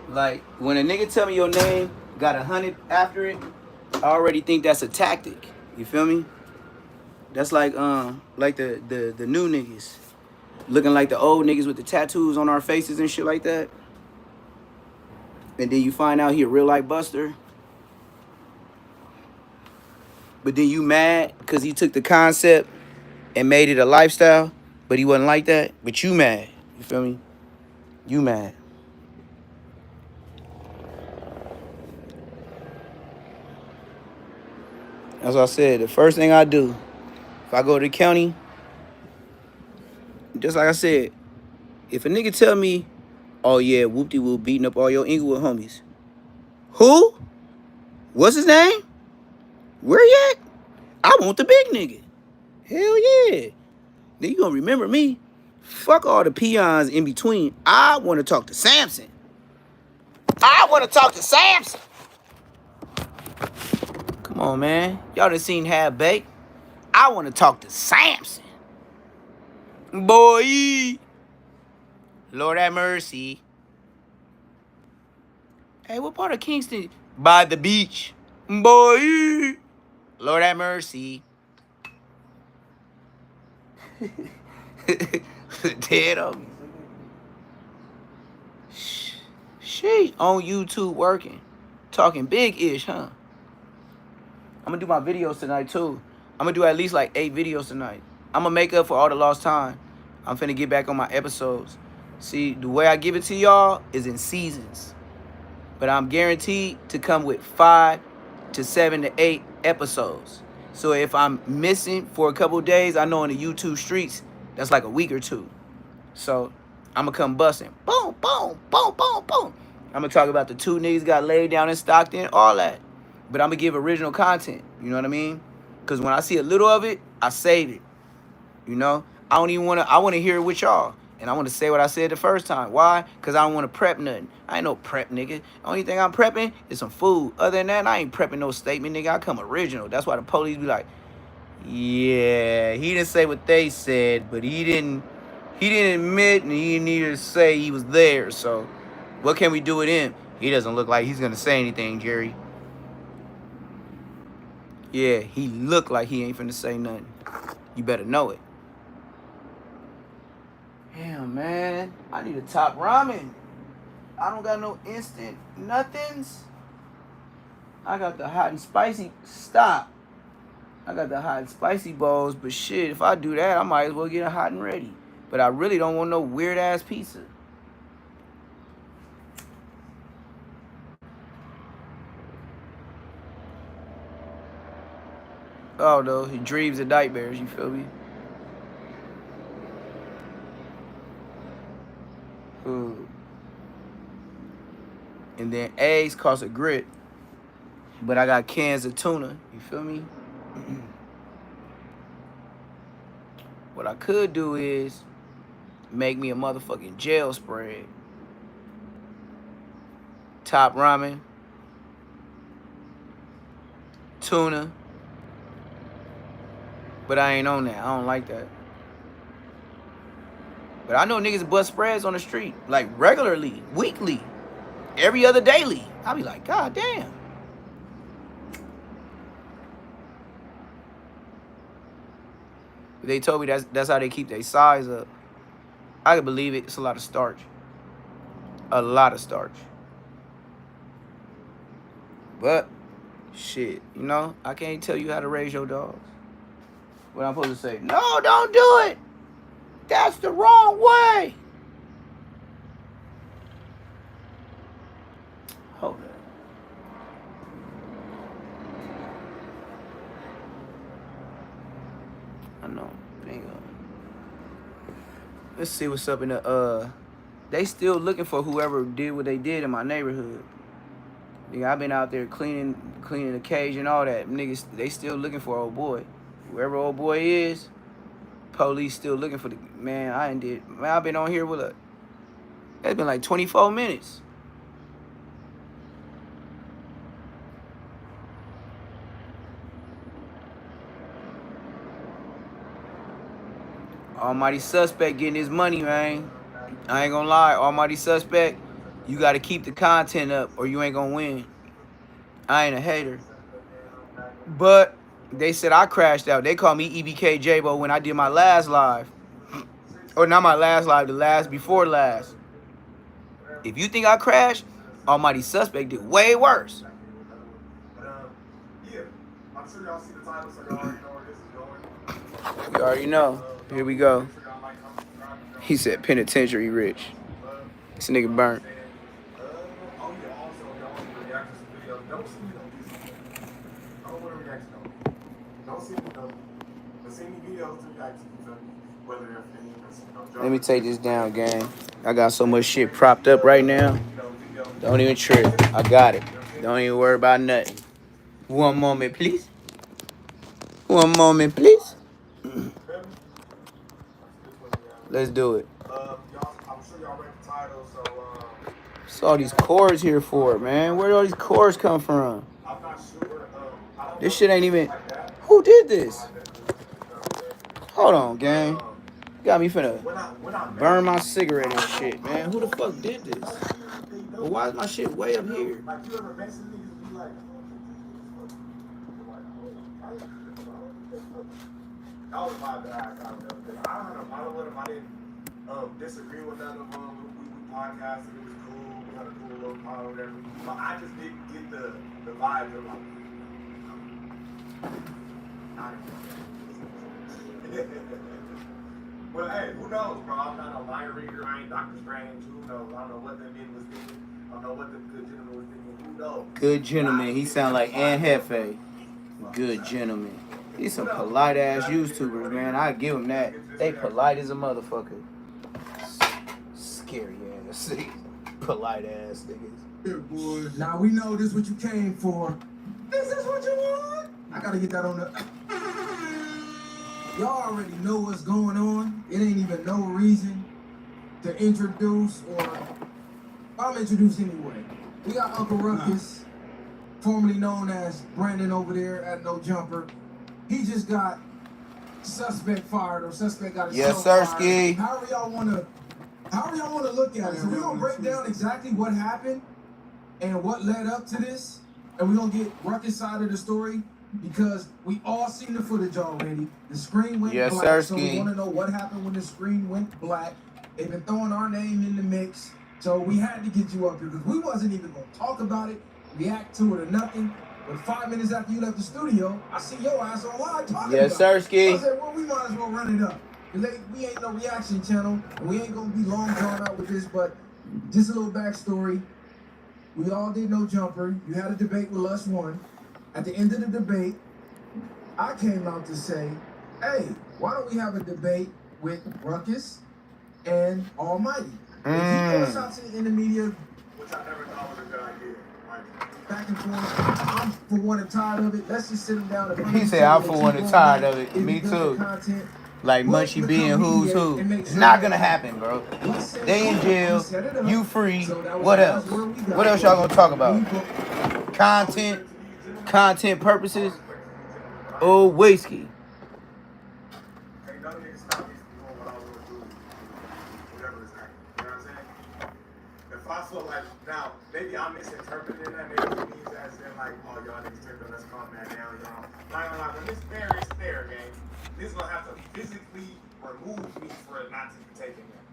Like, when a nigga tell me your name got 100 after it, I already think that's a tactic. You feel me? That's like the new niggas looking like the old niggas with the tattoos on our faces and shit like that. and then you find out he a real life buster, but then you mad because he took the concept and made it a lifestyle, but he wasn't like that, but you mad. You feel me? You mad. As I said, the first thing I do, if I go to the county, just like I said, if a nigga tell me, oh yeah, whoop-de-whoop beating up all your Inglewood homies. Who? What's his name? Where he at? I want the big nigga. Hell yeah. Then you gonna remember me. Fuck all the peons in between. I want to talk to Samson. I want to talk to Samson. Come on, man. Y'all done seen Half Baked. I want to talk to Samson. Boy. Lord have mercy. Hey, what part of Kingston? By the beach. Boy. Lord have mercy. Dead on me. She on YouTube working. Talking big-ish, huh? I'm gonna do my videos tonight, too. I'm gonna do at least like 8 videos tonight. I'm gonna make up for all the lost time. I'm finna get back on my episodes. See, the way I give it to y'all is in seasons. But I'm guaranteed to come with 5 to 7 to 8 episodes. So if I'm missing for a couple days, I know in the YouTube streets, that's like a week or 2. So I'm gonna come busting. Boom, boom, boom, boom, boom. I'm gonna talk about the 2 niggas got laid down in Stockton, all that. But I'm gonna give original content, you know what I mean? Because when I see a little of it, I save it. You know? I wanna hear it with y'all. And I want to say what I said the first time. Why? Because I don't want to prep nothing. I ain't no prep, nigga. Only thing I'm prepping is some food. Other than that, I ain't prepping no statement, nigga. I come original. That's why the police be like, yeah, he didn't say what they said, but he didn't admit and he didn't even say he was there. So what can we do with him? He doesn't look like he's going to say anything, Jerry. Yeah, he look like he ain't finna say nothing. You better know it. Damn, man. I need a top ramen. I don't got no instant nothings. I got the hot and spicy. Stop. I got the hot and spicy bowls, but shit, if I do that, I might as well get a hot and ready. But I really don't want no weird-ass pizza. Oh, no. He dreams of nightmares, you feel me? Ooh. And then eggs cost a grit. But I got cans of tuna. You feel me? What I could do is make me a motherfucking jail spread. Top ramen. Tuna. But I ain't on that. I don't like that. But I know niggas bust spreads on the street. Like regularly. Weekly. Every other daily. I be like, God damn. They told me that's how they keep their size up. I can believe it. It's a lot of starch. A lot of starch. But, shit, you know, I can't tell you how to raise your dogs. What I'm supposed to say? No, don't do it. That's the wrong way. Hold on. I know. Bingo. Let's see what's up in the they still looking for whoever did what they did in my neighborhood. Nigga, I've been out there cleaning the cage and all that. Niggas, they still looking for old boy. Whoever old boy is, police still looking for the man. I've been on here with it's been like 24 minutes. Almighty suspect getting his money, man. I ain't gonna lie, almighty suspect, you gotta keep the content up or you ain't gonna win. I ain't a hater. But they said I crashed out. They called me EBK J-Bo when I did my last live. Or not my last live, the last before last. If you think I crashed, Almighty Suspect did way worse. Yeah, I'm sure y'all see the title, so y'all already know where this is going. You already know. Here we go. He said penitentiary rich. This nigga burnt. Oh yeah, also y'all want to react to some videos. Don't see me on this. I don't want to react to them. Don't see me though. But see me videos to react to, you feel me? Whether they're famous, Let me take this down, gang. I got so much shit propped up right now. Don't even trip. I got it. Don't even worry about nothing. One moment, please. One moment, please. Let's do it. I'm sure y'all read the title, so What's all these chords here for, man? Where do all these chords come from? I'm not sure. This shit ain't even... Who did this? Hold on, gang. Got me finna burn my cigarette and shit, man. Who the fuck did this? Well, why is my shit way up here? Like, you ever message niggas and be like, that was my bad. I don't know what if I didn't disagree with none of them. We podcasted, it was cool. We had a cool little pod or whatever. But I just didn't get the vibe of like, well, hey, who knows, bro? I'm not a mind reader. I ain't Dr. Strange. Who knows? I don't know what that man was thinking. I don't know what the good gentleman was thinking. Who knows? Good gentleman. He sound like Ann Hefe. Good gentleman. These some polite ass YouTubers, man. I give them that. They polite as a motherfucker. Scary ass. Polite ass niggas. Yeah, boy. Now we know this what you came for. This is what you want. I gotta get that on the. Y'all already know what's going on. It ain't even no reason to introduce, or I'm introduced anyway. We got Uncle Ruckus, formerly known as Brandon over there at No Jumper. He just got suspect fired, or suspect got himself fired. Yes, Sirski. However y'all wanna look at it. So we're gonna break down exactly what happened and what led up to this, and we're gonna get Ruckus' side of the story. Because we all seen the footage already. The screen went black, Sirski. so we want to know what happened when the screen went black. They've been throwing our name in the mix, so we had to get you up here because we wasn't even going to talk about it, react to it or nothing. But 5 minutes after you left the studio, I see your ass on live talking about it. Sirski. So I said, well, we might as well run it up. We ain't no reaction channel, and we ain't going to be long drawn out with this, but just a little backstory. We all did No Jumper. You had a debate with Lust One. At the end of the debate, I came out to say, hey, why don't we have a debate with Ruckus and Almighty? If you throw us out in the media, which I never thought was a good idea. back and forth, I'm for one and tired of it. Let's just sit them down. He said, I'm for one and tired of it. Me too. Like Munchie B and Who's Who. It's not gonna happen, bro. They in jail. You free. What else? What else y'all gonna talk about? Content purposes. Oh, whiskey. Ain't none of niggas stop me from doing what I was gonna do. Whatever it's like. You know what I'm saying? If I feel like, now, maybe I'm misinterpreting that. Maybe it means as in like, oh, y'all niggas tripping, let's calm that down, y'all. Like, when it's fair, gang. This is gonna have to physically remove me for it not to be taken there.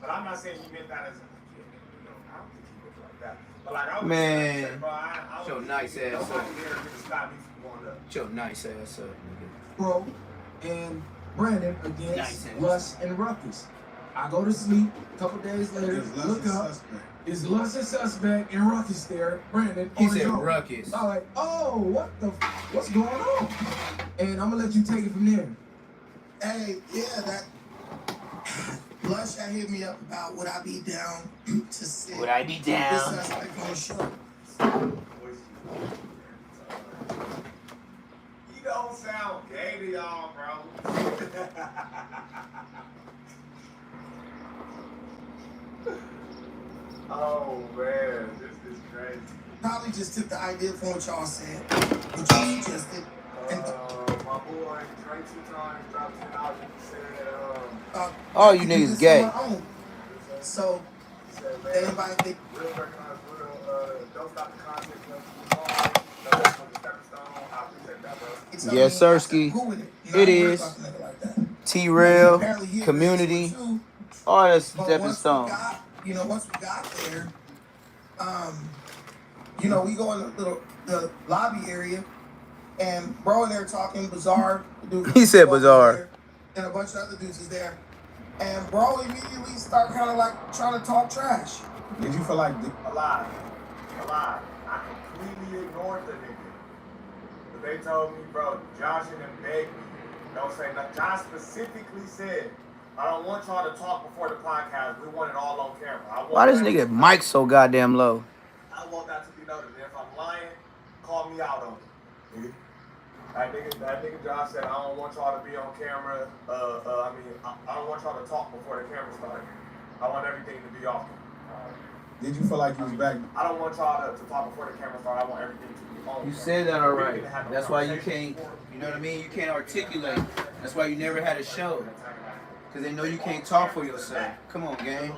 But I'm not saying you meant that as a, I don't think he looked like that. But like, I was Man, I your nice ass up. Nobody there can stop me from going up. Your nice ass up, nigga. Bro, and Brandon against Lust and Ruckus. I go to sleep. A couple days later, look up. It's Lust and Suspect and Ruckus there. Brandon. He said Ruckus. I'm like, oh, what's going on? And I'm gonna let you take it from there. Hey, yeah, that Blush had hit me up about would I be down to sit. Would I be down? This Suspect on the show. You don't sound gay to y'all, bro. Oh man, this is crazy. Probably just took the idea from what y'all said, what you suggested. And My boy, Drake 2 times dropped $10. He said, all you niggas gay. So, he said, man, anybody think real recognize real, don't stop the content, don't stop the stepping stone. I appreciate that, bro. Yes, Sirski. It is. T-Rail, community, all that stepping stone. Once we got there, You know, we go in the lobby area, and bro in there talking bizarre. He said bizarre. And a bunch of other dudes is there. And bro immediately start kind of like trying to talk trash. Did you feel like A lie. I completely ignored the nigga. But they told me, bro, Josh and them begged me. Don't say nothing. Josh specifically said, I don't want y'all to talk before the podcast. We want it all on camera. Why this nigga mic so goddamn low? I want that to be noted. And if I'm lying, call me out on it. That nigga Josh said, I don't want y'all to be on camera. I don't want y'all to talk before the camera started. I want everything to be off. Did you feel like you was back? I don't want y'all to talk before the camera started. I want everything to be on. You said that alright. That's why you can't, you know what I mean? You can't articulate. That's why you never had a show. Because they know you can't talk for yourself. Come on, gang.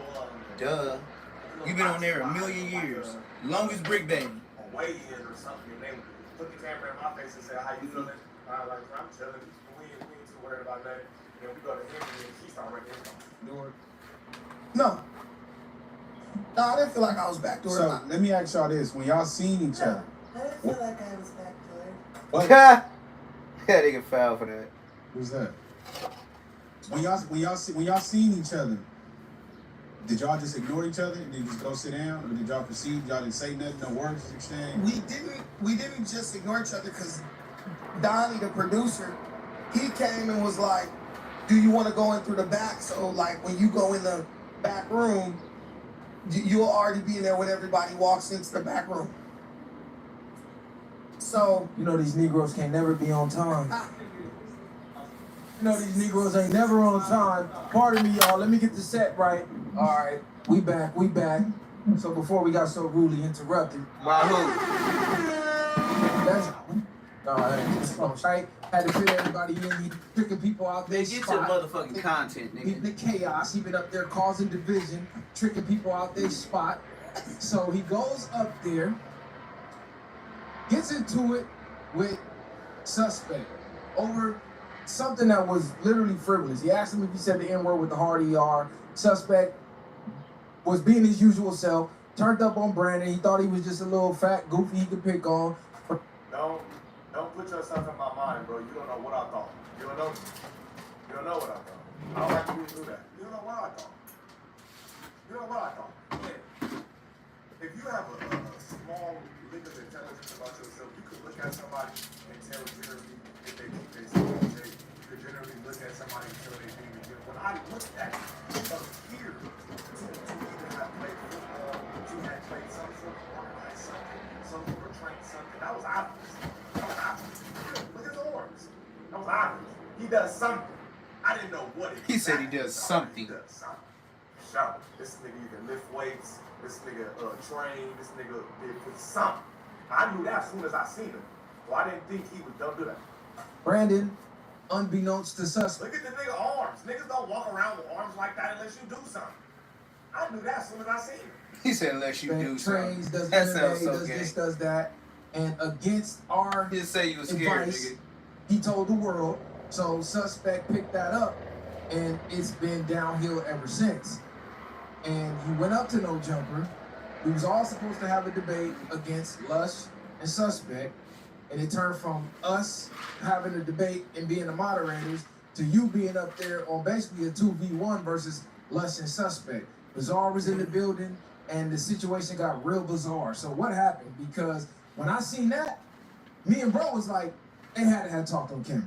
Duh. You've been on there a million years. Longest Brick Baby. Way in or something. And they put the camera in my face and say, how you feeling? I was like, I'm chilling. We ain't too worried about that. And then we go to him and he started right there. No. No, I didn't feel like I was back door. So let me ask y'all this: when y'all seen each other, I didn't feel like I was back door. what? Yeah, they can foul for that. Who's that? When y'all seen each other, did y'all just ignore each other and then just go sit down, or did y'all proceed? Y'all didn't say nothing, no words exchanged. We didn't just ignore each other because Donnie, the producer, he came and was like, "Do you want to go in through the back?" So like when you go in the back room, you'll already be in there when everybody walks into the back room. So you know these Negroes can't never be on time. You know these Negroes ain't never on time. Pardon me, y'all. Let me get the set right. All right, we back. So before we got so rudely interrupted, By who? that's right. Had to fit everybody in. He tricking people out there. They get to the motherfucking content, Beating the nigga. chaos. He been up there causing division, tricking people out their spot. So he goes up there, gets into it with Suspect over something that was literally frivolous. He asked him if he said the N-word with the hard ER. Suspect was being his usual self, turned up on Brandon. He thought he was just a little fat goofy he could pick on. Don't put yourself in my mind, bro. You don't know what I thought. You don't know what I thought. I don't have to do that. You don't know what I thought. Yeah. If you have a small lick of intelligence about yourself, you could look at somebody and tell generally if they keep their self shape. You could generally look at somebody and tell they think they're When I looked at up here to either have played football, to have played some sort of organized something, some sort of trained something, that was obvious. Look at the arms. That was obvious. He does something. I didn't know what it is. He said he does something. He does something. Shout. This nigga either lift weights, this nigga train, this nigga did something. I knew that as soon as I seen him. So I didn't think he would do that. Brandon, unbeknownst to Suspect. Look at the nigga arms. Niggas don't walk around with arms like that unless you do something. I knew that as soon as I seen him. He said unless you do trains, something. does That MMA, sounds so does gay. this, does that. And against our He say you was scared, advice, nigga. he told the world. So Suspect picked that up, and it's been downhill ever since. And he went up to No Jumper. We was all supposed to have a debate against Lush and Suspect, and it turned from us having a debate and being the moderators to you being up there on basically a 2v1 versus Lush and Suspect. Bizarre was in the building, and the situation got real bizarre. So what happened? Because when I seen that, me and bro was like, they had to have talked on camera.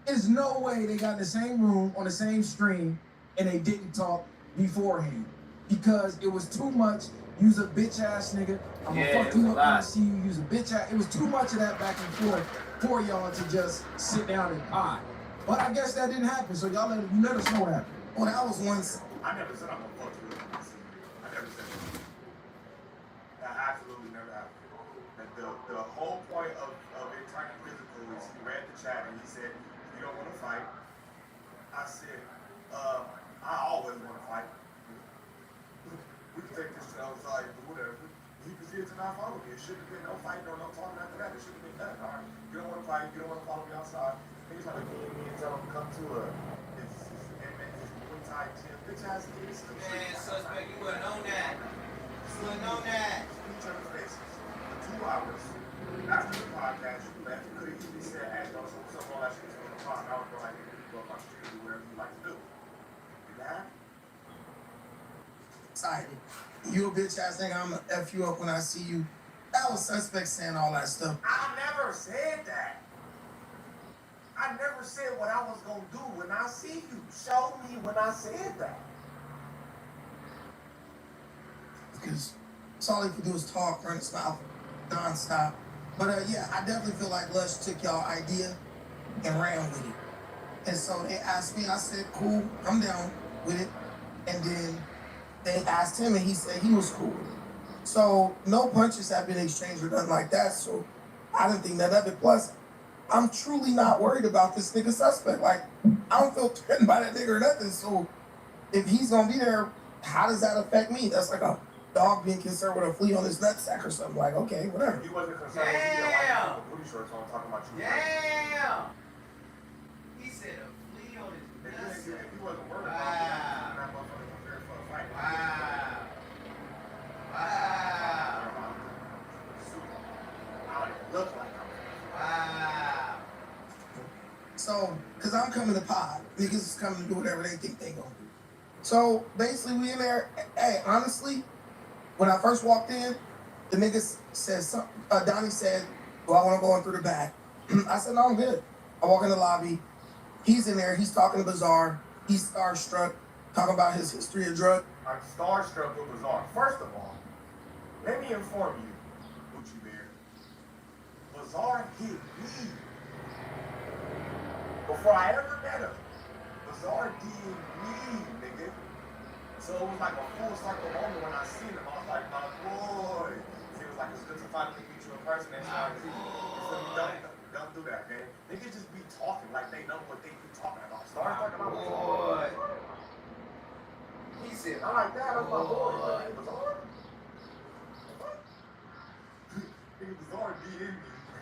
There's no way they got in the same room on the same stream and they didn't talk beforehand. Because it was too much, use a bitch ass nigga, I'm gonna fuck you up when I see you, use a bitch ass. It was too much of that back and forth for y'all to just sit down and pod. But I guess that didn't happen, so y'all let us know what happened. Well, that was once. I never said I'm gonna fuck you up. I never said that. That absolutely never happened. The whole point of it turning physical is he read the chat and he said, you don't want to fight. I said, I always want to fight. We can take this to the outside, whatever. He proceeded to not follow me. It shouldn't have been no fight, no talking after that. It shouldn't have been done. All right, you don't want to fight, you don't want to follow me outside. He's trying to get me and tell him to come to his Muay Thai gym. Bitch ass kids. Man, Suspect, you wasn't on that. You wasn't on that. to do. You mad? Excited. You a bitch ass nigga, I'ma F you up when I see you. That was suspect saying all that stuff. I never said that. I never said what I was gonna do when I see you. Show me when I said that. Because that's all he could do is talk, run his mouth nonstop. But yeah, I definitely feel like Lush took y'all idea and ran with it. And so they asked me, I said, cool, I'm down with it. And then they asked him and he said he was cool. So no punches have been exchanged or nothing like that. So I didn't think that of it. Plus, I'm truly not worried about this nigga suspect. Like, I don't feel threatened by that nigga or nothing. So if he's gonna be there, how does that affect me? That's like a dog being concerned with a flea on his nutsack or something. Like, okay, whatever. He wasn't concerned with you. Like, booty shorts on talking about you. Damn. He said a flea on his If nutsack. he wasn't worried about you, that motherfucker was there for a fight. Wow. Wow. I don't even look like him. Wow. So, because I'm coming to pod, niggas is coming to do whatever they think they gonna do. So, basically, we in there. Hey, honestly, when I first walked in, the niggas said something. Donnie said, do I want to go in through the back? I said, no, I'm good. I walk in the lobby. He's in there. He's talking to Bizarre. He's starstruck, talking about his history of drug. I'm starstruck with Bizarre. First of all, let me inform you, Gucci Bear. Bizarre hit me. Before I ever met him, Bizarre did me, nigga. So it was like a full circle moment when I seen him. I was like, my boy. He was like, it's good to finally meet you in person. And don't do that, man. Niggas just be talking like they know what they be talking about. Start talking about Boy. He said, I like that. That's my boy. Nigga Bizarre. What? Nigga Bizarre did me.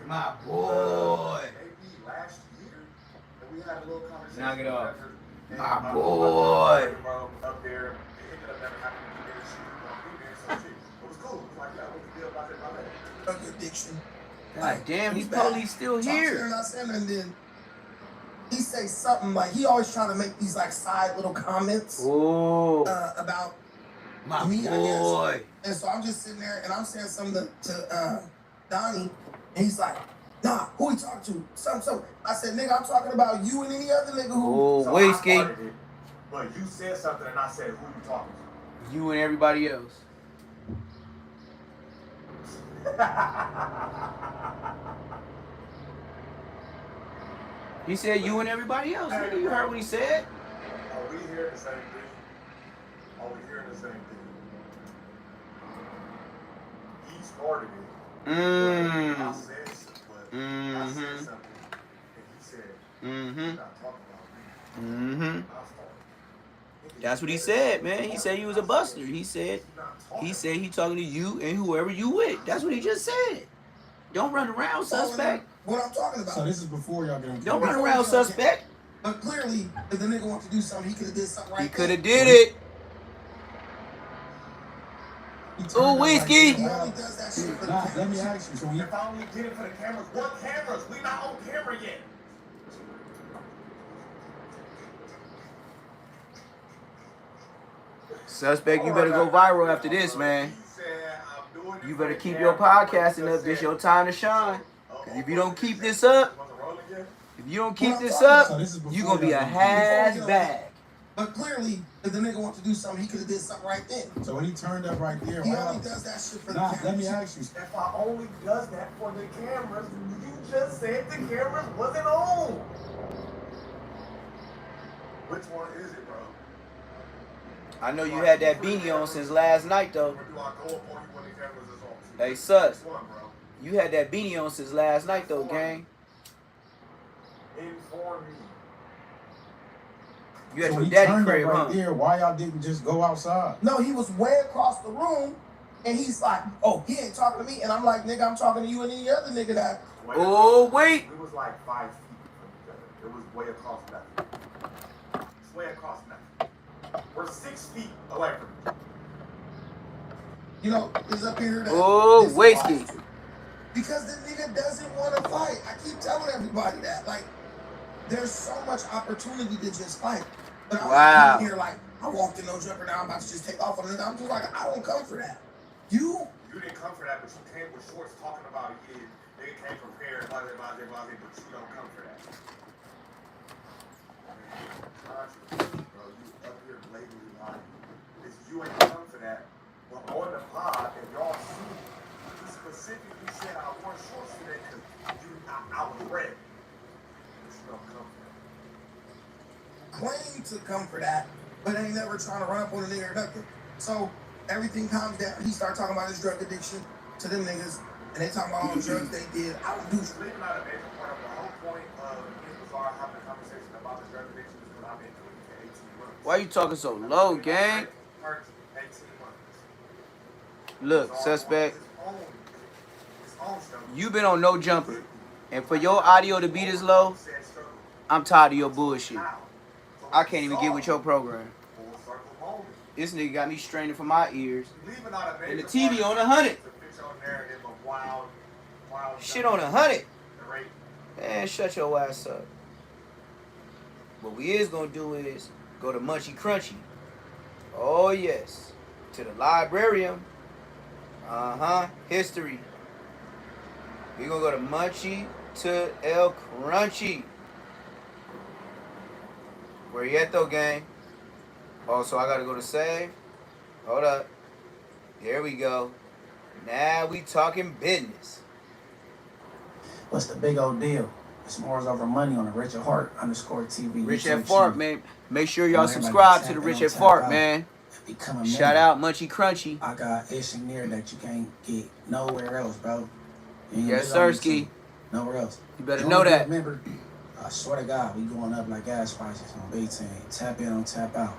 My boy. Maybe last year, and we had a little conversation. Knock it off. And My boy. Up there, it ended up never happening to be there. She was gonna be there, so shit. It was cool. It was like, yeah, what's the deal about that? Drug addiction. God damn, these He's back. police still Talk to her here. and I said, and then he say something like, he always trying to make these like side little comments Oh, about my me, I guess. boy. And so I'm just sitting there and I'm saying something to Donnie, and he's like, nah, who he talking to? Something. I said, nigga, I'm talking about you and any other nigga who. Oh, So I whiskey. started it, but you said something and I said, who you talking to? You and everybody else. He said you and everybody else. Nigga, you heard what he said? Are we hearing the same thing? Are we hearing the same thing? He started it. I said something, and he said, Mm-hmm. not talking about me. Mm-hmm. I started. That's what he said, man. He said he was a buster. He said he talking to you and whoever you with. That's what he just said. Don't run around, suspect. What I'm talking about. So this is before y'all get into Don't run around, suspect. But clearly, if the nigga wants to do something, he could have did something right He could there. have did it. He turned Ooh, up whiskey. He only does that shit for the Nah, let me cameras. ask you. So he, If I only did it for the cameras, what cameras? We not on camera yet. Suspect, you better go viral after this, man. He said, I'm doing it You for better the keep your cameras. podcasting up. This your time to shine. Cause if you don't keep this up, if you don't keep this so up, this is before you gonna be a y'all get into has bag. But clearly, if the nigga wants to do something, he could have did something right then. So when he turned up right there, He why only y'all- does that shit for the Nah, cameras. let me ask you. If I only does that for the cameras, you just said the cameras wasn't on. Which one is it, bro? I know you had that beanie on since last night, though. Or do I go up on you when the cameras is on? Hey, sus, Which one, bro? you had that beanie on since last night, though, gang. Inform me. You at So your he daddy turned crib, up right huh? there. Why y'all didn't just go outside? No, he was way across the room, and he's like, oh, he ain't talking to me. And I'm like, nigga, I'm talking to you and any other nigga that. Oh, wait. We was like 5 feet from each other. It was way across nothing. It's way across nothing. We're 6 feet away from each other. You know, is up here that. Oh, is whiskey. fight. Because the nigga doesn't want to fight. I keep telling everybody that. Like, there's so much opportunity to just fight. But I'm not Wow. coming here like, I walked in no jumper, now I'm about to just take off on it. I'm just like, I don't come for that. You didn't come for that, but you came with shorts talking about it. Yeah, they came prepared, blah, blah, blah, blah, but you don't come for that. Bro, you up here blatantly lying. You ain't come for that. But on the pod, if y'all see, he specifically said I wore shorts today because I was red. But you don't come for that. claim to come for that, but ain't never trying to run up on a nigga or nothing. So everything calms down. He started talking about his drug addiction to them niggas, and they talking about all the drugs they did. I don't do shit. Leaving out a major part of the whole point of his bizarre having a conversation about his drug addiction is because I've been doing it for 18 months. Why you talking so low, gang? 18 months. Look, suspect, His own stuff. you been on no jumper. And for your audio to be this low, I'm tired of your bullshit. I can't even get with your program. This nigga got me straining for my ears. And the TV on 100. Shit on 100. Man, shut your ass up. What we is gonna do is go to Munchy Crunchy. Oh yes. To the librarium. History. We gonna go to Munchy to El Crunchy. Where you at though, gang? Oh, so I gotta go to save? Hold up. There we go. Now we talking business. What's the big old deal? It's Morals Over Money on the Richard Hart _TV. Rich at Fart, man. Make sure y'all subscribe to the Rich at Fart, man. Shout out Munchy Crunchy. I got ish in there that you can't get nowhere else, bro. Yes, sirski. Nowhere else. You better know that. Remember, I swear to God, we going up like gas prices on B10. Tap in, don't tap out.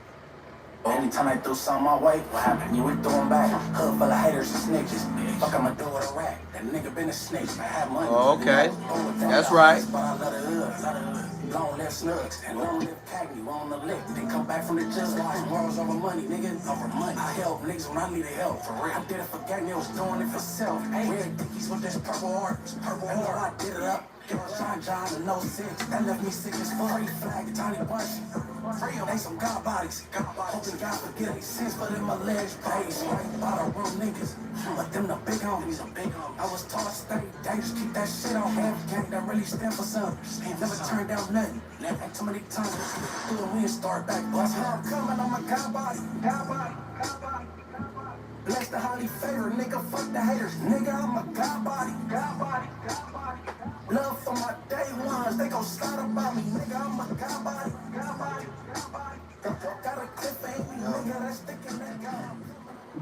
Anytime I threw something my way, what happened? You would throw them back. Hood full of haters and snitches. Fuck, I'ma do with a rat. That nigga been a snitch. I have money. Oh, okay. That's right. But I love the hood. Long live Snugs and long live Cagney. We on the lick. Then come back from the just watch. Morals over money, nigga. Over money. I help niggas when I needed help. For real. I did it for Cagney. I was doing it for self. Hey, weird dickies with this purple heart. Purple heart. I did it up. John John and no 6. That left me sick as fuck. Free flag, Tiny Bunch. Free they some god bodies. Hoping God forgive me sins, but in my legs praise. Right by the real niggas. But them the big homies. I was taught stay dangerous, keep that shit on. Half gang that really stand for something. Never turned down nothing. Never too many times. Do it, we start back. Bustin'. I'm coming on my god body. God body. God body. Bless the highly favored nigga, fuck the haters. Nigga, I'm a god body. God body. God body. Love for my day ones, they gon' slide about me. Nigga, I'm a god body. God body. God body. Got a clip, ain't me, nigga, that's sticking that guy.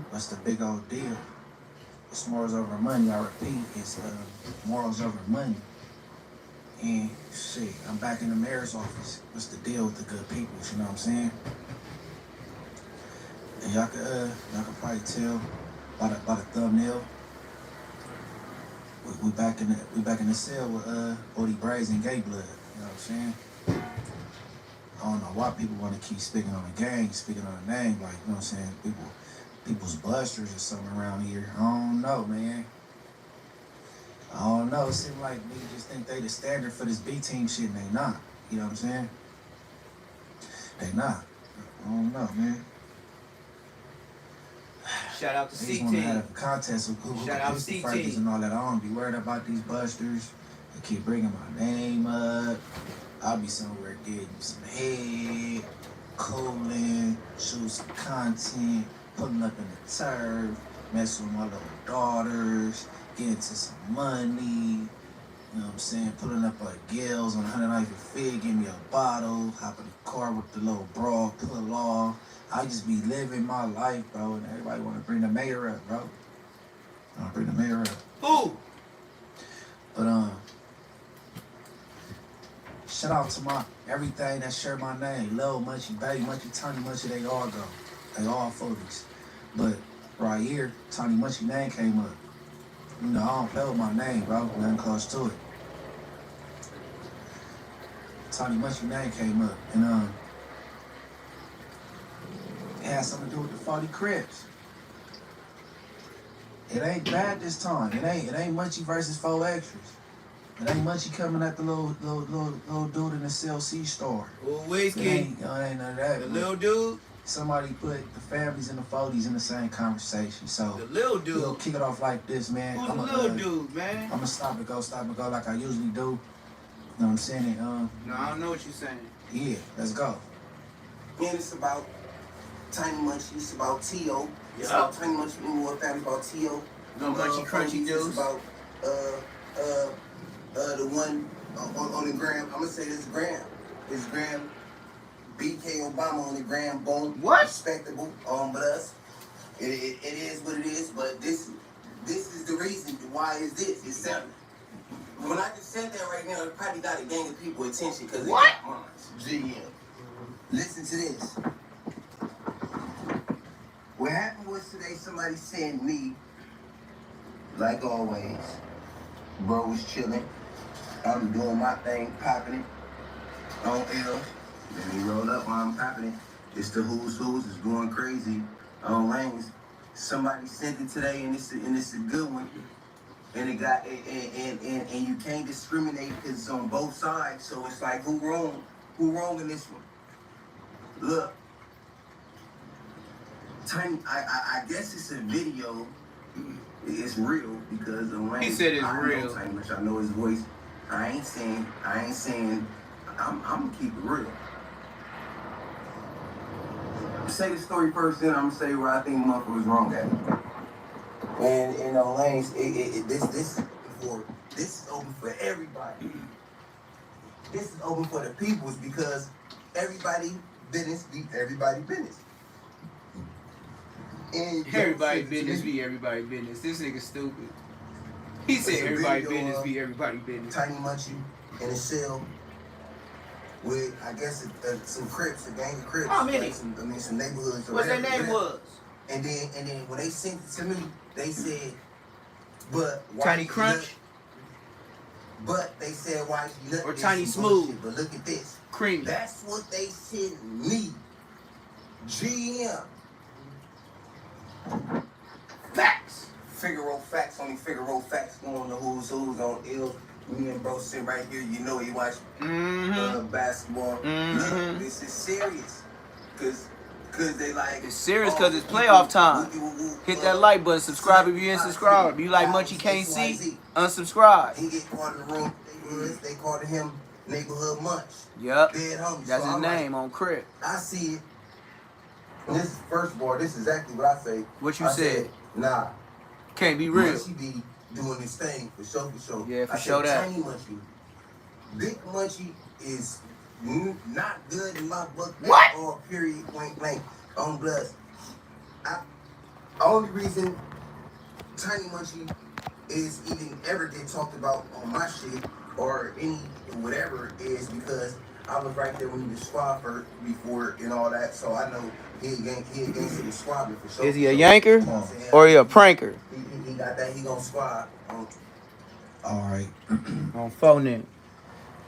What's the big old deal? It's Morals Over Money, I repeat, it's Morals Over Money. And shit, I'm back in the mayor's office. What's the deal with the good people, you know what I'm saying? And y'all can probably tell by the thumbnail. We back in the cell with Odie Braids and Gay Blood. You know what I'm saying? I don't know why people want to keep speaking on the gang, speaking on the name, like, you know what I'm saying? People's busters or something around here. I don't know, man. I don't know. It seems like niggas just think they the standard for this B team shit, and they not. You know what I'm saying? They not. I don't know, man. Shout out to They C just want to Team. have a contest of who Shout can out piss the C furthest Team. and all that. I don't be worried about these busters. They keep bringing my name up. I'll be somewhere getting some head, cooling, shooting some content, putting up in the turf, messing with my little daughters, getting to some money. You know what I'm saying? Putting up like gills on 100 Fig, give me a bottle, hop in the car with the little bra, pull off. I just be living my life, bro, and everybody want to bring the mayor up, bro. I bring the mayor up. Who? But shout out to my everything that share my name. Lil, Munchy, Baby, Munchy, Tiny Munchy, they all go. They all foodies. But right here, Tiny Munchy name came up. You know, I don't play with my name, bro. Nothing close to it. Tiny Munchy name came up, and it has something to do with the 40 Crips. It ain't bad this time. It ain't Munchy versus 4 Extras. It ain't much coming at the little dude in the CLC store. Oh, It whiskey. ain't none of that. The but little dude. Somebody put the families and the 40s in the same conversation. So The little dude. we'll kick it off like this, man. Who's the little dude, man? I'm gonna stop and go like I usually do. You know what I'm saying? No, I don't know what you're saying. Yeah, let's go. Man, it's about Tiny Munchie. It's about T.O. It's Yeah. about Tiny Munchie and more family. About T.O. No munchy crunchy It's dudes. about the one on the gram. I'm gonna say this gram. This gram. BK Obama on the gram. Boom. What? Respectable. But us. It is what it is. But this is the reason why is this. It's simple. When I just said that right now, it probably got a gang of people attention because What? it got mine. GM. Listen to this. What happened was today somebody sent me, like always, bro was chilling. I'm doing my thing, popping it on L. Then he roll up while I'm popping it. It's the who's, it's going crazy on lanes. Somebody sent it today and it's a good one. And it got and you can't discriminate because it's on both sides. So it's like who wrong in this one? Look, Tiny, I guess it's a video. It's real because the Wayne. He said it's I real. know Tiny Munch, I know his voice. I ain't saying. I'm gonna keep it real. Say the story first, then I'm gonna say where I think Muff was wrong at. And in the lanes, this is open for everybody. This is open for the peoples because everybody business be everybody business. And Everybody business be everybody business. This nigga stupid. He said It's a everybody video business of be everybody business. Tiny Munchie in a cell with, I guess, some Crips, a gang of Crips. How many? Like some neighborhoods. Or What their whatever, name was? And then when they sent it to me, they said, but why Tiny you Crunch? look- But they said, why you look Or this Tiny and Smooth? bullshit, but look at this. Creamy. That's what they sent me. GM. Facts. Figaro facts, only Figaro facts going to who's on ill. Me and bro sit right here, you know he watch basketball. Look, this is serious. Cause they like It's serious because it's playoff time. Hit that like button. Subscribe if you ain't subscribed. If you like Munchie Can't See, unsubscribe. He get caught in the room. They called him Neighborhood Munch. Yup. Dead homies. That's So his I'm name like, on Crip. I see it. And this, first of all, this is exactly what I say. What you I said? Nah. Can't be real. Munchie be doing this thing for sure. Yeah, for I sure said, that. Tiny Munchie. Big Munchie is not good in my book. What? Or period, point blank, on blood. Only reason Tiny Munchie is even ever get talked about on my shit or any whatever is because I was right there when he was squabber before and all that, so I know he against the squabber for sure. Is he a yanker or he a pranker? He got that. He gonna squab. All right. On phone them.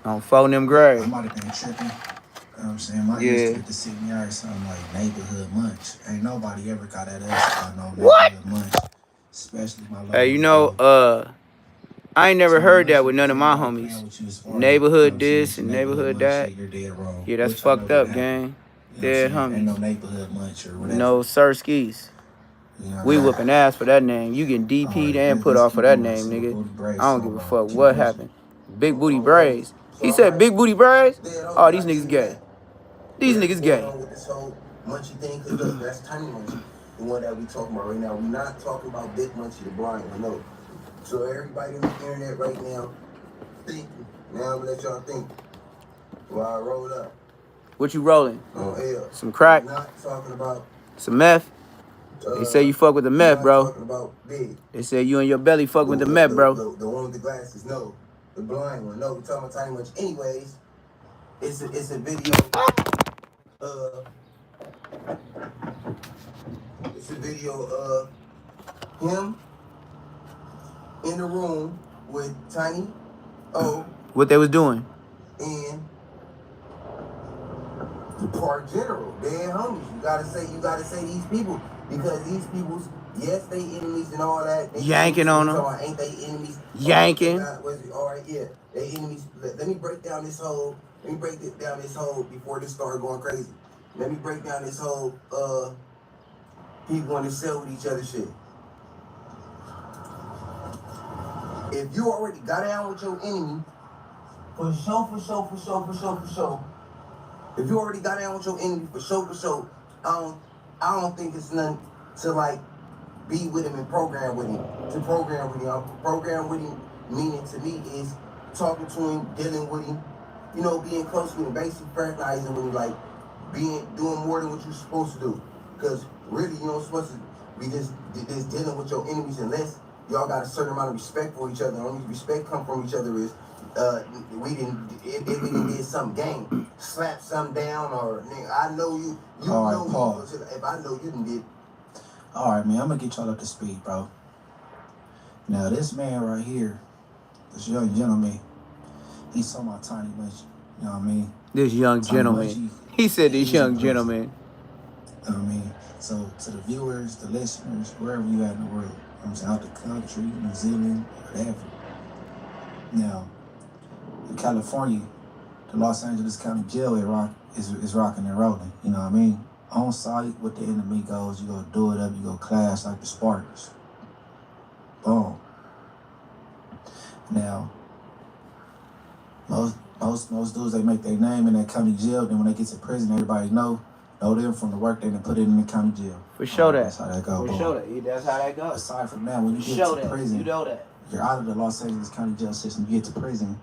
On phone them grave. I might have been tripping. You know what I'm saying? My Yeah. used to get to see me or something like Neighborhood Munch. Ain't nobody ever got at us about no What? Neighborhood Munch. Especially my Hey, you know, I ain't never heard that with none of my homies. Neighborhood this and neighborhood that. Yeah, that's fucked up, gang. Dead Ain't no homies. Neighborhood Munch or whatever. No sirskis. You know, We whooping ass for that name. You getting DP'd and put off for that name, nigga. I don't give a fuck what happened. Big booty braids. He said big booty braids? Oh, these niggas gay. These niggas gay. With this whole Munchie thing, cause look, that's Tiny Munchie, the one that we talking about right now. We're not talking about Big Munchie, the blind one, no. So everybody on the internet right now, think. Now I'm gonna let y'all think. While I roll up What you rolling? on L. Some crack? We're not talking about. Some meth? They say you fuck with the meth, we're bro. not talking about Big. They say you and your belly fuck with the meth, bro. The one with the glasses, no. The blind one, no. We're talking about Tiny Munchie. Anyways, it's a video. It's a video of him in the room with Tiny O What they was doing? and the Park General. Dead homies. You gotta say these people because these people's Yes, they enemies and all that. They Yanking on them. Ain't they enemies? Yanking. All right, yeah. They enemies. Let me break down this whole. Let me break it down this whole before this started going crazy. Let me break down this whole. People want to sell with each other shit. If you already got down with your enemy, for sure. If you already got down with your enemy, for sure. I don't think it's nothing to like be with him and program with him. To program with him. Program with him, meaning to me is talking to him, dealing with him, you know, being close with him, basically fraternising with him, like doing more than what you're supposed to do. Because really, you know, supposed to be just dealing with your enemies unless y'all got a certain amount of respect for each other. The only respect come from each other is if we didn't did some game, slap some down, or nigga, I know you all know right, pause. me. If I know you didn't did. All right, man, I'm gonna get y'all up to speed, bro. Now, this man right here, this young gentleman, he saw my Tiny Munchy. You know what I mean? This young Tiny gentleman. Munchy, He said this he's young in prison. gentleman. You know what I mean? So, to the viewers, the listeners, wherever you at in the world, I'm saying out the country, New Zealand, whatever. Now, in California, the Los Angeles County Jail is rocking and rolling. You know what I mean? On site, with the enemy goes, you go do it up, you go clash like the Spartans. Boom. Now, most dudes, they make their name in that county jail. Then when they get to prison, everybody know them from the work they done put it in the county jail. For sure that. That's how that goes. For sure that. That's how that goes. Aside from that, when you get to prison, you know that. You're out of the Los Angeles County jail system. You get to prison.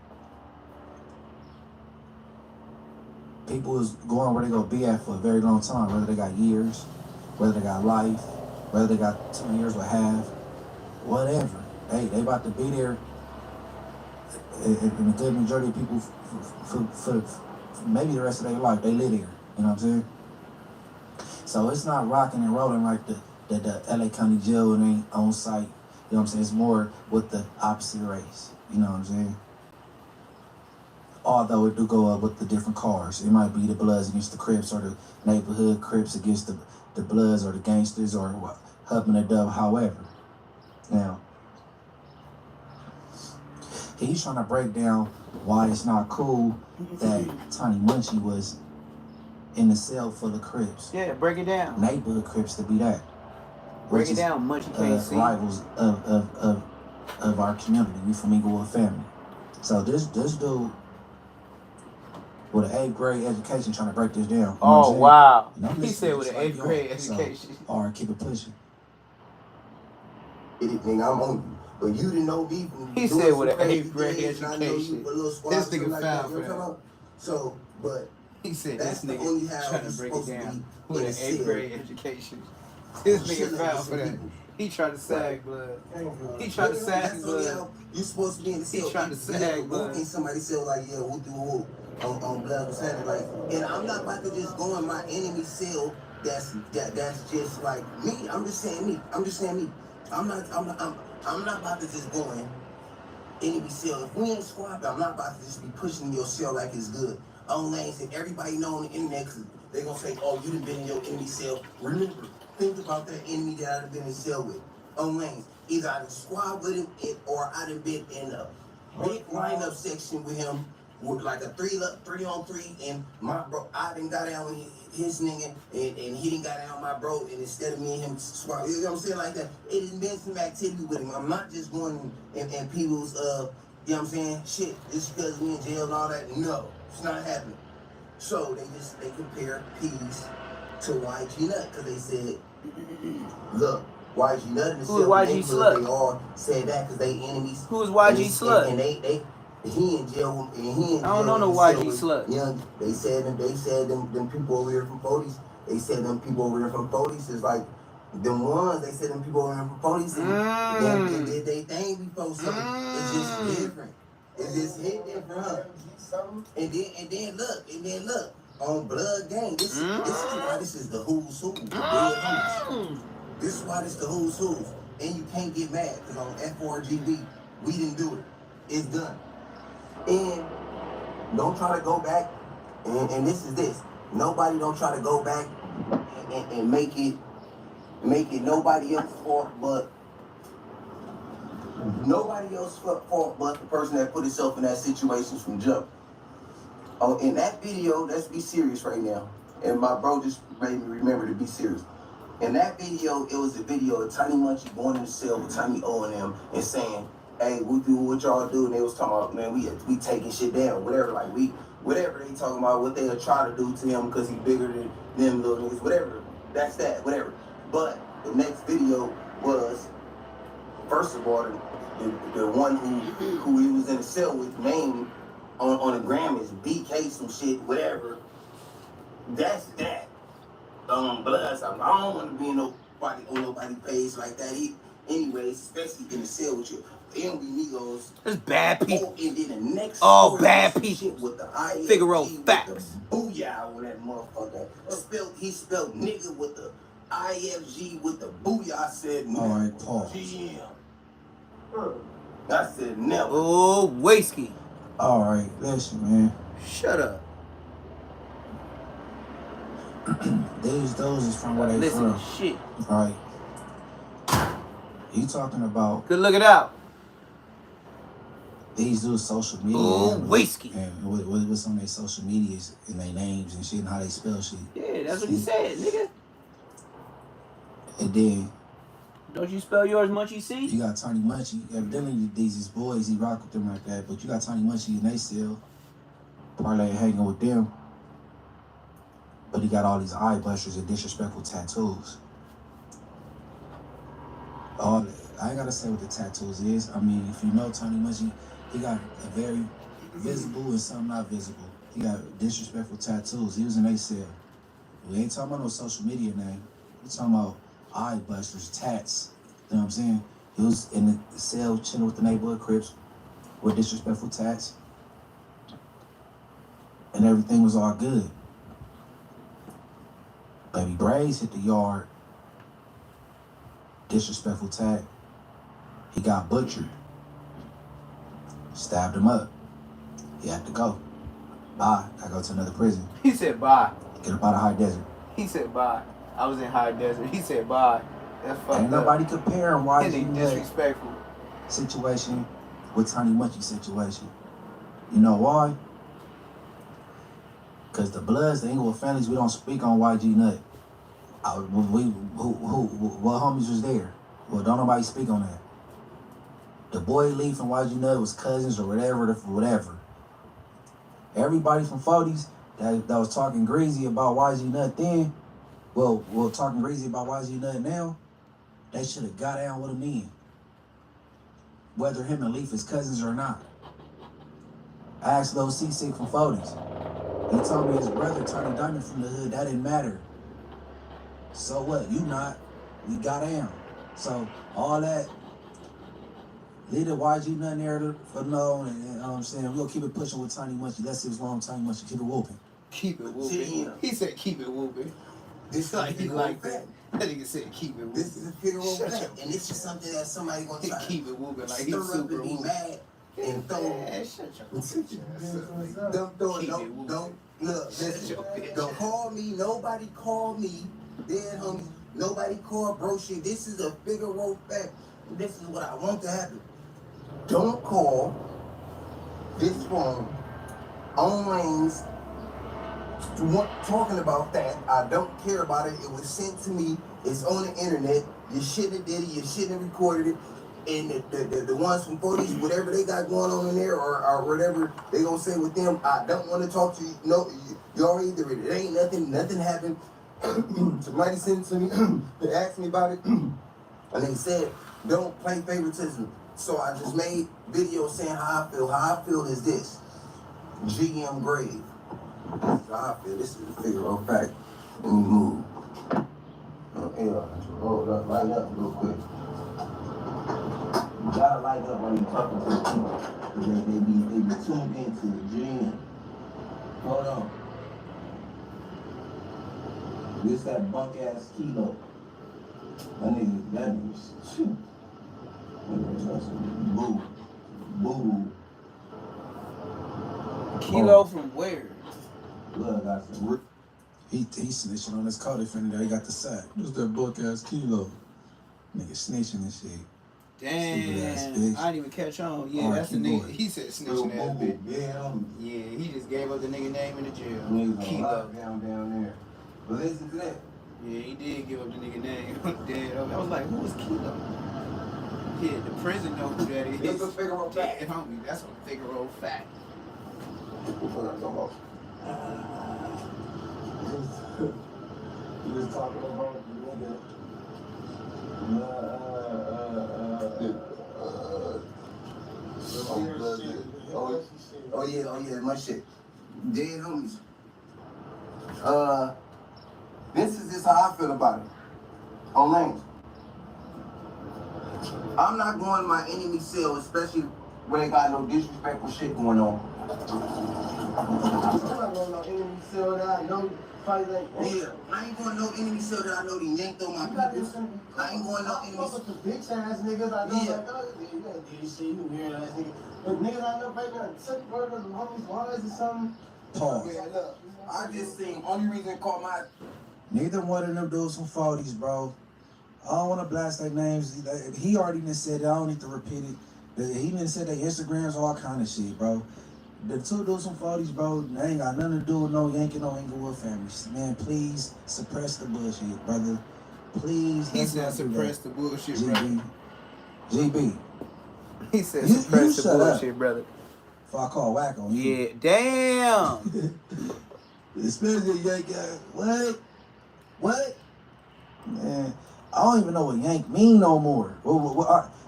People is going where they gonna be at for a very long time, whether they got years, whether they got life, whether they got 2 years or half, whatever. They about to be there. And a good majority of people for maybe the rest of their life, they live here. You know what I'm saying? So it's not rocking and rolling like the LA County Jail and ain't on site. You know what I'm saying? It's more with the opposite race. You know what I'm saying? Although it do go up with the different cars. It might be the Bloods against the Crips, or the neighborhood Crips against the Bloods, or the gangsters, or what, Hub and the Dub, however. Now, he's trying to break down why it's not cool that Tiny Munchy was in the cell full of Crips. Yeah, break it down. Neighborhood Crips to be that. Break it down, Munchy can't see. Rivals of our community. We from Inglewood family. So this dude with an 8th grade education trying to break this down. You know oh, wow. He said with an 8th grade education. So, all right, keep it pushing. Anything, I'm on you. But you didn't know me from He said with an 8th grade education. This nigga found for that. So, but he said this nigga trying to break it down with an 8th grade education. This nigga found for that. He tried to sag blood. He tried to sag blood. You supposed to be in the cell. He tried to sag blood. And somebody said like, yeah, whoop de whoop on blood was saying like, and I'm not about to just go in my enemy cell. That's just like me. I'm just saying me. I'm not about to just go in enemy cell. If we ain't squad, I'm not about to just be pushing your cell like it's good. On lanes and everybody know on the internet, cause they gonna say, oh, you done been in your enemy cell. Remember, think about that enemy that I done been in cell with. On lanes. Either I done squad with him or I done been in a big lineup section with him with like a 3-on-3, and my bro, I done got down with his nigga, and he done got down with my bro, and instead of me and him squad, you know what I'm saying, like that, it has been some activity with him. I'm not just going in people's, you know what I'm saying, shit, just because we in jail and all that. No, it's not happening. So they compare P's to YG Nut, because they said, look, YG Nut in the Who is YG Slut? They all said that because they enemies. Who is YG Slut? And he in jail, and he in jail. I don't know no YG Slut. Young, they said them people over here from 40s. They said them people over here from 40s is like them ones. They said them people over here from 40s. And they did they thing before, so it's just different. It's just hit different, huh? And then look on Blood Gang. This is why this is the who's who. The dead homies. This is why this the who's who. And you can't get mad because on F4GB we didn't do it. It's done. And don't try to go back, and this is this. Nobody don't try to go back and make it make it nobody else's fault but the person that put himself in that situation from jump. Oh, in that video, let's be serious right now. And my bro just made me remember to be serious. In that video, it was a video of Tiny Munchie going in the cell with Tommy O and them and saying, hey, we do what y'all do. And they was talking about, man, we taking shit down, whatever. Like, whatever they talking about, what they'll try to do to him because he's bigger than them little niggas, whatever. That's that, whatever. But the next video was, first of all, the one who he was in the cell with, named on the gram is BK some shit, whatever. That's that. Bloods. I don't want to be on nobody's page like that. Anyways, especially in the cell with you. And we Migos. There's bad people. Oh, and then the next bad people. With the IFG, Figaro facts. With the booyah with that motherfucker. He spelled nigga with the IFG with the booyah. I said no. All right, pause. GM. I said never. Oh, Whiskey. All right, listen, man. Shut up. Those is from where they Listen from. to shit. Right. You talking about Good looking out. these dudes social media. Oh, Whiskey. And what's on their social medias and their names and shit and how they spell shit. Yeah, that's what he said, nigga. And then Don't you spell yours Munchie C? you got Tiny Munchie. Evidently these is boys, he rock with them like that. But you got Tiny Munchie and they still parlay hanging with them. But he got all these eye busters and disrespectful tattoos. I ain't gotta say what the tattoos is. I mean, if you know Tiny Munchie, he got a very visible and some not visible. He got disrespectful tattoos. He was in a cell. We ain't talking about no social media name. We talking about eye busters, tats. You know what I'm saying? He was in the cell chilling with the neighborhood Crips with disrespectful tats. And everything was all good. Baby Braves hit the yard. Disrespectful tat. He got butchered. Stabbed him up. He had to go. Bye. I go to another prison. He said bye. Get up out of high desert. He said bye. I was in high desert. He said bye. That's fucked Ain't up. nobody comparing why And they you disrespectful. situation with Tiny Munchie situation. You know why? Because the Bloods, the Inglewood families, we don't speak on YG Nut. What homies was there? Well, don't nobody speak on that. The Boy Leaf and YG Nut was cousins or whatever. Everybody from 40s that was talking greasy about YG Nut then, well, talking greasy about YG Nut now, they should have got down with him then. Whether him and Leaf is cousins or not. I asked Lil C6 from 40s. He told me his brother, Tiny Diamond from the hood, that didn't matter. So what? You not. We got down. So all that, leave the YG Nut narrative for no, and you know what I'm saying? We'll keep it pushing with Tiny Munchie. Let's see what's wrong with Tiny Munchie. Keep it whooping. Keep it whooping. He said keep it whooping. This Like he is like that. That nigga said keep it whooping. This is a Figaro fact, and this is something that somebody gonna try to Keep it whooping like stir he's up super and be whooping. mad and throw. Man, shut your Don't throw it. Don't look. Listen. Don't call me. Nobody call me. Dead homies. Nobody call bro shit. This is a Figaro fact. This is what I want to happen. Don't call this phone on lanes talking about that. I don't care about it. It was sent to me. It's on the internet. You shouldn't have did it. You shouldn't have recorded it. And the ones from 40s, whatever they got going on in there or whatever they gonna say with them, I don't want to talk to you. No, y'all either it ain't nothing happened. Somebody sent it to me. They asked me about it. And they said, don't play favoritism. So I just made videos saying how I feel. How I feel is this. GM grave. This is how I feel. This is a Figaro fact. Let me move. Hold up, light up real quick. You gotta light up when you're talking to the people. They be tuned into the GM. Hold on. This that bunk ass Kilo. That nigga's shoot. Boo. Kilo from where? Look, I got some. He snitching on his co-defendant. He got the sack. What's that book ass Kilo? Nigga snitching and shit. Damn, I didn't even catch on. Yeah, that's the nigga. He said snitching ass bitch. Yeah, he just gave up the nigga name in the jail. Kilo down there. But listen to that. Yeah, he did give up the nigga name. Dead. I was like, who is Kilo? Yeah, the prison know who that is. That's a Figaro fact. Yeah, homie, that's a Figaro fact. He was talking about the nigga. Oh yeah, my shit. Dead homies. This is just how I feel about it. On lanes. I'm not going to my enemy cell, especially when they got no disrespectful shit going on. I'm not going to no enemy cell that I know fight like yeah, I ain't going to no enemy cell that I know they yanked on my people. I ain't going to no enemy cell. Some bitch ass niggas I know like, oh, you gotta do this shit, you weird ass nigga. But niggas I know right now, second word of the homies' wives or something. Pause. Yeah, look, I just seen, only reason I call my... Neither one of them dudes some 40s, bro. I don't want to blast their names. He already done said it. I don't need to repeat it. He done said their Instagrams, all kind of shit, bro. The two dudes from 40s, bro, they ain't got nothing to do with no Yankee, no Inglewood families. Man, please suppress the bullshit, brother. Please. He said suppress the bullshit, GB. brother. GB. He said suppress the bullshit, brother. If I call whack on you. Yeah, damn. Especially Yankee. What? Man, I don't even know what yank mean no more.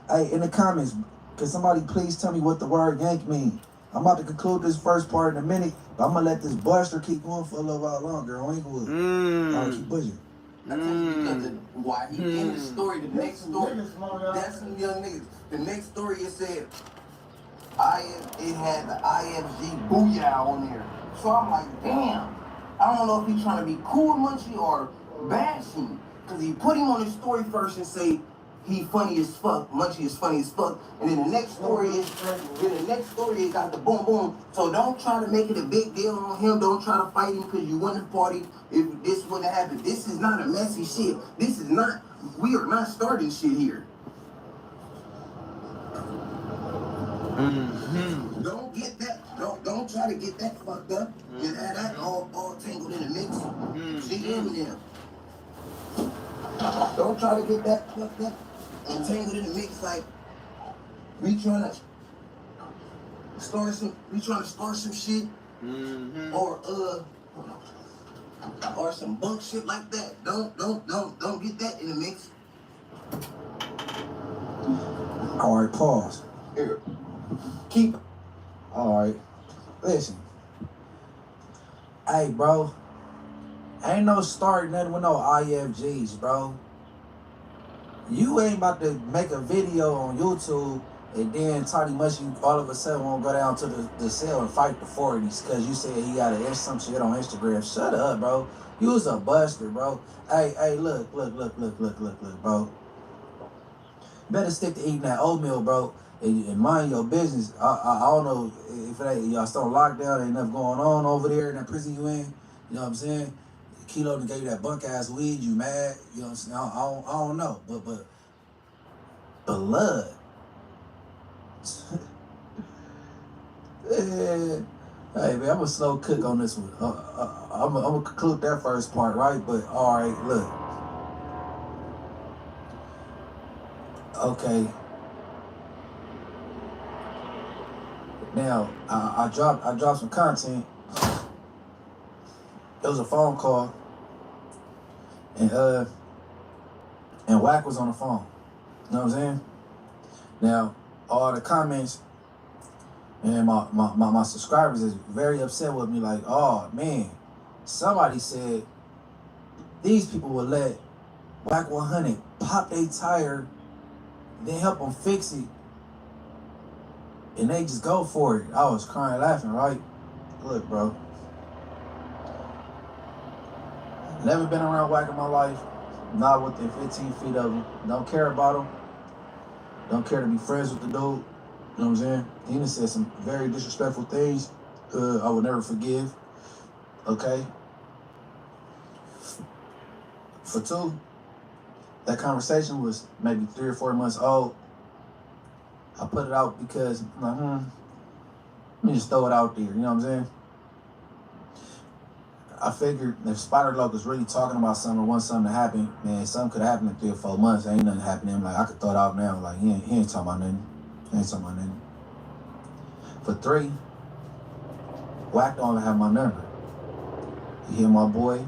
Hey, in the comments, can somebody please tell me what the word yank mean? I'm about to conclude this first part in a minute, but I'm gonna let this buster keep going for a little while longer on Inglewood. I'll keep pushing. I tell you because of why he in the story, the next story, that's some young niggas. The next story it said, it had the IFG Booyah on there. So I'm like, damn. I don't know if he's trying to be cool with Munchie or bash him. Because he put him on his story first and say, he funny as fuck, Munchie is funny as fuck. And then the next story is got the boom boom. So don't try to make it a big deal on him. Don't try to fight him because you won the party. If this would have happened. This is not a messy shit. This is not, we are not starting shit here. Mm-hmm. Don't get that. Don't try to get that fucked up. And have that all tangled in the mix. See Eminem. Don't try to get that fucked up and tangled in the mix like we trying to start some shit. Or some bunk shit like that. Don't get that in the mix. All right, pause. Here. Keep. All right. Listen. Hey, bro. Ain't no start nothing with no IFGs, bro. You ain't about to make a video on YouTube and then Tiny Mushy all of a sudden won't go down to the cell and fight the 40s because you said he got some shit on Instagram. Shut up, bro. You was a buster, bro. Hey, look, bro. Better stick to eating that oatmeal, bro, and mind your business. I don't know if y'all still on lockdown, ain't nothing going on over there in that prison you in. You know what I'm saying? Kilo gave you that bunk ass weed, you mad? You know what I'm saying? I don't know, but blood. Yeah. Hey man, I'm a slow cook on this one. I'm gonna conclude that first part, right? But all right, look. Okay. Now I dropped some content. It was a phone call, and Wack was on the phone. You know what I'm saying? Now, all the comments and my subscribers is very upset with me. Like, oh man, somebody said these people would let Wack 100 pop their tire, then help them fix it, and they just go for it. I was crying, laughing, right? Look, bro. Never been around Wack in my life. Not within 15 feet of him. Don't care about him. Don't care to be friends with the dude. You know what I'm saying? He done said some very disrespectful things I would never forgive. Okay? For two, that conversation was maybe 3 or 4 months old. I put it out because I'm like, let me just throw it out there. You know what I'm saying? I figured if Spider Loc was really talking about something or wants something to happen, man, something could happen in 3 or 4 months. Ain't nothing happening. I'm like, I could throw it out now. Like, he ain't talking about nothing. He ain't talking about nothing. For 3, Wack don't have my number. You hear my boy?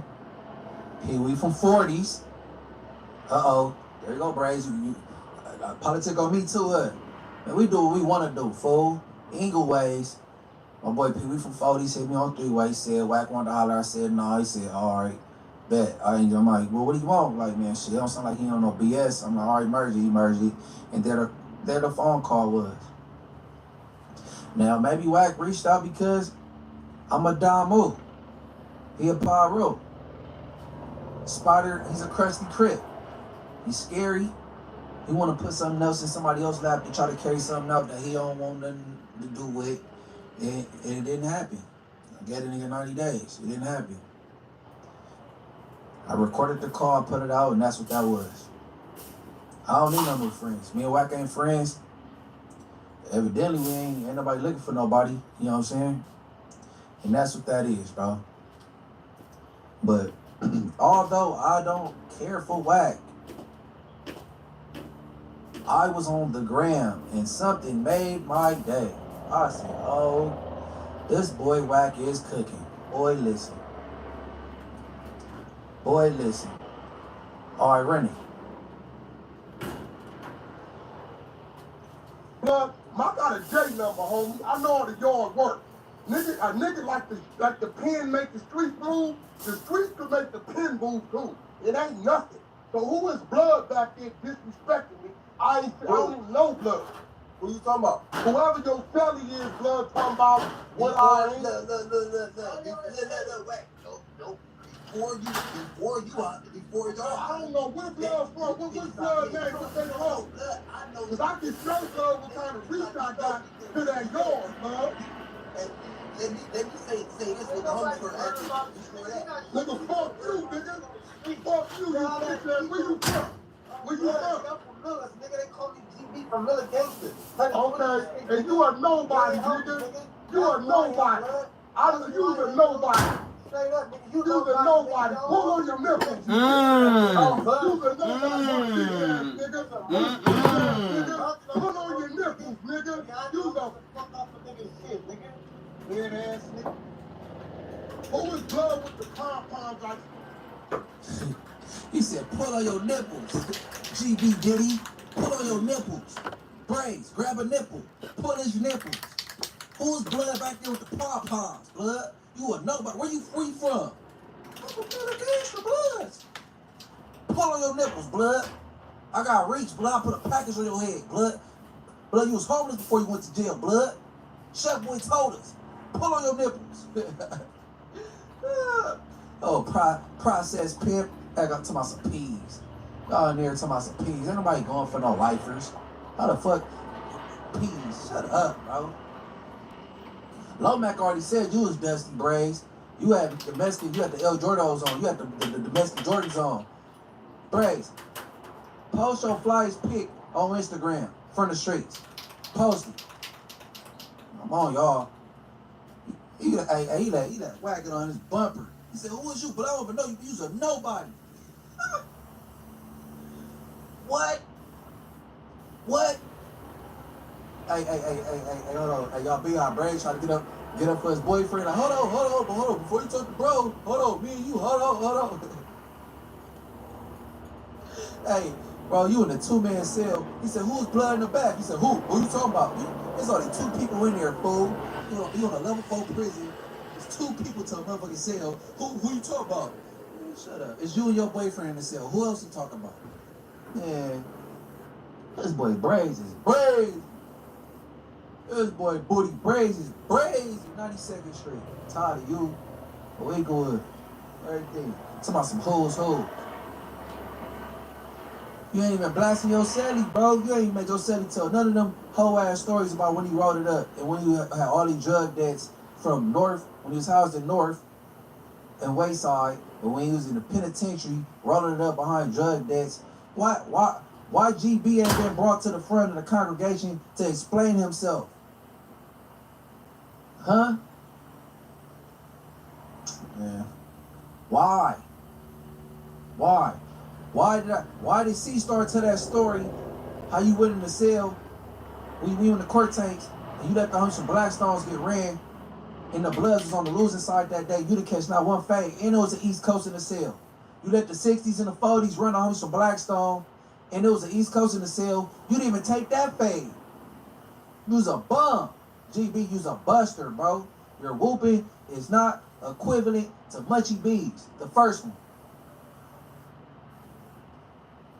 Pee-wee from 40s. Uh-oh. There you go, Braves. Politic on me too, man, we do what we want to do, fool. Eagle ways. My boy Pee-wee from 40s hit me on 3-way. He said, Wack wanted to holler. I said, no. He said, all right, bet. I'm like, well, what do you want? Like, man, shit, it don't sound like he don't know BS. I'm like, all right, merge it. He merged it. And there the phone call was. Now, maybe Wack reached out because I'm a Damu. He a Pyro. Spider, he's a crusty crip. He's scary. He want to put something else in somebody else's lap to try to carry something out that he don't want nothing to do with. And it didn't happen. I got it in 90 days. It didn't happen. I recorded the call, put it out, and that's what that was. I don't need no new friends. Me and Wack ain't friends. Evidently, we ain't nobody looking for nobody. You know what I'm saying? And that's what that is, bro. But although I don't care for Wack, I was on the gram and something made my day. I said, oh, this boy Wack is cooking. Boy, listen. Boy, listen. All right, Rennie. Blood, I got a J number, homie. I know how the yard work. A nigga like the pen make the street move, the street could make the pen move too. It ain't nothing. So who is Blood back there disrespecting me? I don't even know Blood. What you talking about? Whoever your felly is, Blood, talking about what I ain't. Look, wait. No. Before y'all. I don't know where Blood from. What's Blood name? What's their home? Because I can show Blood what kind of reach I got to that yard, Blood. Let me say this with the homie for that. Nigga, fuck you, nigga. Fuck you, you bitch. Where you from? Where you from? I'm from Millis, nigga. They call me GB from Millis Gangster. Okay, and you are nobody, nigga. You are nobody. You's a nobody. Straight up, nigga. You's a nobody. Pull on your nipples. You's a nobody, nigga. Pull on your nipples, nigga. You's a fuck off a nigga shit, nigga. Weird ass nigga. Who is Blood with the pom-poms like? He said, pull on your nipples. GB Diddy, pull on your nipples. Brains, grab a nipple. Pull his nipples. Who's Blood back there with the pom-poms, Blood? You a nobody. Where you from? I'm from Gangsta, Blood. Pull on your nipples, Blood. I got reach, Blood. I put a package on your head, Blood. Blood, you was homeless before you went to jail, Blood. Chef Boy told us. Pull on your nipples. Process pimp. I got talking about some peas. Y'all in there talking about some peas. Ain't nobody going for no lifers. How the fuck? Peas. Shut up, bro. Lomac already said you was Dusty Braves. You had domestic, you had the El Jordos on. You had the domestic Jordans on. Braves. Post your flyers pic on Instagram from the streets. Post it. Come on, y'all. He let Wack it on his bumper. He said, who is you? But I don't even know you. You's a nobody. What? Hey, hold on. Hey, y'all be our Braves trying to get up for his boyfriend. Like, hold on. Before you talk to bro, hold on. Me and you, hold on. Hey, bro, you in a 2-man cell. He said, who's Blood in the back? He said, who? Who you talking about? There's only 2 people in there, fool. You on a level 4 prison. There's 2 people to a motherfucking cell. Who you talking about? Man, shut up. It's you and your boyfriend in the cell. Who else you talking about? Man, this boy Braves is brave. This boy Booty Braves is brave. 92nd Street. Tired of you. Wakewood. Everything. Talking about some hoes. You ain't even blasting your celly, bro. You ain't even made your celly tell none of them whole-ass stories about when he wrote it up and when you had all these drug debts from North, when he was housed in North and Wayside, But when he was in the penitentiary, rolling it up behind drug debts, why GB ain't been brought to the front of the congregation to explain himself? Huh? Yeah. Why? Why did C start to that story? How you went in the cell, we in the court tanks, and you let the Hunts and Blackstones get ran, and the Bloods was on the losing side that day. You didn't catch not one fade, and it was the East Coast in the cell. You let the 60s and the 40s run the Hunts and Blackstone, and it was the East Coast in the cell. You didn't even take that fade. You was a bum. GB, you's a buster, bro. Your whooping is not equivalent to Munchie B's, the first one.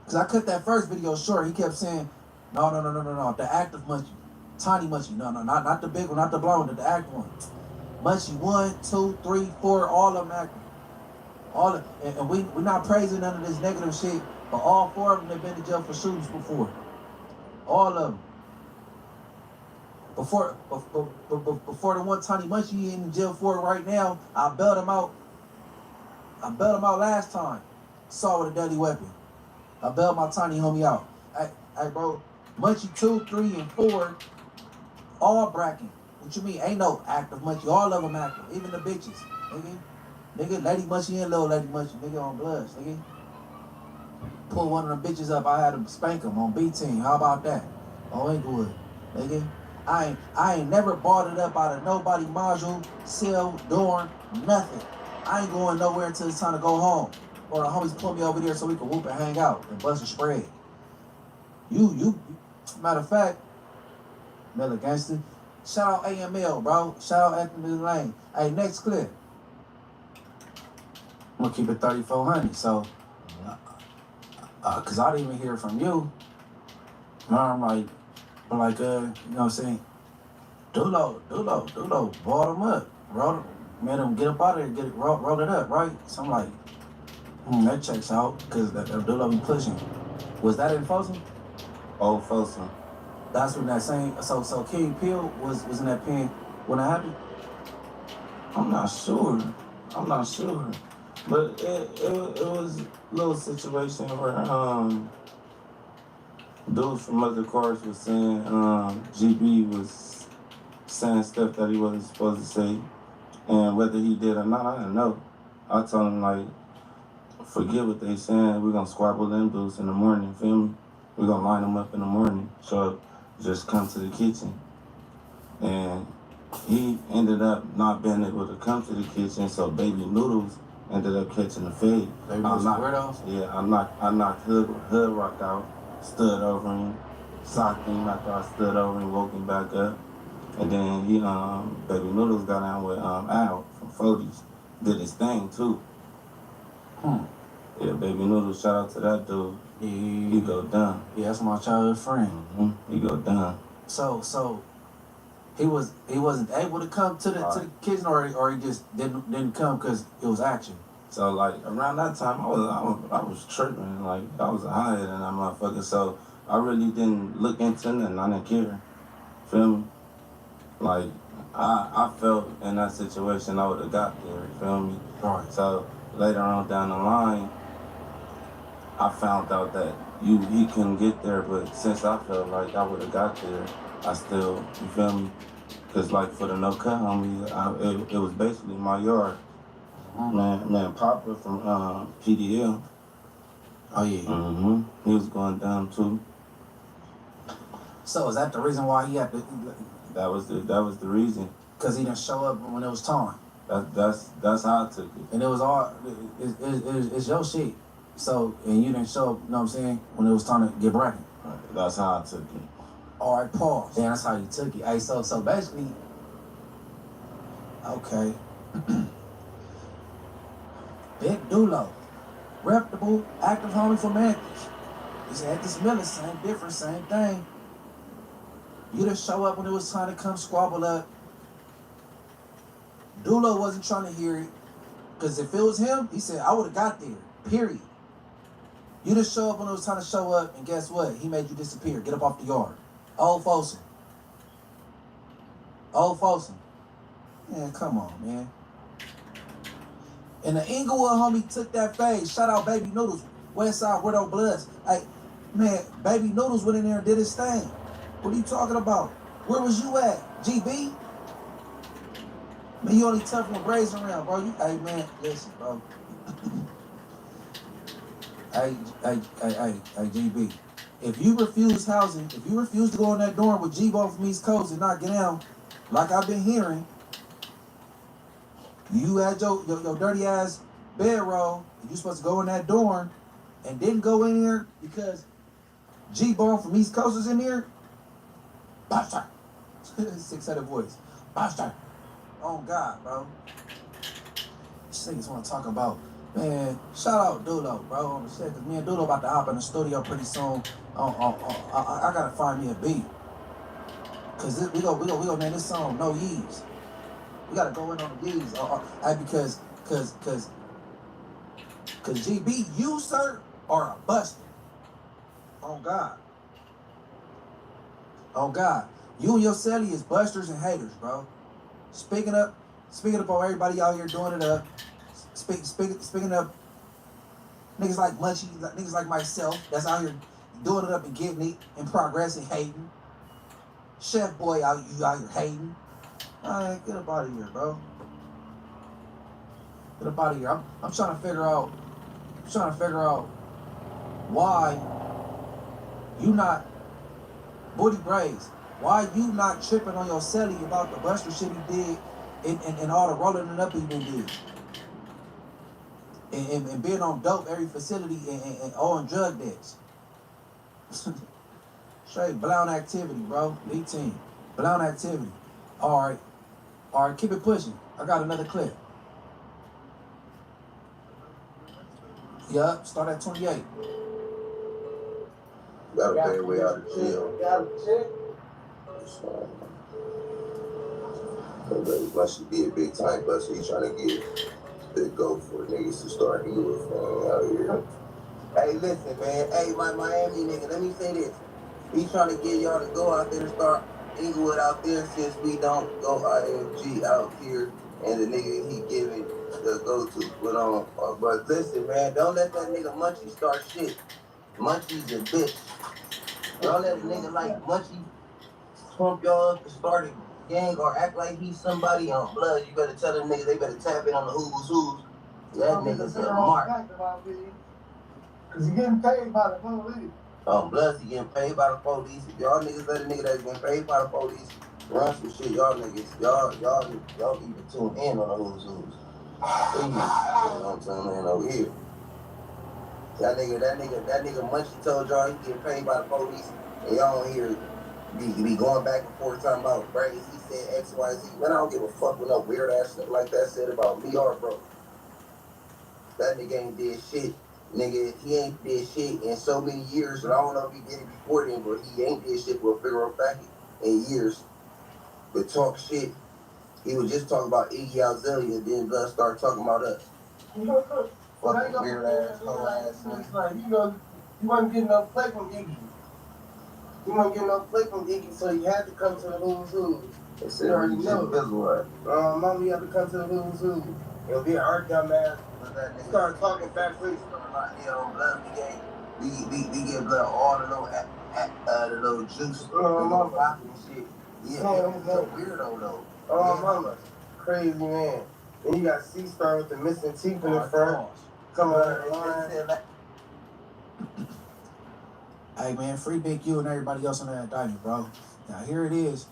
Because I cut that first video short. He kept saying, no, the active Munchie. Tiny Munchie. No, not the big one, not the blonde one, the active one. Munchie 1, 2, 3, 4, all of them active. And we're not praising none of this negative shit, but all 4 of them have been to jail for shootings before. All of them. Before the one Tiny Munchie in jail for right now, I bailed him out. Last time. Saw with a deadly weapon. I bailed my tiny homie out. Hey, bro, Munchie 2, 3, and 4, all bracking. What you mean? Ain't no active Munchie. All of them active. Even the bitches. Nigga, Lady Munchie and Little Lady Munchie. Nigga on Bloods. Nigga. Pull one of them bitches up. I had to spank them on B-Team. How about that? Oh, ain't good. Nigga. I ain't never bought it up out of nobody module, cell, dorm, nothing. I ain't going nowhere until it's time to go home. Or the homies pull me over there so we can whoop and hang out and bust a spread. You, matter of fact, Miller Gangster, shout out AML, bro. Shout out Anthony Lane. Hey, next clip. I'm gonna keep it 3,400. So, cause I didn't even hear from you. I'm like, you know what I'm saying? Dulo, brought him up, made him get up out of there, roll it up, right? So I'm like, that checks out, because that Dulo be pushing. Was that in Folsom? Old Folsom. That's when that same, so King Peel was in that pen when it happened? I'm not sure. But it was a little situation where dudes from other cars was saying GB was saying stuff that he wasn't supposed to say, and whether he did or not, I didn't know. I told him, like, forget what they saying. We're gonna squabble them dudes in the morning, feel me? We're gonna line them up in the morning. So just come to the kitchen. And he ended up not being able to come to the kitchen, so Baby Noodles ended up catching the fade. Baby Noodles weirdos? Yeah, I knocked Hood Rock out, stood over him, socked him after I stood over him, woke him back up. And then he, Baby Noodles got down with Al from 40s, did his thing too. Yeah, Baby Noodles, shout out to that dude. Yeah. He go down. Yeah, that's my childhood friend. He go down. So he wasn't able to come to the kitchen, or he just didn't come because it was action. So like around that time, I was tripping, like I was higher than that motherfucker. So I really didn't look into nothing. I didn't care. Feel me? Like I felt in that situation I would have got there. Feel me? Right. So later on down the line, I found out that he couldn't get there, but since I felt like I would have got there, I still, you feel me? Cause like for the no cut homie, it was basically my yard. Man, Papa from PDL. Oh yeah. He was going down too. So is that the reason why he had to? That was the reason. Cause he didn't show up when it was time. That's how I took it. And it was all it's your shit. So and you didn't show up. You know what I'm saying? When it was time to get bracket. That's how I took it. All right, pause. Damn, that's how you took it. Hey, so basically, okay. Big Dulo, reputable, active homie from Anthony. He's at this Miller, same difference, same thing. You didn't show up when it was time to come squabble up. Dulo wasn't trying to hear it, because if it was him, he said, I would have got there, period. You didn't show up when it was time to show up, and guess what? He made you disappear. Get up off the yard. Old Folsom. Man, come on, man. And the Inglewood homie took that phase. Shout out Baby Noodles, Westside Widow Bloods. Hey, man, Baby Noodles went in there and did his thing. What are you talking about? Where was you at, GB? Man, you only tough when Bray's around, bro. Hey, man, listen, bro. Hey, GB. If you refuse housing, if you refuse to go in that dorm with G-Bo from East Coast and not get down, like I've been hearing, you had your dirty ass bedroll, and you supposed to go in that dorm and didn't go in here because G-Bo from East Coast is in there, bastard. 600 voice. Bastard. Oh, God, bro. These niggas want to talk about, man, shout out Dulo, bro, on the shit, because me and Dulo about to hop in the studio pretty soon. I got to find me a beat. Because we go, man, this song, no yees. We got to go in on the yees. Because GB, you, sir, are a buster. Oh, God. Oh, God. You and your celly is busters and haters, bro. Speaking up on everybody out here doing it up. Speaking up, niggas like Munchie, niggas like myself, that's out here doing it up and getting it and progressing, hating. Chef Boy out here hating. Alright, get up out of here, bro. Get up out of here. I'm trying to figure out why you not Booty Braze. Why you not tripping on your celly about the buster shit he did and all the rolling it up he did? And being on dope every facility and owing drug debts. Straight blown activity, bro. Lead team. Blown activity. All right, keep it pushing. I got another clip. Yup, start at 28. Got a better way out of jail. Got a check. Once you be a big time buster, he trying to get the go for niggas to start hanging with out here. Hey, listen, man. Hey, my Miami nigga, let me say this. We trying to get y'all to go out there and start Inglewood out there since we don't go IMG out here and the nigga he giving the go to. But listen, man, don't let that nigga Munchie start shit. Munchie's a bitch. Don't let a nigga like Munchie pump y'all up and start a gang or act like he's somebody on blood. You better tell them niggas they better tap in on the who's. That nigga's a mark. Cause he getting paid by the police. Bloods, he getting paid by the police. If y'all niggas let a nigga that's getting paid by the police run some shit, y'all niggas, y'all need to tune in on the who's. Don't tune in over here. That nigga Munchie told y'all he getting paid by the police, and y'all don't hear be going back and forth talking about Braze. He said X, Y, Z. Man, I don't give a fuck what no weird ass shit like that said about me or bro. That nigga ain't did shit. Nigga, he ain't did shit in so many years, and I don't know if he did it before then, but he ain't did shit for a figure of fact in years. But talk shit. He was just talking about Iggy Azalea, then Blood start talking about us. Fucking weird ass, whole ass. Like, you wasn't getting no play from Iggy. You wasn't getting no play from Iggy, so you had to come to the who's. They said already know. Mom, you have to come to the who's. It'll be an art dumbass. Start talking back, please. Blood, we get Blood all the little juice, the little pop and shit. Yeah, he's a weirdo though. Oh, mama, crazy man. Then you got C-Star with the missing teeth in the front. Come on, Hey, man, free Big U and everybody else on that indictment, bro. Now, here it is.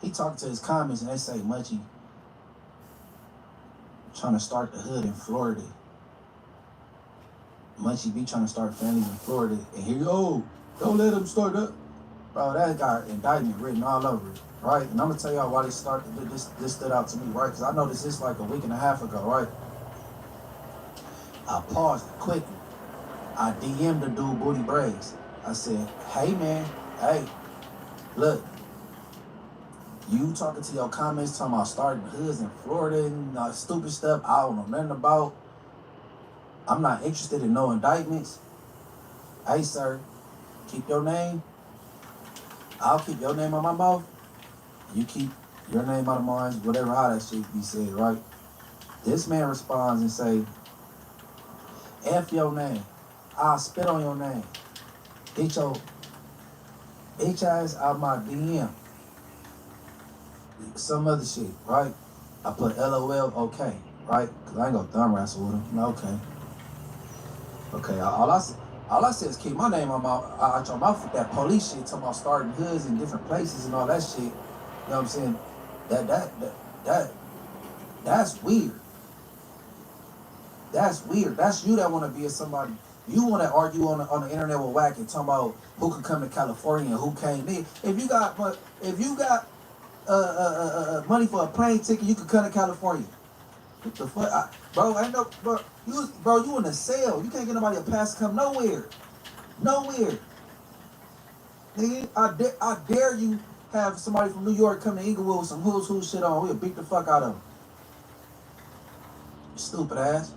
He talking to his comments, and they say, Munchie trying to start the hood in Florida. Munchie be trying to start families in Florida. And here you go. Don't let him start up. Bro, that got indictment written all over it, right? And I'm going to tell y'all why this stood out to me, right? Because I noticed this like a week and a half ago, right? I paused it quickly. I DM'd the dude Booty Braze. I said, hey, man, hey, look, you talking to your comments, talking about starting hoods in Florida and stupid stuff I don't know nothing about. I'm not interested in no indictments. Hey, sir, keep your name. I'll keep your name on my mouth. You keep your name out of mine, whatever, how that shit be said, right? This man responds and say, F your name. I'll spit on your name. Get your bitch ass out my DM. Some other shit, right? I put LOL, okay, right? Cause I ain't gonna thumb wrestle with him. Okay. Okay, all I said is keep my name on my out your mouth with that police shit, talking about starting hoods in different places and all that shit. You know what I'm saying? That's weird. That's weird. That's you that want to be a somebody. You want to argue on the internet with Wack and talking about who can come to California and who can't. If you got money for a plane ticket, you could come to California. What the fuck, bro? Ain't no bro. You in a cell. You can't get nobody a pass to come nowhere. Nowhere. Nigga, I dare you have somebody from New York come to Inglewood with some who shit on. We'll beat the fuck out of them. Stupid ass.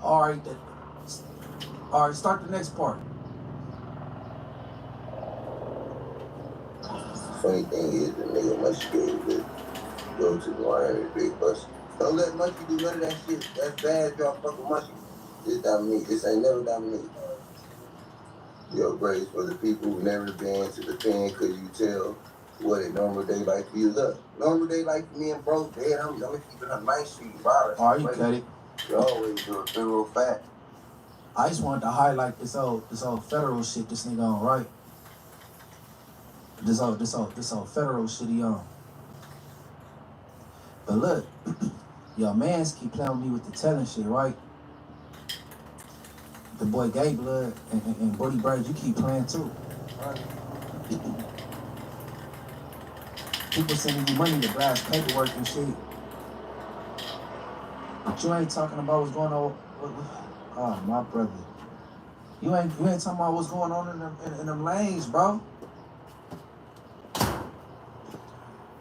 All right, start the next part. Funny thing is, the nigga must be able to go to the Miami Big Bus. Don't let Mushy do none of that shit. That's bad, y'all fucking Mushy. This Dominique. This ain't never Dominique. Yo, Grace, for the people who never been to the pen, could you tell what a normal day like for you? Look, normal day like for me and bro, dead, I'm gonna keep it on my street, virus. All right, you cut it. You always do a federal fact. I just wanted to highlight this old federal shit this nigga on, right? This old federal shit he on. But look, your mans keep playing with me with the telling shit, right? The boy Gay Blood and Buddy Bird, you keep playing too. Right? People sending you money to blast paperwork and shit. But you ain't talking about what's going on. Oh, my brother. You ain't talking about what's going on in them lanes, bro.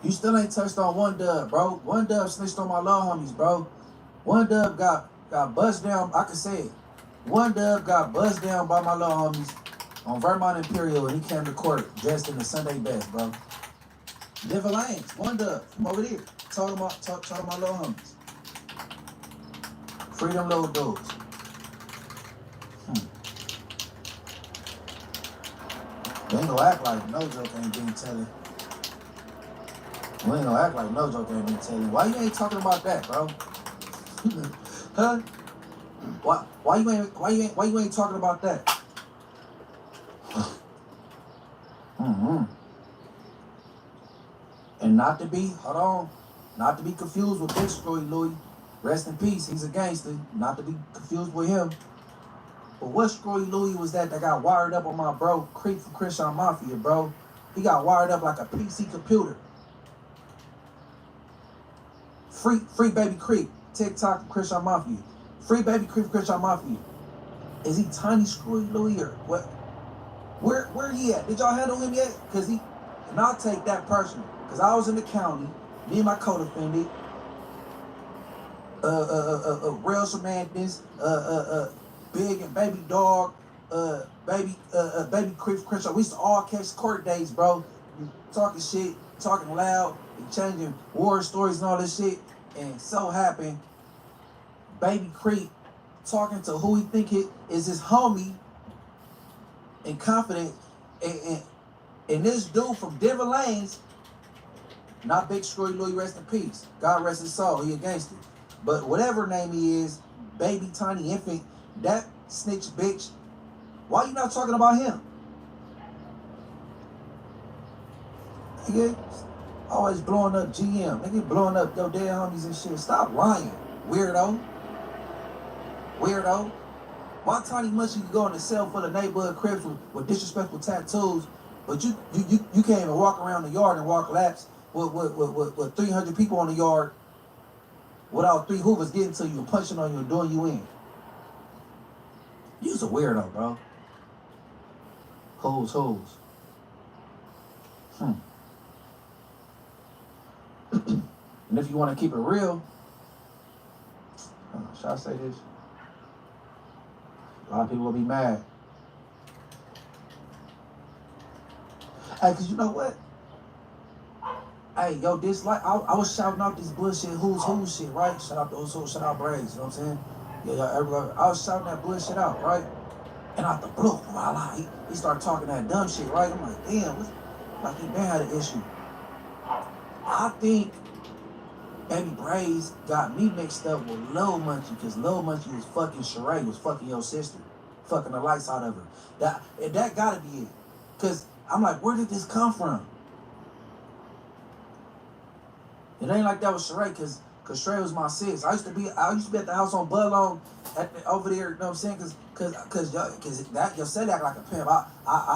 You still ain't touched on One Dub, bro. One Dub snitched on my little homies, bro. One Dub got buzzed down. I can say it. One Dub got buzzed down by my little homies on Vermont Imperial, and he came to court dressed in the Sunday best, bro. Different lanes. One Dub from over there. Talk to my little homies. Free them little dudes. We ain't gonna act like no joke ain't been telling. We ain't gonna act like no joke ain't been telling. Why you ain't talking about that, bro? Huh? Why you ain't talking about that? And not to be confused with Big Screwy Louie. Rest in peace, he's a gangster. Not to be confused with him. But what Screwy Louie was that got wired up on my bro Creep from Christian Mafia, bro? He got wired up like a PC computer. Free baby Creep, TikTok from Christian Mafia. Free baby Creep from Christian Mafia. Is he Tiny Screwy Louie or what? Where he at? Did y'all handle him yet? And I'll take that personal. Cause I was in the county, me and my co-defendant, Real Semantics, Big and Baby Dog, Baby Creep Crenshaw. We used to all catch court dates, bro. Talking shit, talking loud, and changing war stories and all this shit. And so happened, Baby Creep talking to who he think is his homie and confident. And this dude from Denver Lanes, not Big Screwy Louie, rest in peace. God rest his soul, he a gangster. But whatever name he is, baby, tiny infant, that snitch bitch, why you not talking about him? Nigga, always blowing up GM. Nigga, blowing up your dead homies and shit. Stop lying, weirdo. Weirdo. Why Tiny Much you can go in a cell full of neighborhood cribs with disrespectful tattoos, but you can't even walk around the yard and walk laps with 300 people on the yard without 3 hoovers getting to you and punching on you and doing you in. You's a weirdo, bro. Hoes. And if you want to keep it real, should I say this? A lot of people will be mad. Hey, cause you know what? hey, yo, this like I was shouting out this bullshit who's shit, right? Shout out to who's who, shout out Braves, you know what I'm saying? Yeah, everybody, I was shouting that bullshit out, right? And out the blue, voila, he started talking that dumb shit, right? I'm like, damn, like he been had an issue. I think Baby Braves got me mixed up with Lil Munchie, because Lil Munchie was fucking Sheree, was fucking your sister, fucking the lights out of her. That gotta be it. Cause I'm like, where did this come from? It ain't like that with Sheree, cause Sheree was my sis. I used to be at the house on Budlong over there, you know what I'm saying? Cause that your city act like a pimp. I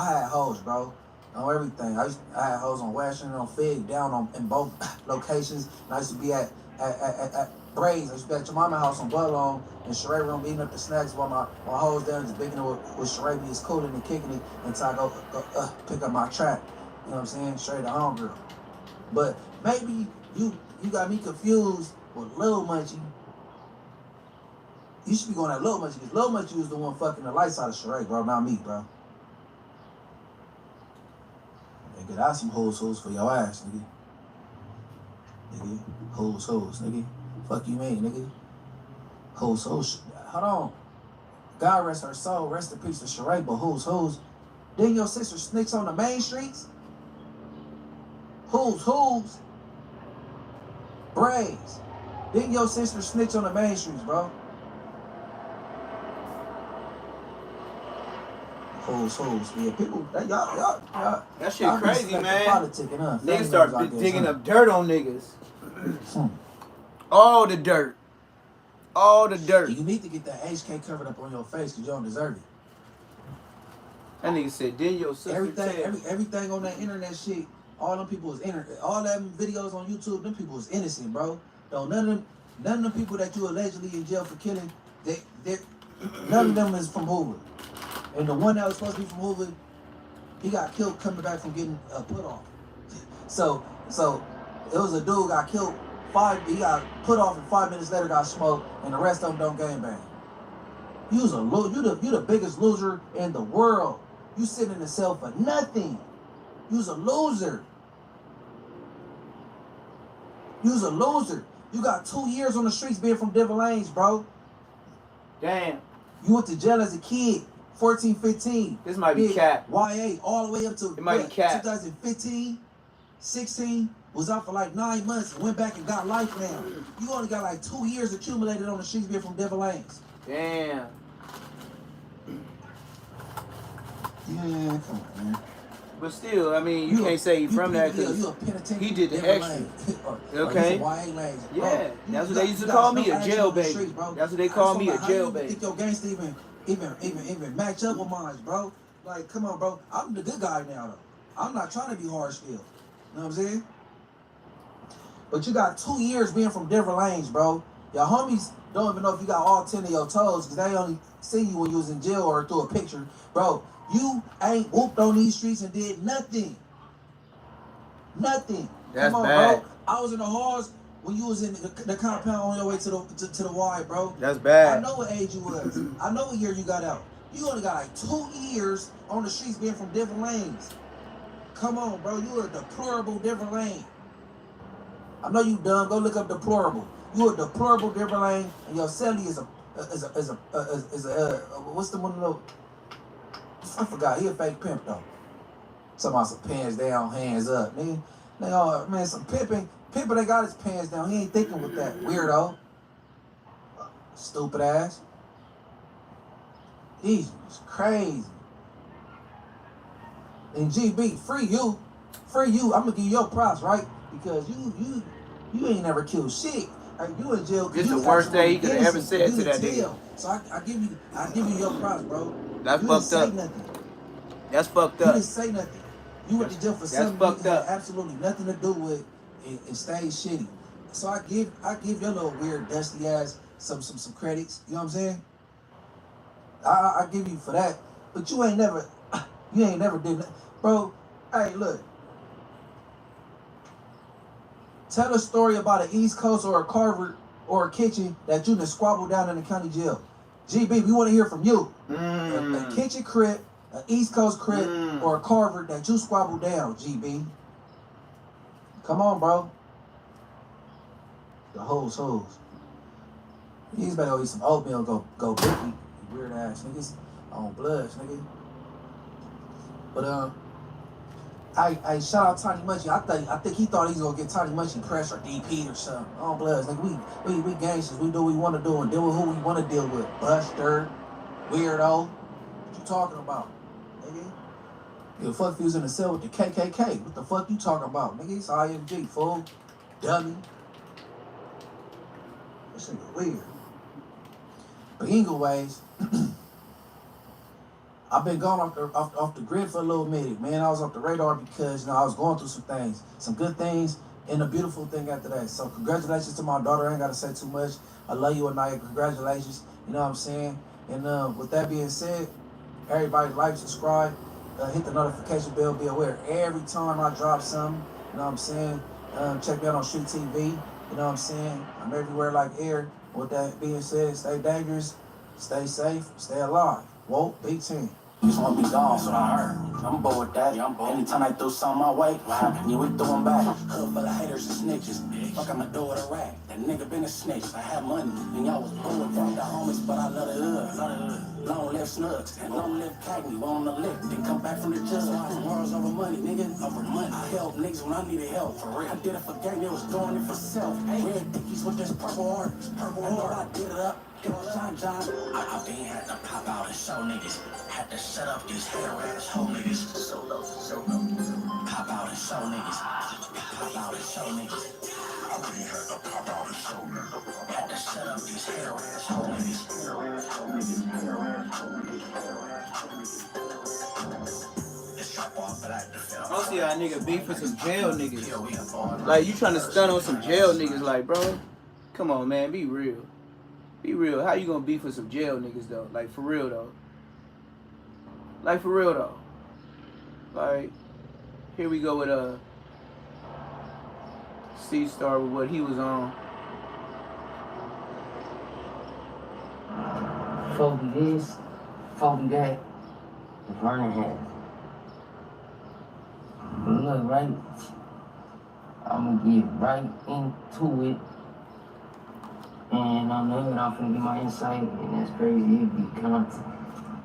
had hoes, bro, on everything. I had hoes on Washington, on Fig, down in both locations. And I used to be at Braves. I used to be at your mama's house on Budlong, and Sheree room eating up the snacks while my hoes down just bigging it with Sheree be just cooling and kicking it until I go pick up my track. You know what I'm saying? Straight to homegirl. But maybe you got me confused with Lil Munchie. You should be going at Lil Munchie, because Lil Munchie was the one fucking the lights out of Sheree, bro, not me, bro. Nigga, that's some who's for your ass, nigga. Nigga, who's, nigga. Fuck you mean, nigga. Who's. Hold on. God rest her soul, rest in peace to Sheree, but who's. Didn't your sister snitch on the main streets? Who's. Braves. Didn't your sister snitch on the main streets, bro? Who's. Yeah, people, y'all. That shit crazy, man. Politicking, huh? Niggas start digging up dirt on niggas. All the dirt. You need to get that HK covered up on your face, because you don't deserve it. That nigga said, didn't your sister everything on that internet shit, all them people is all them videos on YouTube, them people is innocent, bro. Though none of them people that you allegedly in jail for killing, none of them is from Hoover. And the one that was supposed to be from Hoover, he got killed coming back from getting put off. So it was a dude got killed. He got put off, and 5 minutes later got smoked, and the rest of them don't gangbang. You the biggest loser in the world. You sitting in the cell for nothing. You's a loser. You got 2 years on the streets being from Devil Lanes, bro. Damn. You went to jail as a kid, 14, 15. This might be cap. YA, all the way up to it might be cap. 2015, 16, was out for like 9 months and went back and got life now. You only got like 2 years accumulated on the streets being from Devil Lanes. Damn. Yeah, come on, man. But still, I mean, you can't say he from that, because he did the extra. Okay. Yeah, that's what they used to call me, a jail baby. That's what they call me, a jail baby. You think your gangster even match up with mine, bro? Like, come on, bro. I'm the good guy now, though. I'm not trying to be harsh still. You know what I'm saying? But you got 2 years being from different lanes, bro. Your homies don't even know if you got all 10 of your toes, because they only see you when you was in jail or through a picture. Bro, you ain't whooped on these streets and did nothing. Nothing. That's Come on, bad. bro. I was in the halls when you was in the compound on your way to the Y, bro. That's bad. I know what age you was. I know what year you got out. You only got like 2 years on the streets being from different lanes. Come on, bro. You a deplorable different lane. I know you dumb. Go look up deplorable. You a deplorable different lane, and your celly is a what's the one of those? I forgot. He a fake pimp though. Talking about some pants down, hands up, nigga. Man, some pimping. Pimper, they got his pants down. He ain't thinking with that weirdo. Stupid ass. He's crazy. And GB, free you. I'm gonna give you your props, right? Because you ain't never killed shit. Like, you in jail. This the worst thing he could have ever said to that nigga. So I give you your props, bro. That's you fucked up. Nothing. That's fucked You up. didn't say nothing. You went to jail for something fucked you had up. absolutely nothing to do with and stayed shitty. So I give your little weird dusty ass some credits. You know what I'm saying? I give you for that. But you ain't never did that. Bro, hey, look. Tell a story about an East Coast or a Carver or a kitchen that you done squabbled down in the county jail. GB, we want to hear from you. A kitchen crib, an East Coast crib, or a Carver that you squabbled down, GB. Come on, bro. The hoes. Niggas better go eat some oatmeal, go cookie, you weird ass niggas. On blood, nigga. But I shout out Tiny Munchie. I think he thought he was gonna get Tiny Munchie press or DP or something. On bloods, nigga. We gangsters. We do what we wanna do and deal with who we wanna deal with. Buster, weirdo. What you talking about, nigga? Give a fuck if you was in the cell with the KKK. What the fuck you talking about, nigga? It's IMG, fool. Dummy. This nigga weird. But anyways, I've been gone off the grid for a little minute, man. I was off the radar because, I was going through some things. Some good things and a beautiful thing after that. So congratulations to my daughter. I ain't got to say too much. I love you, Anaya. Congratulations. You know what I'm saying? And with that being said, everybody like, subscribe, hit the notification bell, be aware every time I drop something. You know what I'm saying? Check me out on Street TV. You know what I'm saying? I'm everywhere like air. With that being said, stay dangerous, stay safe, stay alive. Whoa, Big 10. Just want me gone, so I heard. I'm bored with that. Anytime I throw something my way, what happened? Yeah, we throwing back. Hood full of haters and snitches. Fuck, I'ma do it a rap. That nigga been a snitch. I had money, and y'all was bullet from the homies, but I love the hood. Long live Snugs, and long live Cagney. On the lick, then come back from the jail. Tomorrow's over money, nigga. Over money. I help niggas when I needed help. For real. I did it for gang, they was doing it for self. Red dickies with this purple heart. I did it up. John, I been had to pop out and show niggas. Had to shut up these hair ass hoe niggas. So low. Pop out and show niggas. Pop out and show niggas. I been had to pop out and show niggas. Had to shut up these hair ass hoe niggas. I see how a nigga beef for some jail niggas. Like, you trying to stun on some jail niggas, like, bro. Come on, man, be real. Be real. How you gonna beef for some jail niggas though? Like, for real though. Like, here we go with C-Star with what he was on. Foggy this, foggy that, the Vernon has. Look, right? I'm gonna get right into it. And I'm knowing I'm finna get my insight, and that's crazy.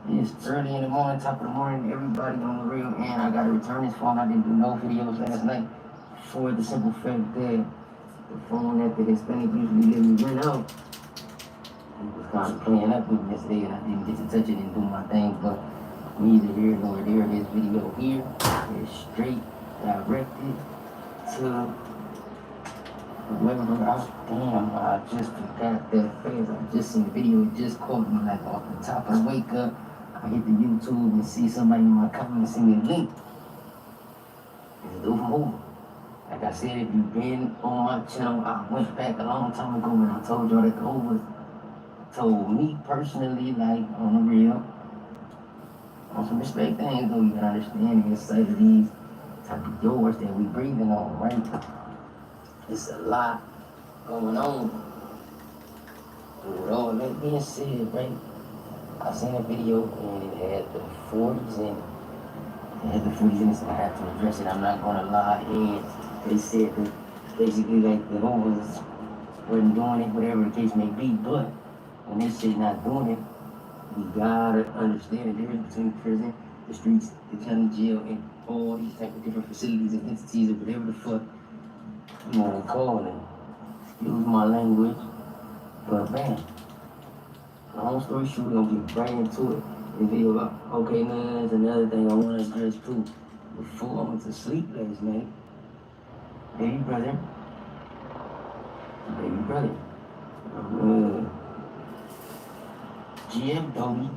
It's early in the morning, top of the morning, everybody on the real, and I gotta return this phone. I didn't do no videos last night for the simple fact that the phone that the Hispanic usually let me rent out, it was kind of playing up with me yesterday, and I didn't get to touch it and do my thing, but neither here nor there. This video here is straight directed to whoever I just forgot that phrase. I just seen the video, it just caught me like off the top. I wake up, I hit the YouTube and see somebody in my comments send me a link. It's a dope movie. Like I said, if you've been on my channel, I went back a long time ago when I told y'all that the over told me personally, like on the real, on some respect things though, you can understand the inside of these type of doors that we breathing on, right? It's a lot going on. With all that being said, right? I seen a video and it had the 40s in it. It had the 40s in it, so I had to address it. I'm not gonna lie. And they said that basically like the homies wasn't doing it, whatever the case may be. But when they say not doing it, we gotta understand the difference between prison, the streets, the county jail, and all these type of different facilities and entities or whatever the fuck you wanna call them. Excuse my language, but man, long story short, we're gonna get right into it. The video about, okay, man, there's another thing I wanna address too. Before I went to sleep last night, baby brother, GM Doty,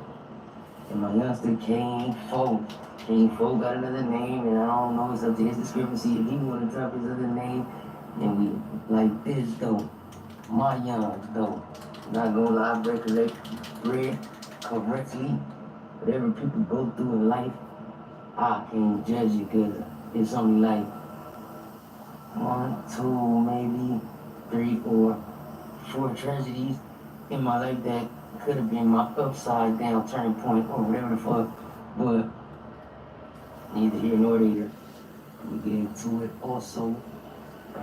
and my youngster Kane Fo. Kane Fo got another name, and I don't know, it's up to his discrepancy if he wanna drop his other name. And we like this though, my young though, not gonna lie, bread correctly. Whatever people go through in life, I can't judge it because it's only like 1, 2, maybe 3 or 4 tragedies in my life that could have been my upside down turning point or whatever the fuck. But neither here nor there. We get into it also.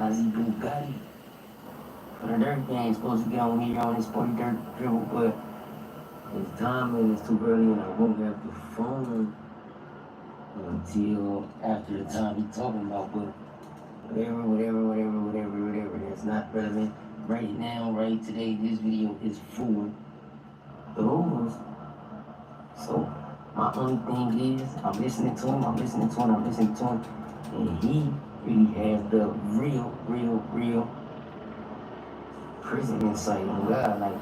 Ozzy Bugatti. For the dirt game, supposed to get on here on this sporty dirt dribble, but it's time and it's too early and I won't have the phone until after the time he's talking about, but whatever, that's not relevant right now, right today. This video is for the Hoovers. So my only thing is I'm listening to him, and he really has the real prison insight on God. Like,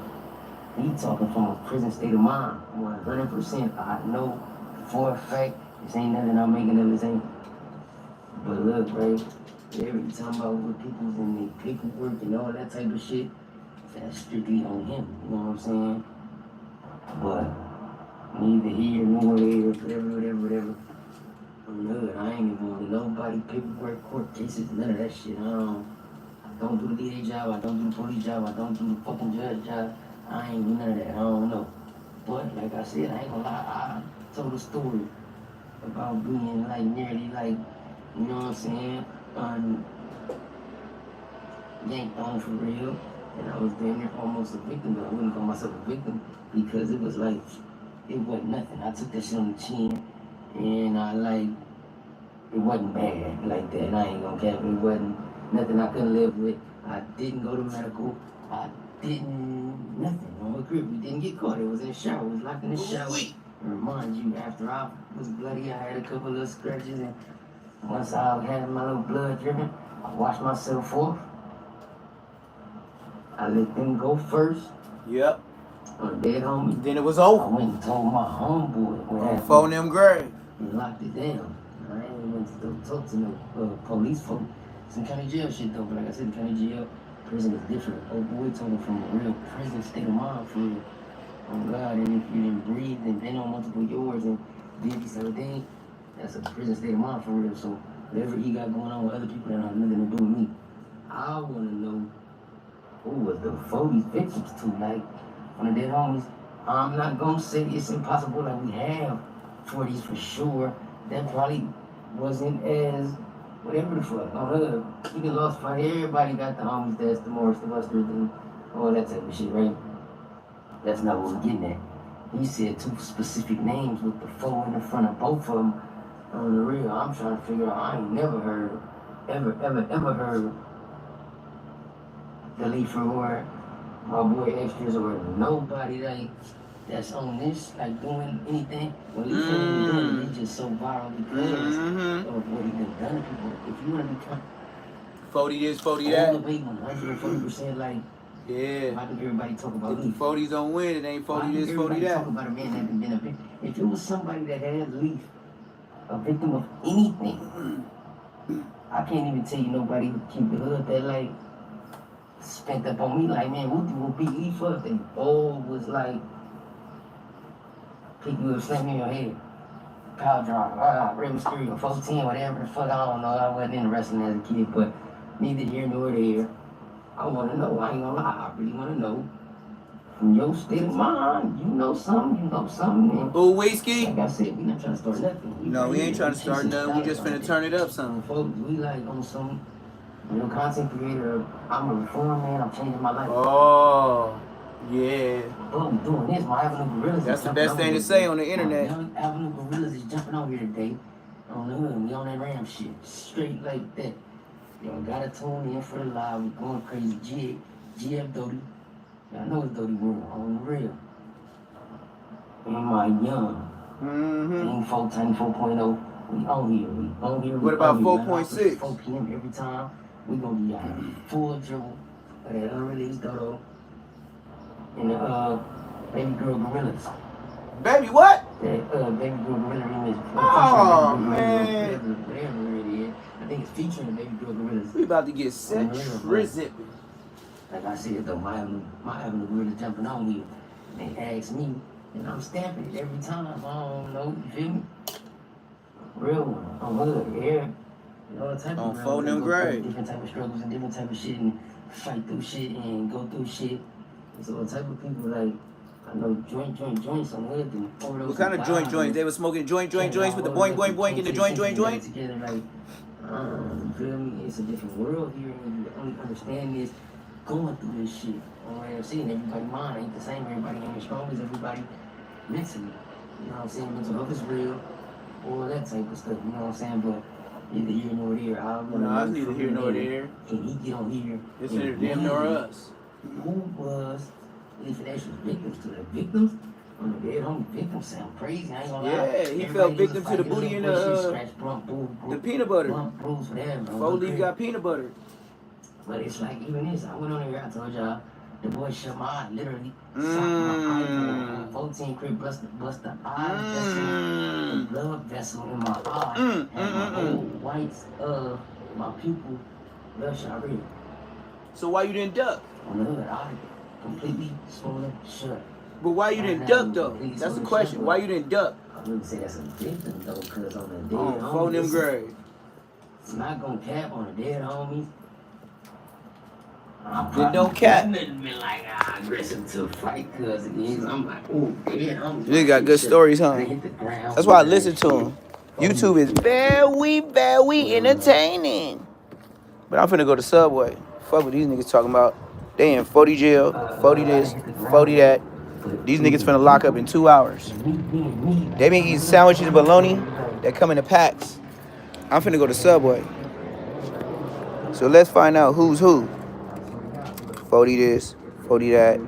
he talking from a prison state of mind, 100%. I know for a fact this ain't nothing I'm making up, this ain't. But look, right, every time about what people's in their paperwork and all that type of shit, that's strictly on him, you know what I'm saying? But neither here nor there, whatever. I'm good. I ain't involved in nobody, paperwork, court cases, none of that shit. I don't do the DA job, I don't do the police job, I don't do the fucking judge job. I ain't do none of that, I don't know. But like I said, I ain't gonna lie, I told a story about being like nearly like, you know what I'm saying, yanked on for real. And I was damn near almost a victim, but I wouldn't call myself a victim because it was like, it wasn't nothing. I took that shit on the chin and it wasn't bad like that. I ain't gonna cap it. It wasn't nothing I couldn't live with. I didn't go to medical. I didn't, nothing. On my grip, we didn't get caught. It was in the shower. It was locked in the shower. And remind you, after I was bloody, I had a couple of scratches. And once I had my little blood dripping, I washed myself off. I let them go first. Yep. On dead homie. Then it was over. I went and told my homeboy what happened. Phone them grave. He locked it down. I ain't went to go talk to no police folk. Some county jail shit though, but like I said, the county jail, prison is different. Oh boy, talking from a real prison state of mind for real. Oh God, and if you didn't breathe and been on multiple yours and did this other thing, that's a prison state of mind for real. So whatever he got going on with other people that have nothing to do with me, I wanna know who was the 40 victims to, like, one of their homies. I'm not gonna say it's impossible that we have 40s for sure. That probably wasn't as whatever the fuck. We get lost fight. Everybody got the homies that's the Morris, the Busters, and all that type of shit, right? That's not what we're getting at. He said 2 specific names with the 4 in the front of both of them. On the real, I'm trying to figure out. I ain't never heard, ever heard the Leafer or my boy Extras or nobody like that's on this, like doing anything. Well, Leafer ain't doing it, they just so viral because of what he done to people. If you want to become 40 this, 40 that. all the way 140%, like, yeah. why do everybody talk about If Leaf? the 40s don't win, it ain't 40 this, 40 that. Talk about a man that had been a victim. If it was somebody that had Leaf, a victim of anything, I can't even tell you nobody who keep the hood that like spent up on me like, man, what would beat Leaf up? They all was like, pick you up, slam me in your head, power drive, Red Mysterio, 410, whatever the fuck, I don't know. I wasn't into wrestling as a kid, but neither here nor there. I want to know. I ain't gonna lie. I really want to know. From your state of mind, you know something. And Ooh, whiskey. like I said, we not trying to start nothing. No, we ain't trying to start nothing. We just finna turn it up some. Folks, we like on some, content creator. I'm a reform man. I'm changing my life. Oh, yeah. But we doing this. My Avenue Gorillas. That's the best thing to say on the internet. My Avenue Gorillas is jumping on here today. On the hood, we on that Ram shit, straight like that. Y'all gotta tune in for the live. We going crazy. GF Doty. Y'all know it's Doty Room on the real. And my young. Team 4, Tiny 4.0. We on here. What about 4.6? 4 p.m. every time. We gonna be out full dribble of that unreleased Dodo. And the Baby Girl Gorillas. Baby what? That Baby Girl Gorilla remix. Oh, man. Whatever it is. I think it's featuring the Baby Girl Gorillas. We about to get set tripping. Like I said though, my Avenue Gorillas jumping on here. They ask me, and I'm stamping it every time. I don't know, you feel me? Real one. I'm hood, yeah. You know, the type on of phone them grave. Different type of struggles and different type of shit and fight through shit and go through shit. And so the type of people like, I know joints on hood and overdose. What kind of joints? They were smoking joints with the boing in the joint. Together, like, You feel me? It's a different world here, and you only understand this going through this shit. I'm saying everybody's mind ain't the same. Everybody ain't as strong as everybody mentally. You know what I'm saying? Mental health is real, all that type of stuff. You know what I'm saying? But neither here nor there. No, it's neither here nor there. Can he get on here? It's neither them nor us. Who was, if it actually victims to the victims? On the dead homie victims sound crazy. I ain't gonna lie. Yeah, he fell victim to the booty and the peanut butter. 4 Leaf got peanut butter. But it's like even this. I went on here. I told y'all the boy shut my eye. Literally socked my eye. 14 crib bust the eye vessel, the blood vessel in my eye, and my whole whites of my pupil bloodshot red. So why you didn't duck? On the hood, eye completely swollen shut. But why you didn't duck though? That's the question. Why you didn't duck? I wouldn't say that's a victim though, cause on the dead phone them grave. It's not gonna cap on the dead homies. Then don't cap. Nothing been like aggressive to fight, cause it is. I'm like, oh, dead homies. You got good stories, huh? That's why I listen to him. YouTube is very, very entertaining. But I'm finna go to Subway. Fuck what these niggas talking about. They in 40 jail, 40 this, 40 that. These niggas finna lock up in 2 hours. They been eating sandwiches and bologna that come in the packs. I'm finna go to Subway. So let's find out who's who. 40 this, 40 that.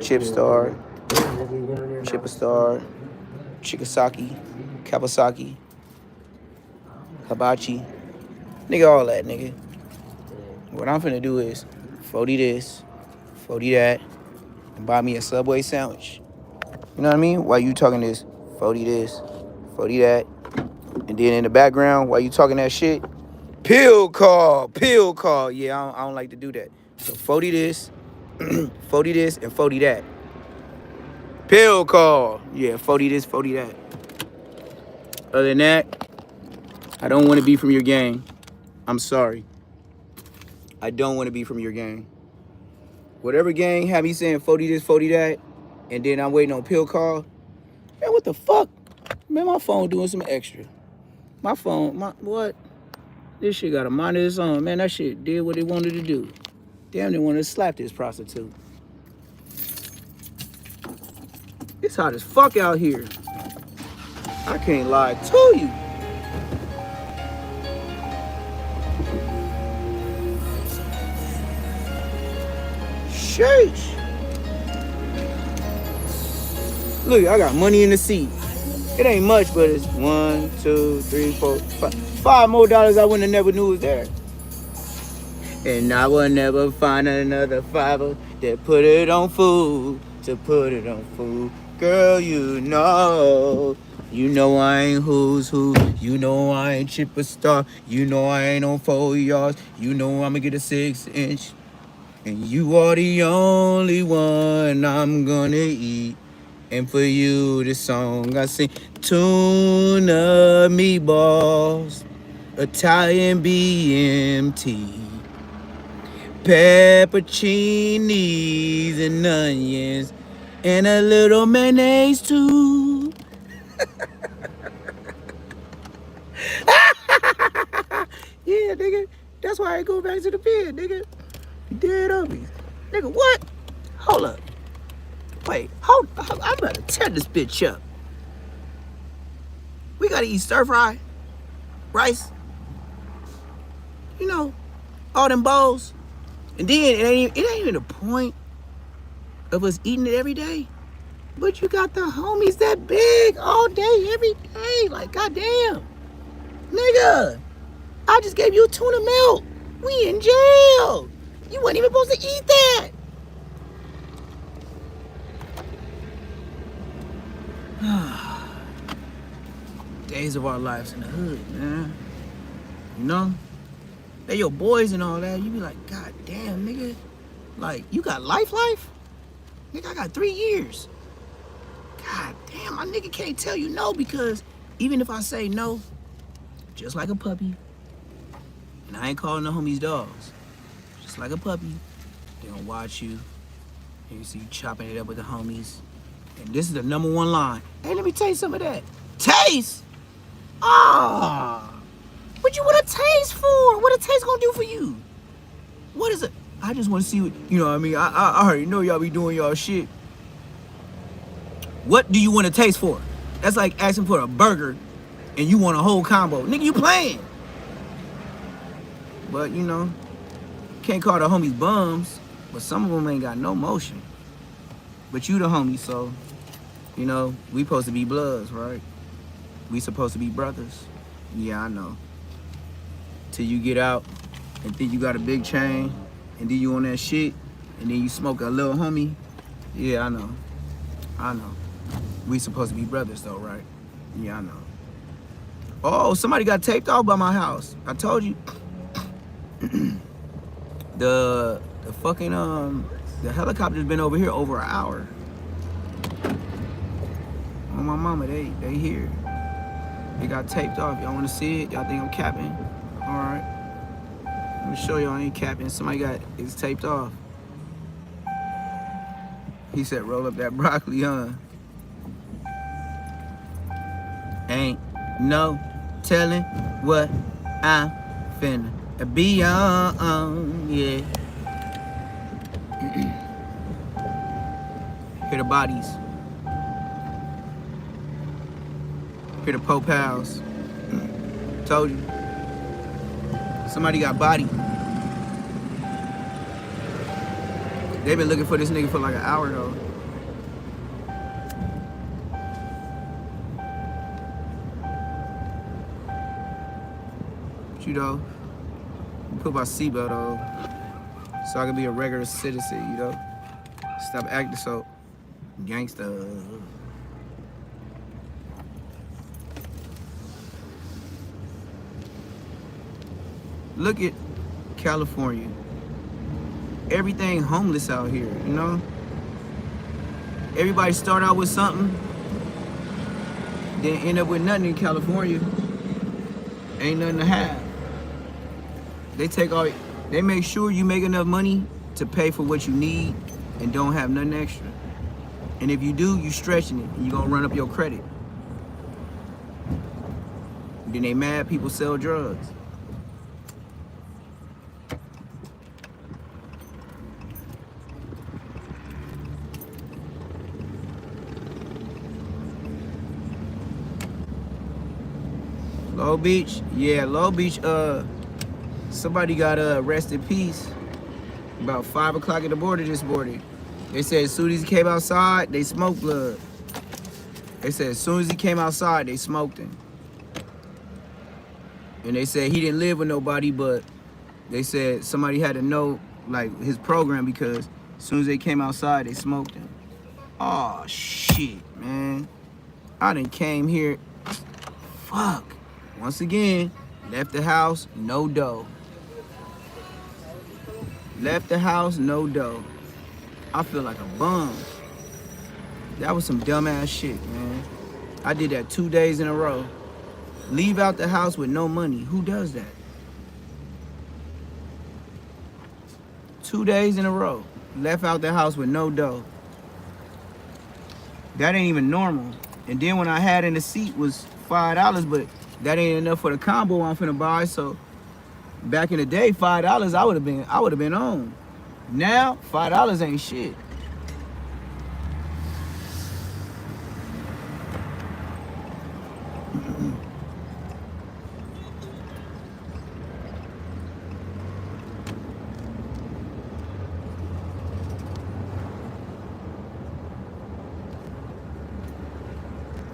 Chip Star, Chipper Star, Chikasaki, Kawasaki, Hibachi. Nigga, all that, nigga. What I'm finna do is 40 this, 40 that, and buy me a Subway sandwich. You know what I mean? While you talking this, 40 this, 40 that. And then in the background, while you talking that shit, pill call. Yeah, I don't like to do that. So 40 this, 40 this, and 40 that. Pill call. Yeah, 40 this, 40 that. Other than that, I don't want to be from your gang. I'm sorry. I don't want to be from your gang. Whatever gang have me saying 40 this, 40 that, and then I'm waiting on pill call. Man, what the fuck? Man, my phone doing some extra. My phone, what? This shit got a mind of its own. Man, that shit did what it wanted to do. Damn, they wanted to slap this prostitute. It's hot as fuck out here. I can't lie to you. Sheesh. Look, I got money in the seat. It ain't much, but it's 1, 2, 3, 4, 5. $5 more I wouldn't have never knew was there. And I will never find another fiver that put it on food, to put it on food. Girl, you know I ain't who's who. You know I ain't Chipper Star. You know I ain't on 4 yards. You know I'ma get a 6-inch. And you are the only one I'm gonna eat. And for you, this song I sing, tuna meatballs, Italian BMT, pepperoncinis and onions, and a little mayonnaise too. Yeah, nigga, that's why I go back to the pen, nigga. Dead homies. Nigga, what? Hold up. Wait, I'm about to tear this bitch up. We gotta eat stir fry, rice, you know, all them bowls. And then it ain't even the point of us eating it every day. But you got the homies that big all day, every day. Like, goddamn. Nigga, I just gave you tuna milk. We in jail. You weren't even supposed to eat that. Days of our lives in the hood, man. You know? They your boys and all that. You be like, God damn, nigga. Like, you got life? Nigga, I got 3 years. God damn, my nigga can't tell you no, because even if I say no, just like a puppy, and I ain't calling the homies dogs, just like a puppy, they gonna watch you, and you see you chopping it up with the homies. And this is the #1 line. Hey, let me taste some of that. Taste? Ah, What you want a taste for? What a taste gonna do for you? What is it? I just want to see what, you know what I mean? I already know y'all be doing y'all shit. What do you want to taste for? That's like asking for a burger and you want a whole combo. Nigga, you playing. But, you know, can't call the homies bums, but some of them ain't got no motion. But you the homie, so, you know, we supposed to be bloods, right? We supposed to be brothers. Yeah, I know. Till you get out and think you got a big chain, and then you on that shit, and then you smoke a little homie. Yeah, I know. I know. We supposed to be brothers though, right? Yeah, I know. Oh, somebody got taped off by my house. I told you. the fucking the helicopter's been over here over an hour. Oh my mama, they here. They got taped off. Y'all wanna see it? Y'all think I'm capping? Alright. Let me show y'all I ain't capping. Somebody got it's taped off. He said roll up that broccoli, huh? Ain't no telling what I'm finna be on, yeah. Hear the bodies. Hear the po-pals. Told you. Somebody got bodied. They been looking for this nigga for like an hour though. But you know, put my seatbelt on so I can be a regular citizen, you know? Stop acting so gangsta. Look at California. Everything homeless out here, you know? Everybody start out with something, then end up with nothing in California. Ain't nothing to have. They make sure you make enough money to pay for what you need and don't have nothing extra. And if you do, you stretching it and you gonna run up your credit. Then they mad people sell drugs. Low Beach, yeah, Low Beach, somebody got rest in peace about 5 o'clock at the border this morning. They said as soon as he came outside, they smoked blood. They said as soon as he came outside, they smoked him. And they said he didn't live with nobody, but they said somebody had to know like his program because as soon as they came outside, they smoked him. Oh shit, man. I done came here, fuck. Once again, left the house, no dough. Left the house, no dough. I feel like a bum. That was some dumbass shit, man. I did that 2 days in a row. Leave out the house with no money. Who does that? 2 days in a row. Left out the house with no dough. That ain't even normal. And then when I had in the seat was $5, but that ain't enough for the combo I'm finna buy. So back in the day, $5 I would have been on. Now $5 ain't shit.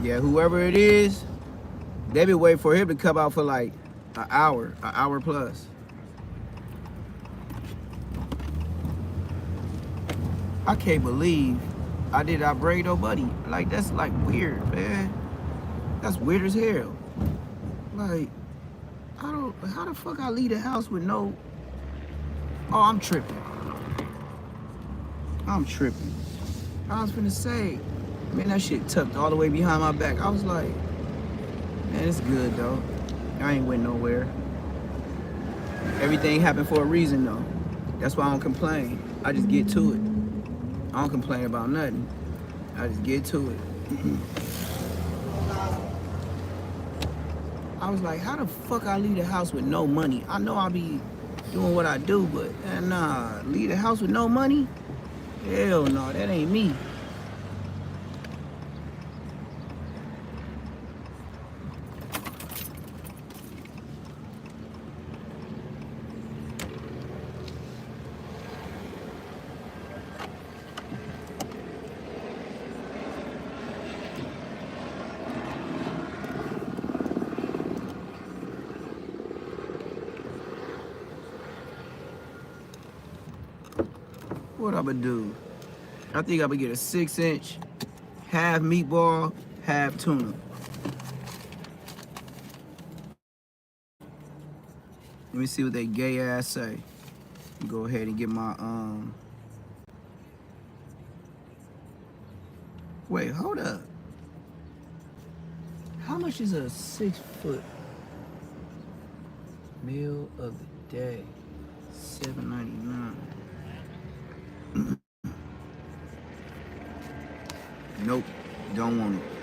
Yeah, whoever it is, they been waiting for him to come out for like an hour plus. I can't believe I did not bring nobody. Like, that's like weird, man. That's weird as hell. Like, how the fuck I leave the house with no, oh, I'm tripping. I was finna say, man, that shit tucked all the way behind my back. I was like, man, it's good though. I ain't went nowhere. Everything happened for a reason though. That's why I don't complain. I just get to it. I don't complain about nothing. I just get to it. I was like, how the fuck I leave the house with no money? I know I'll be doing what I do, but nah, leave the house with no money? Hell no, that ain't me. What I'ma do? I think I'ma get a 6-inch, half meatball, half tuna. Let me see what they gay ass say. Go ahead and get my Wait, hold up. How much is a 6-foot meal of the day? $7.99. Nope, don't want it.